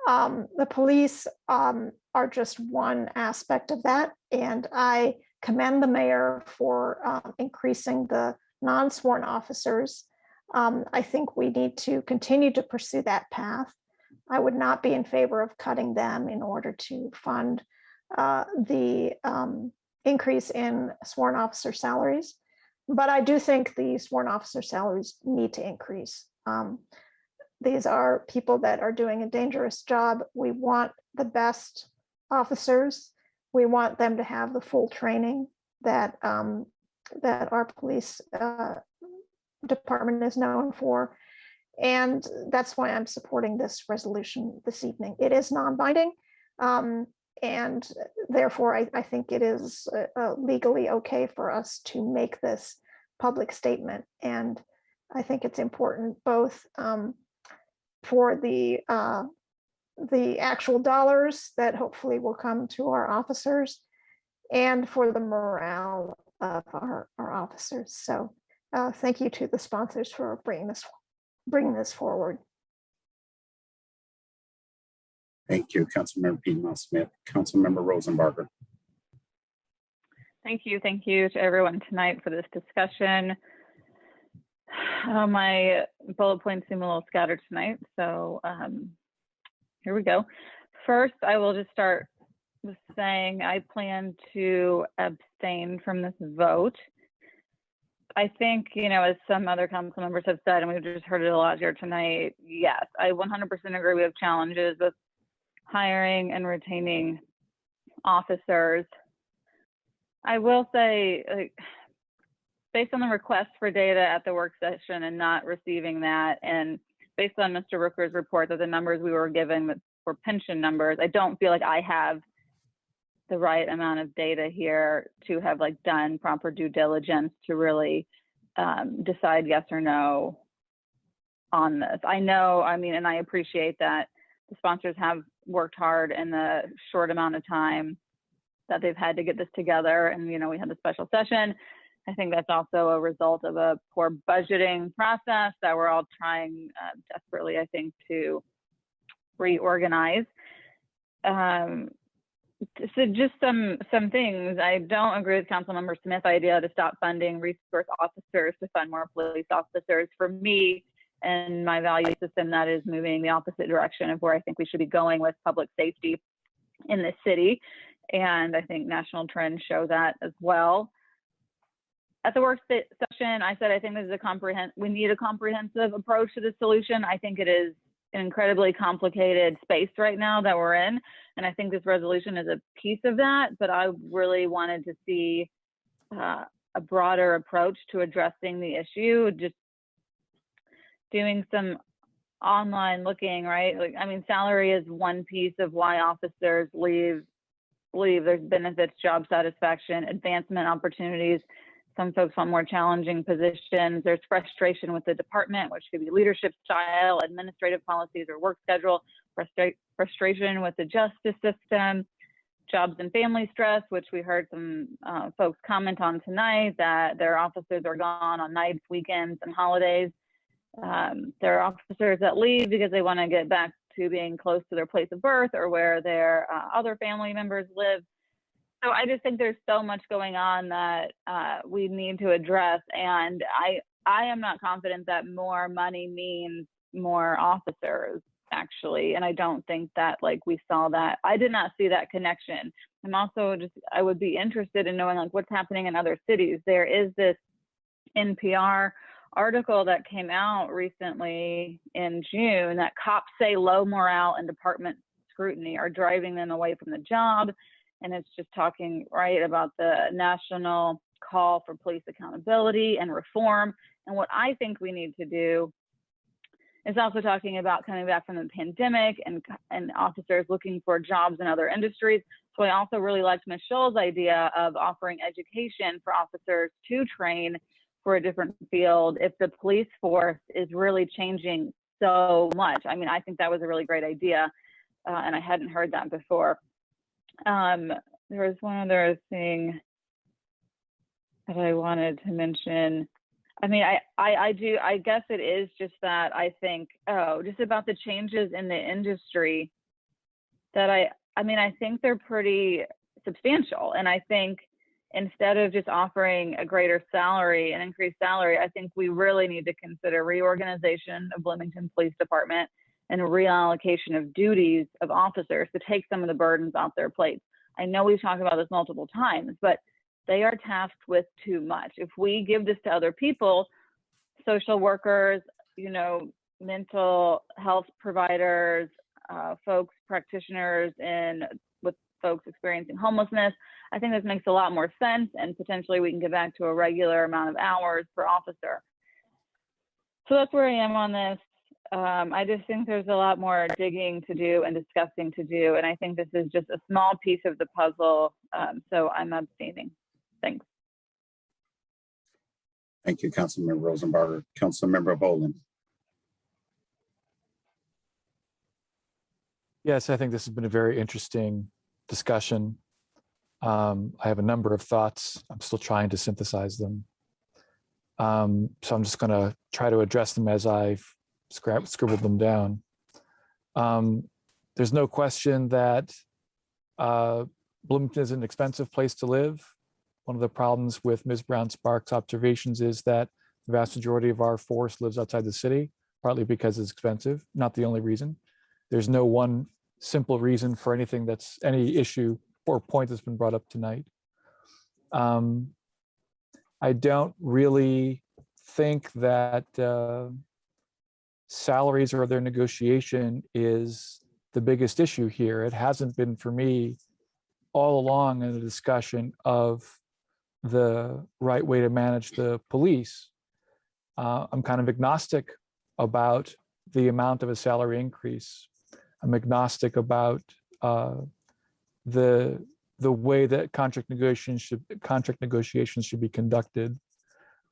the police are just one aspect of that. And I commend the mayor for increasing the non-sworn officers. I think we need to continue to pursue that path. I would not be in favor of cutting them in order to fund the increase in sworn officer salaries. But I do think the sworn officer salaries need to increase. These are people that are doing a dangerous job. We want the best officers. We want them to have the full training that that our police department is known for. And that's why I'm supporting this resolution this evening. It is non-binding. And therefore, I think it is legally okay for us to make this public statement. And I think it's important both for the actual dollars that hopefully will come to our officers and for the morale of our officers. So thank you to the sponsors for bringing this forward. Thank you, Councilmember Piedmont Smith. Councilmember Rosenbarger. Thank you. Thank you to everyone tonight for this discussion. My bullet points seem a little scattered tonight, so here we go. First, I will just start was saying, I plan to abstain from this vote. I think, as some other council members have said, and we've just heard it a lot here tonight, yes, I 100% agree we have challenges with hiring and retaining officers. I will say, based on the request for data at the work session and not receiving that, and based on Mr. Rooker's report that the numbers we were given were pension numbers, I don't feel like I have the right amount of data here to have done proper due diligence to really decide yes or no on this. I know, and I appreciate that the sponsors have worked hard in the short amount of time that they've had to get this together. And, we had the special session. I think that's also a result of a poor budgeting process that we're all trying desperately, I think, to reorganize. So just some things. I don't agree with Councilmember Smith's idea to stop funding resource officers to fund more police officers. For me and my value system, that is moving the opposite direction of where I think we should be going with public safety in this city. And I think national trends show that as well. At the work session, I said I think this is we need a comprehensive approach to the solution. I think it is an incredibly complicated space right now that we're in. And I think this resolution is a piece of that, but I really wanted to see a broader approach to addressing the issue, just doing some online looking, right? Salary is one piece of why officers leave. There's benefits, job satisfaction, advancement opportunities. Some folks want more challenging positions. There's frustration with the department, which could be leadership style, administrative policies, or work schedule, frustration with the justice system, jobs and family stress, which we heard some folks comment on tonight, that their officers are gone on nights, weekends, and holidays. There are officers that leave because they want to get back to being close to their place of birth or where their other family members live. So I just think there's so much going on that we need to address. And I am not confident that more money means more officers, actually. And I don't think that we saw that. I did not see that connection. I'm also I would be interested in knowing what's happening in other cities. There is this NPR article that came out recently in June that cops say low morale and department scrutiny are driving them away from the job. And it's just talking about the national call for police accountability and reform. And what I think we need to do is also talking about coming back from the pandemic and officers looking for jobs in other industries. So I also really liked Ms. Scholl's idea of offering education for officers to train for a different field if the police force is really changing so much. I think that was a really great idea, and I hadn't heard that before. There was one other thing that I wanted to mention. I guess it is just that I think, just about the changes in the industry that I think they're pretty substantial. And I think instead of just offering a greater salary, an increased salary, I think we really need to consider reorganization of Bloomington Police Department and a reallocation of duties of officers to take some of the burdens off their plates. I know we've talked about this multiple times, but they are tasked with too much. If we give this to other people, social workers, mental health providers, folks, practitioners, and with folks experiencing homelessness, I think this makes a lot more sense, and potentially we can get back to a regular amount of hours per officer. So that's where I am on this. I just think there's a lot more digging to do and discussing to do, and I think this is just a small piece of the puzzle, so I'm abstaining. Thanks. Thank you, Councilmember Rosenbarger. Councilmember Boland. Yes, I think this has been a very interesting discussion. I have a number of thoughts. I'm still trying to synthesize them. So I'm just going to try to address them as I've scribbled them down. There's no question that Bloomington is an expensive place to live. One of the problems with Ms. Brown-Sparks' observations is that the vast majority of our force lives outside the city, partly because it's expensive, not the only reason. There's no one simple reason for anything any issue point that's been brought up tonight. I don't really think that salaries or their negotiation is the biggest issue here. It hasn't been for me all along in the discussion of the right way to manage the police. I'm kind of agnostic about the amount of a salary increase. I'm agnostic about the way that contract negotiations should be conducted.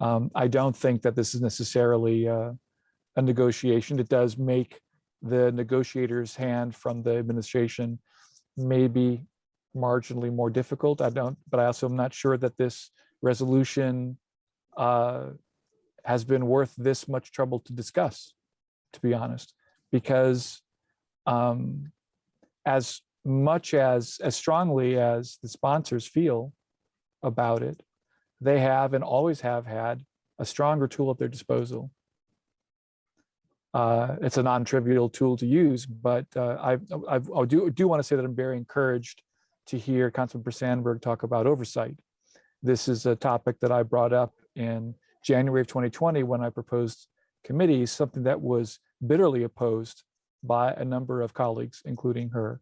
I don't think that this is necessarily a negotiation. It does make the negotiator's hand from the administration maybe marginally more difficult. But I also am not sure that this resolution has been worth this much trouble to discuss, to be honest, because as much as strongly as the sponsors feel about it, they have and always have had a stronger tool at their disposal. It's a non-trivial tool to use, but I do want to say that I'm very encouraged to hear Councilmember Sandberg talk about oversight. This is a topic that I brought up in January of 2020 when I proposed committees, something that was bitterly opposed by a number of colleagues, including her,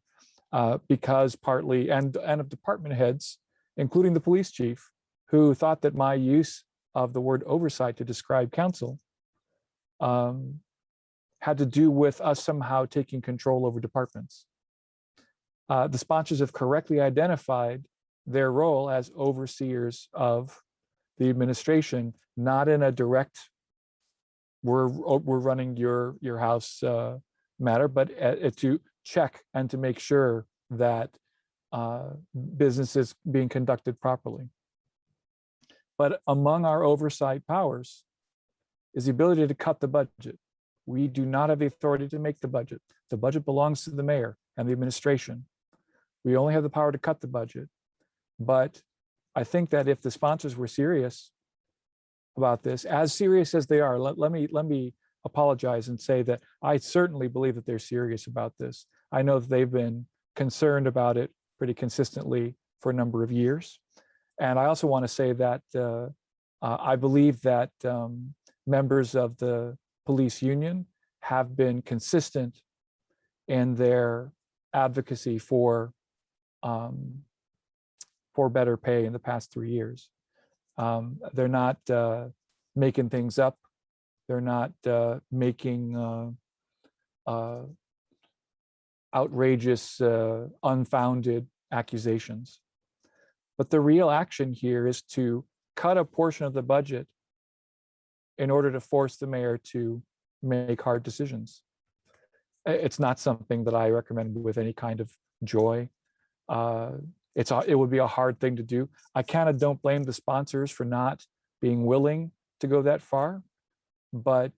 because partly, and of department heads, including the police chief, who thought that my use of the word oversight to describe council had to do with us somehow taking control over departments. The sponsors have correctly identified their role as overseers of the administration, not in a direct, we're running your house matter, but to check and to make sure that business is being conducted properly. But among our oversight powers is the ability to cut the budget. We do not have the authority to make the budget. The budget belongs to the mayor and the administration. We only have the power to cut the budget. But I think that if the sponsors were serious about this, as serious as they are, let me apologize and say that I certainly believe that they're serious about this. I know that they've been concerned about it pretty consistently for a number of years. And I also want to say that I believe that members of the police union have been consistent in their advocacy for better pay in the past 3 years. They're not making things up. They're not making outrageous, unfounded accusations. But the real action here is to cut a portion of the budget in order to force the mayor to make hard decisions. It's not something that I recommend with any kind of joy. It would be a hard thing to do. I kind of don't blame the sponsors for not being willing to go that far, but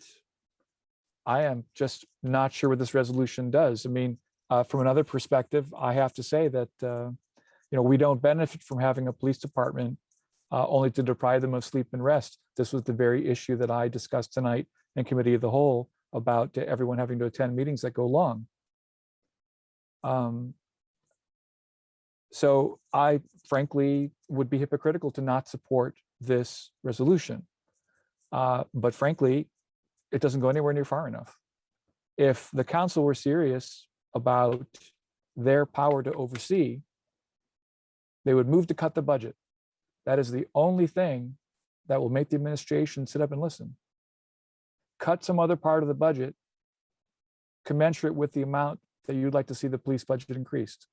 I am just not sure what this resolution does. I mean, from another perspective, I have to say that we don't benefit from having a police department only to deprive them of sleep and rest. This was the very issue that I discussed tonight in Committee of the Whole about everyone having to attend meetings that go long. So I frankly would be hypocritical to not support this resolution. But frankly, it doesn't go anywhere near far enough. If the council were serious about their power to oversee, they would move to cut the budget. That is the only thing that will make the administration sit up and listen. Cut some other part of the budget commensurate with the amount that you'd like to see the police budget increased.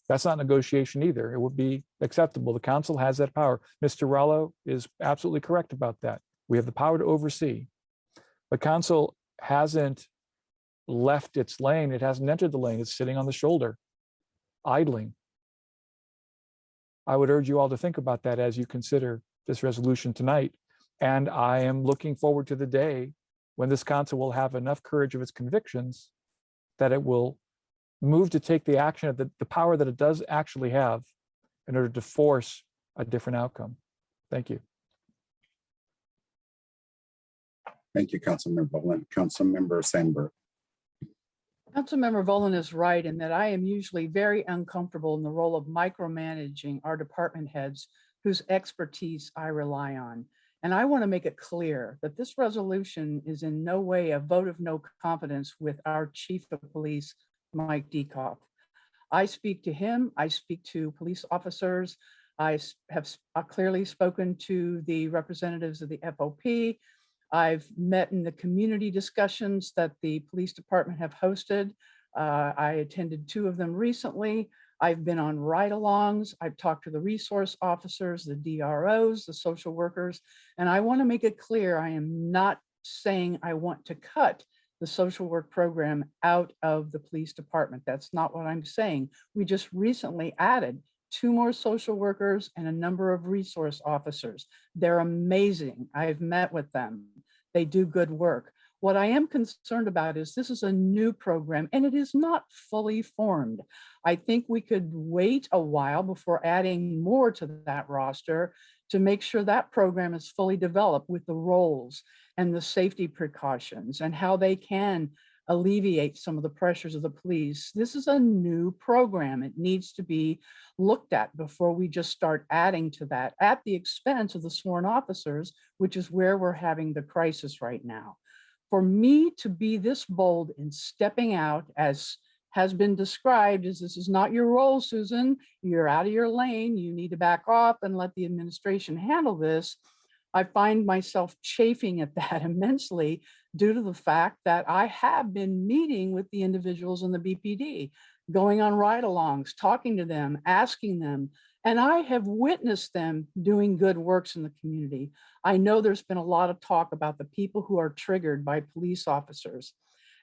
That's not negotiation either. It would be acceptable. The council has that power. Mr. Rallo is absolutely correct about that. We have the power to oversee. The council hasn't left its lane. It hasn't entered the lane. It's sitting on the shoulder, idling. I would urge you all to think about that as you consider this resolution tonight. And I am looking forward to the day when this council will have enough courage of its convictions that it will move to take the action of the power that it does actually have in order to force a different outcome. Thank you. Thank you, Councilmember Boland. Councilmember Sandberg. Councilmember Volin is right in that I am usually very uncomfortable in the role of micromanaging our department heads whose expertise I rely on. And I want to make it clear that this resolution is in no way a vote of no confidence with our Chief of Police, Mike Dekoff. I speak to him, I speak to police officers, I have clearly spoken to the representatives of the FOP. I've met in the community discussions that the police department have hosted. I attended 2 of them recently. I've been on ride-alongs. I've talked to the resource officers, the DROs, the social workers, and I want to make it clear I am not saying I want to cut the social work program out of the police department. That's not what I'm saying. We just recently added 2 more social workers and a number of resource officers. They're amazing. I've met with them. They do good work. What I am concerned about is this is a new program and it is not fully formed. I think we could wait a while before adding more to that roster to make sure that program is fully developed with the roles and the safety precautions and how they can alleviate some of the pressures of the police. This is a new program. It needs to be looked at before we just start adding to that at the expense of the sworn officers, which is where we're having the crisis right now. For me to be this bold in stepping out, as has been described, as this is not your role, Susan, you're out of your lane, you need to back off and let the administration handle this. I find myself chafing at that immensely due to the fact that I have been meeting with the individuals in the BPD, going on ride-alongs, talking to them, asking them, and I have witnessed them doing good works in the community. I know there's been a lot of talk about the people who are triggered by police officers.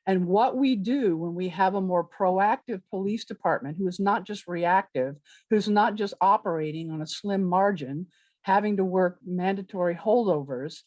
And what we do when we have a more proactive police department who is not just reactive, who's not just operating on a slim margin, having to work mandatory holdovers,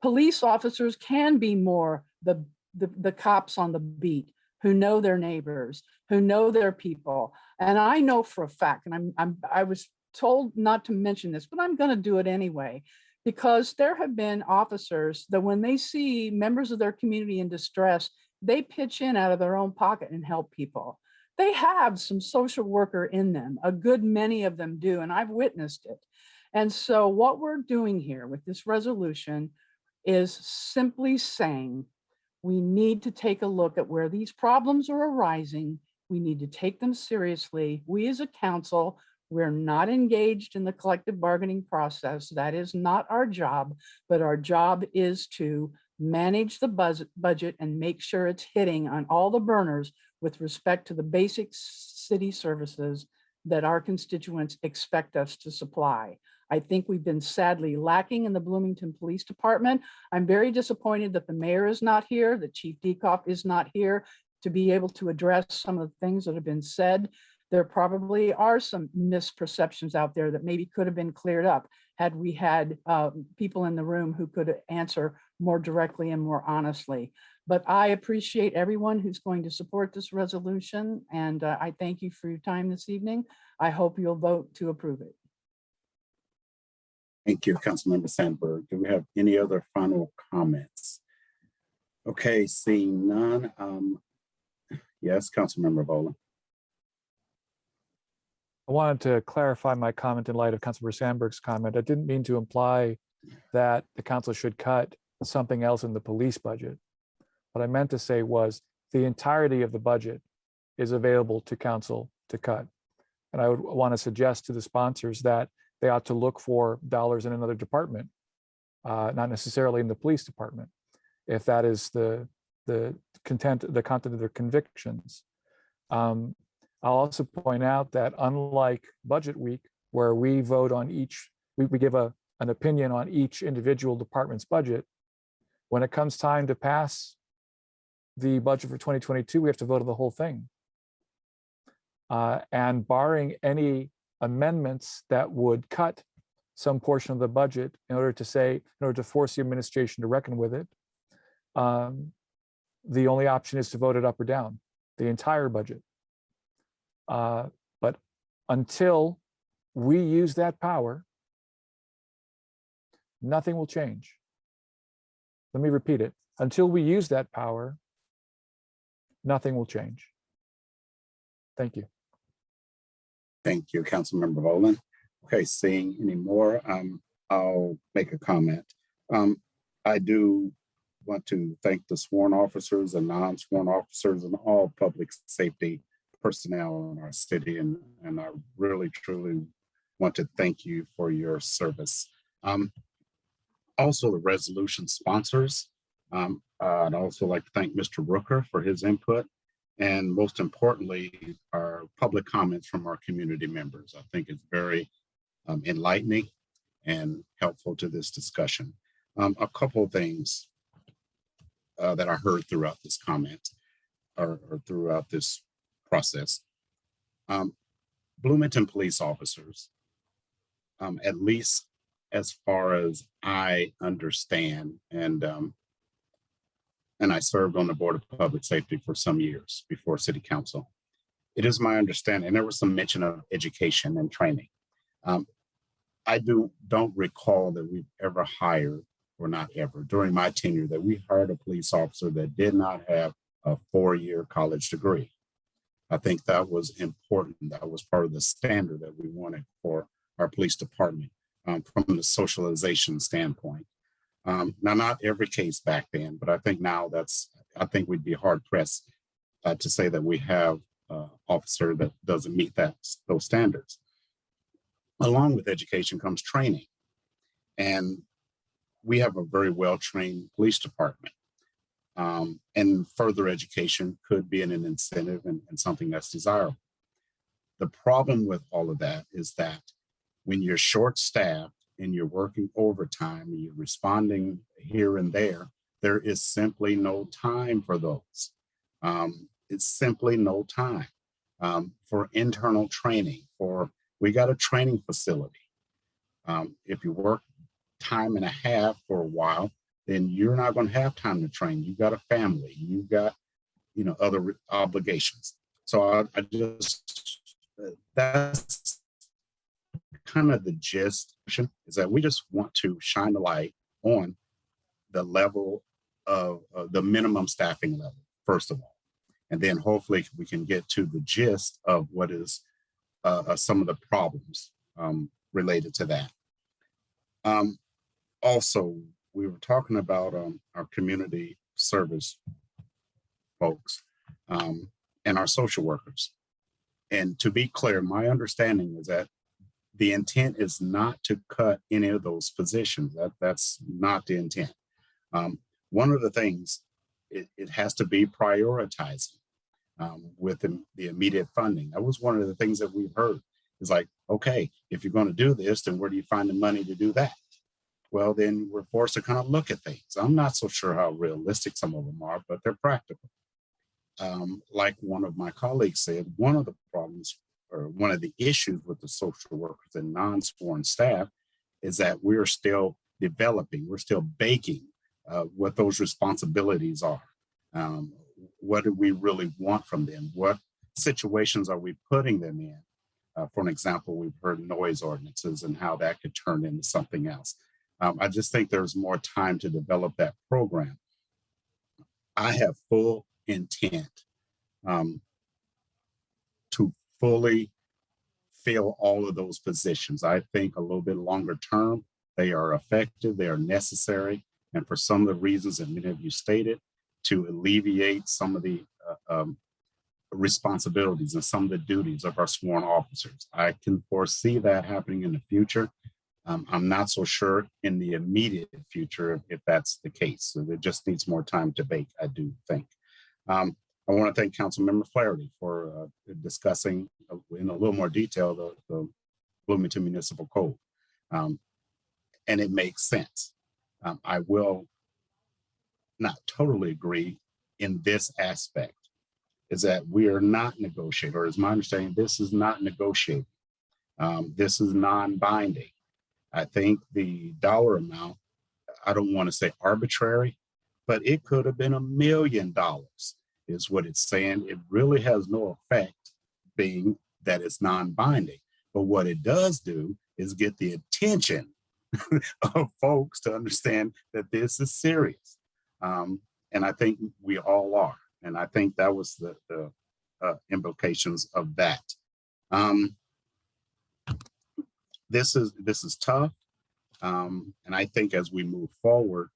police officers can be more the cops on the beat who know their neighbors, who know their people. And I know for a fact, and I was told not to mention this, but I'm going to do it anyway, because there have been officers that when they see members of their community in distress, they pitch in out of their own pocket and help people. They have some social worker in them. A good many of them do, and I've witnessed it. And so what we're doing here with this resolution is simply saying we need to take a look at where these problems are arising. We need to take them seriously. We as a council, we're not engaged in the collective bargaining process. That is not our job, but our job is to manage the budget and make sure it's hitting on all the burners with respect to the basic city services that our constituents expect us to supply. I think we've been sadly lacking in the Bloomington Police Department. I'm very disappointed that the mayor is not here, that Chief Dekoff is not here to be able to address some of the things that have been said. There probably are some misperceptions out there that maybe could have been cleared up had we had people in the room who could answer more directly and more honestly. But I appreciate everyone who's going to support this resolution, and I thank you for your time this evening. I hope you'll vote to approve it. Thank you, Councilmember Sandberg. Do we have any other final comments? Okay, seeing none. Yes, Councilmember Volin. I wanted to clarify my comment in light of Councilmember Sandberg's comment. I didn't mean to imply that the council should cut something else in the police budget. What I meant to say was the entirety of the budget is available to council to cut. And I would want to suggest to the sponsors that they ought to look for dollars in another department, not necessarily in the police department, if that is the content of their convictions. I'll also point out that unlike budget week, where we vote on each, we give an opinion on each individual department's budget, when it comes time to pass the budget for 2022, we have to vote on the whole thing. And barring any amendments that would cut some portion of the budget in order to force the administration to reckon with it, the only option is to vote it up or down, the entire budget. But until we use that power, nothing will change. Let me repeat it. Until we use that power, nothing will change. Thank you. Thank you, Councilmember Boland. Okay, seeing any more, I'll make a comment. I do want to thank the sworn officers and non-sworn officers and all public safety personnel in our city, and I really, truly want to thank you for your service. Also, the resolution sponsors. I'd also like to thank Mr. Rooker for his input, and most importantly, our public comments from our community members. I think it's very enlightening and helpful to this discussion. A couple of things that I heard throughout this comment or throughout this process. Bloomington police officers, at least as far as I understand, and I served on the Board of Public Safety for some years before City Council. It is my understanding, and there was some mention of education and training. I don't recall that we've ever hired, or not ever, during my tenure, that we hired a police officer that did not have a 4-year college degree. I think that was important. That was part of the standard that we wanted for our police department from the socialization standpoint. Now, not every case back then, but I think now I think we'd be hard pressed to say that we have an officer that doesn't meet those standards. Along with education comes training. And we have a very well-trained police department. And further education could be an incentive and something that's desirable. The problem with all of that is that when you're short-staffed and you're working overtime and you're responding here and there is simply no time for those. It's simply no time for internal training. We got a training facility. If you work time and a half for a while, then you're not going to have time to train. You've got a family, you've got, other obligations. So that's kind of the gist, is that we just want to shine the light on the level of the minimum staffing level, first of all. And then hopefully we can get to the gist of what is some of the problems related to that. Also, we were talking about our community service folks and our social workers. And to be clear, my understanding is that the intent is not to cut any of those positions. That's not the intent. One of the things, it has to be prioritizing with the immediate funding. That was one of the things that we've heard. Is like, okay, if you're going to do this, then where do you find the money to do that? Well, then we're forced to kind of look at things. I'm not so sure how realistic some of them are, but they're practical. Like one of my colleagues said, one of the problems or one of the issues with the social workers and non-sworn staff is that we're still developing, we're still baking what those responsibilities are. What do we really want from them? What situations are we putting them in? For an example, we've heard noise ordinances and how that could turn into something else. I just think there's more time to develop that program. I have full intent to fully fill all of those positions. I think a little bit longer term, they are effective, they are necessary, and for some of the reasons that many of you stated, to alleviate some of the responsibilities and some of the duties of our sworn officers. I can foresee that happening in the future. I'm not so sure in the immediate future if that's the case. So it just needs more time to bake, I do think. I want to thank Councilmember Flaherty for discussing in a little more detail the Bloomington Municipal Code. And it makes sense. I will not totally agree in this aspect, is that we are not negotiating, or is my understanding, this is not negotiating. This is non-binding. I think the dollar amount, I don't want to say arbitrary, but it could have been $1 million is what it's saying. It really has no effect being that it's non-binding. But what it does do is get the attention of folks to understand that this is serious. And I think we all are. And I think that was the implications of that. This is tough. And I think as we move forward,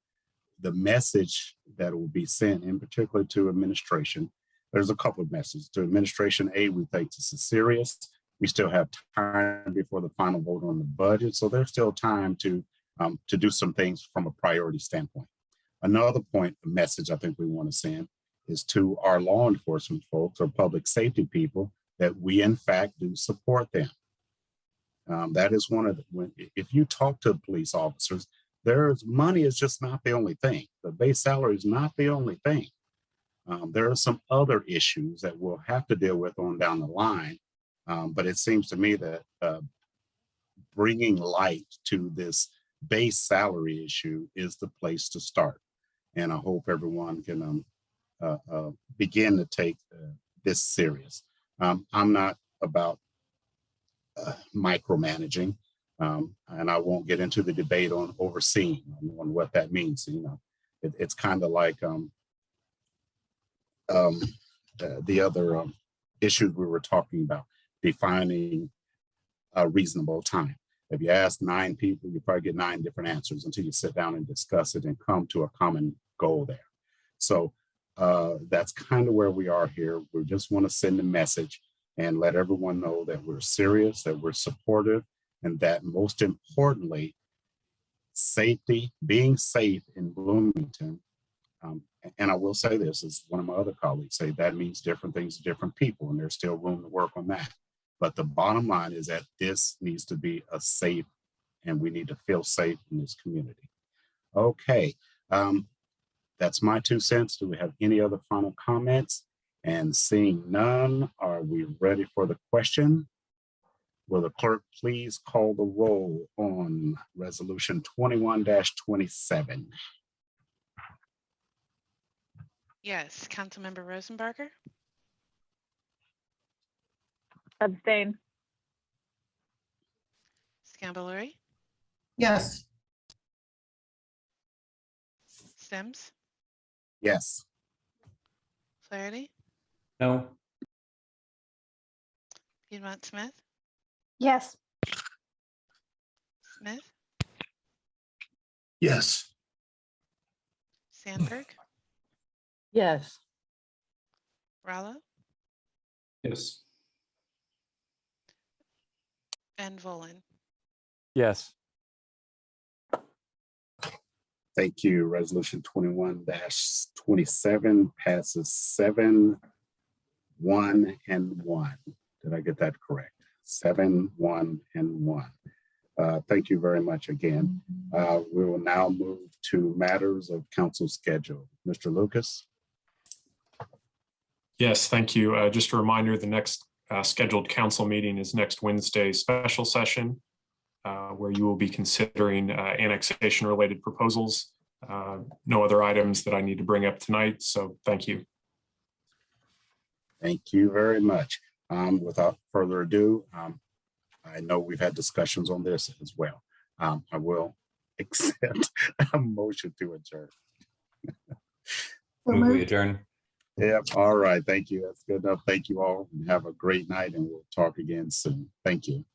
the message that will be sent, in particular to administration, there's a couple of messages. To administration, A, we think this is serious. We still have time before the final vote on the budget. So there's still time to do some things from a priority standpoint. Another point, a message I think we want to send is to our law enforcement folks or public safety people that we in fact do support them. That is one of the, if you talk to police officers, money is just not the only thing. The base salary is not the only thing. There are some other issues that we'll have to deal with on down the line. But it seems to me that bringing light to this base salary issue is the place to start. And I hope everyone can begin to take this serious. I'm not about micromanaging, and I won't get into the debate on overseeing, on what that means. You know, it's kind of like the other issues we were talking about, defining a reasonable time. If you ask 9 people, you probably get 9 different answers until you sit down and discuss it and come to a common goal there. So that's kind of where we are here. We just want to send a message and let everyone know that we're serious, that we're supportive, and that most importantly, safety, being safe in Bloomington. And I will say this, as one of my other colleagues say, that means different things to different people, and there's still room to work on that. But the bottom line is that this needs to be a safe, and we need to feel safe in this community. Okay, that's my 2 cents. Do we have any other final comments? And seeing none, are we ready for the question? Will the clerk please call the roll on resolution 21-27? Yes, Councilmember Rosenbarger, Abstain. Scambalori, Yes. Sims, Yes. Flaherty, No. Piedmont Smith, Yes. Smith, Yes. Sandberg, Yes. Rallo, Yes. and Volin. Yes. Thank you. Resolution 21-27 passes 7, 1, and 1. Did I get that correct? 7, 1, and 1. Thank you very much again. We will now move to matters of council schedule. Mr. Lucas? Yes, thank you. Just a reminder, the next scheduled council meeting is next Wednesday special session, where you will be considering annexation related proposals. No other items that I need to bring up tonight, so thank you. Thank you very much. Without further ado, I know we've had discussions on this as well. I will accept a motion to adjourn. Move we adjourn. Yep. All right. Thank you. That's good enough. Thank you all, and have a great night, and we'll talk again soon. Thank you.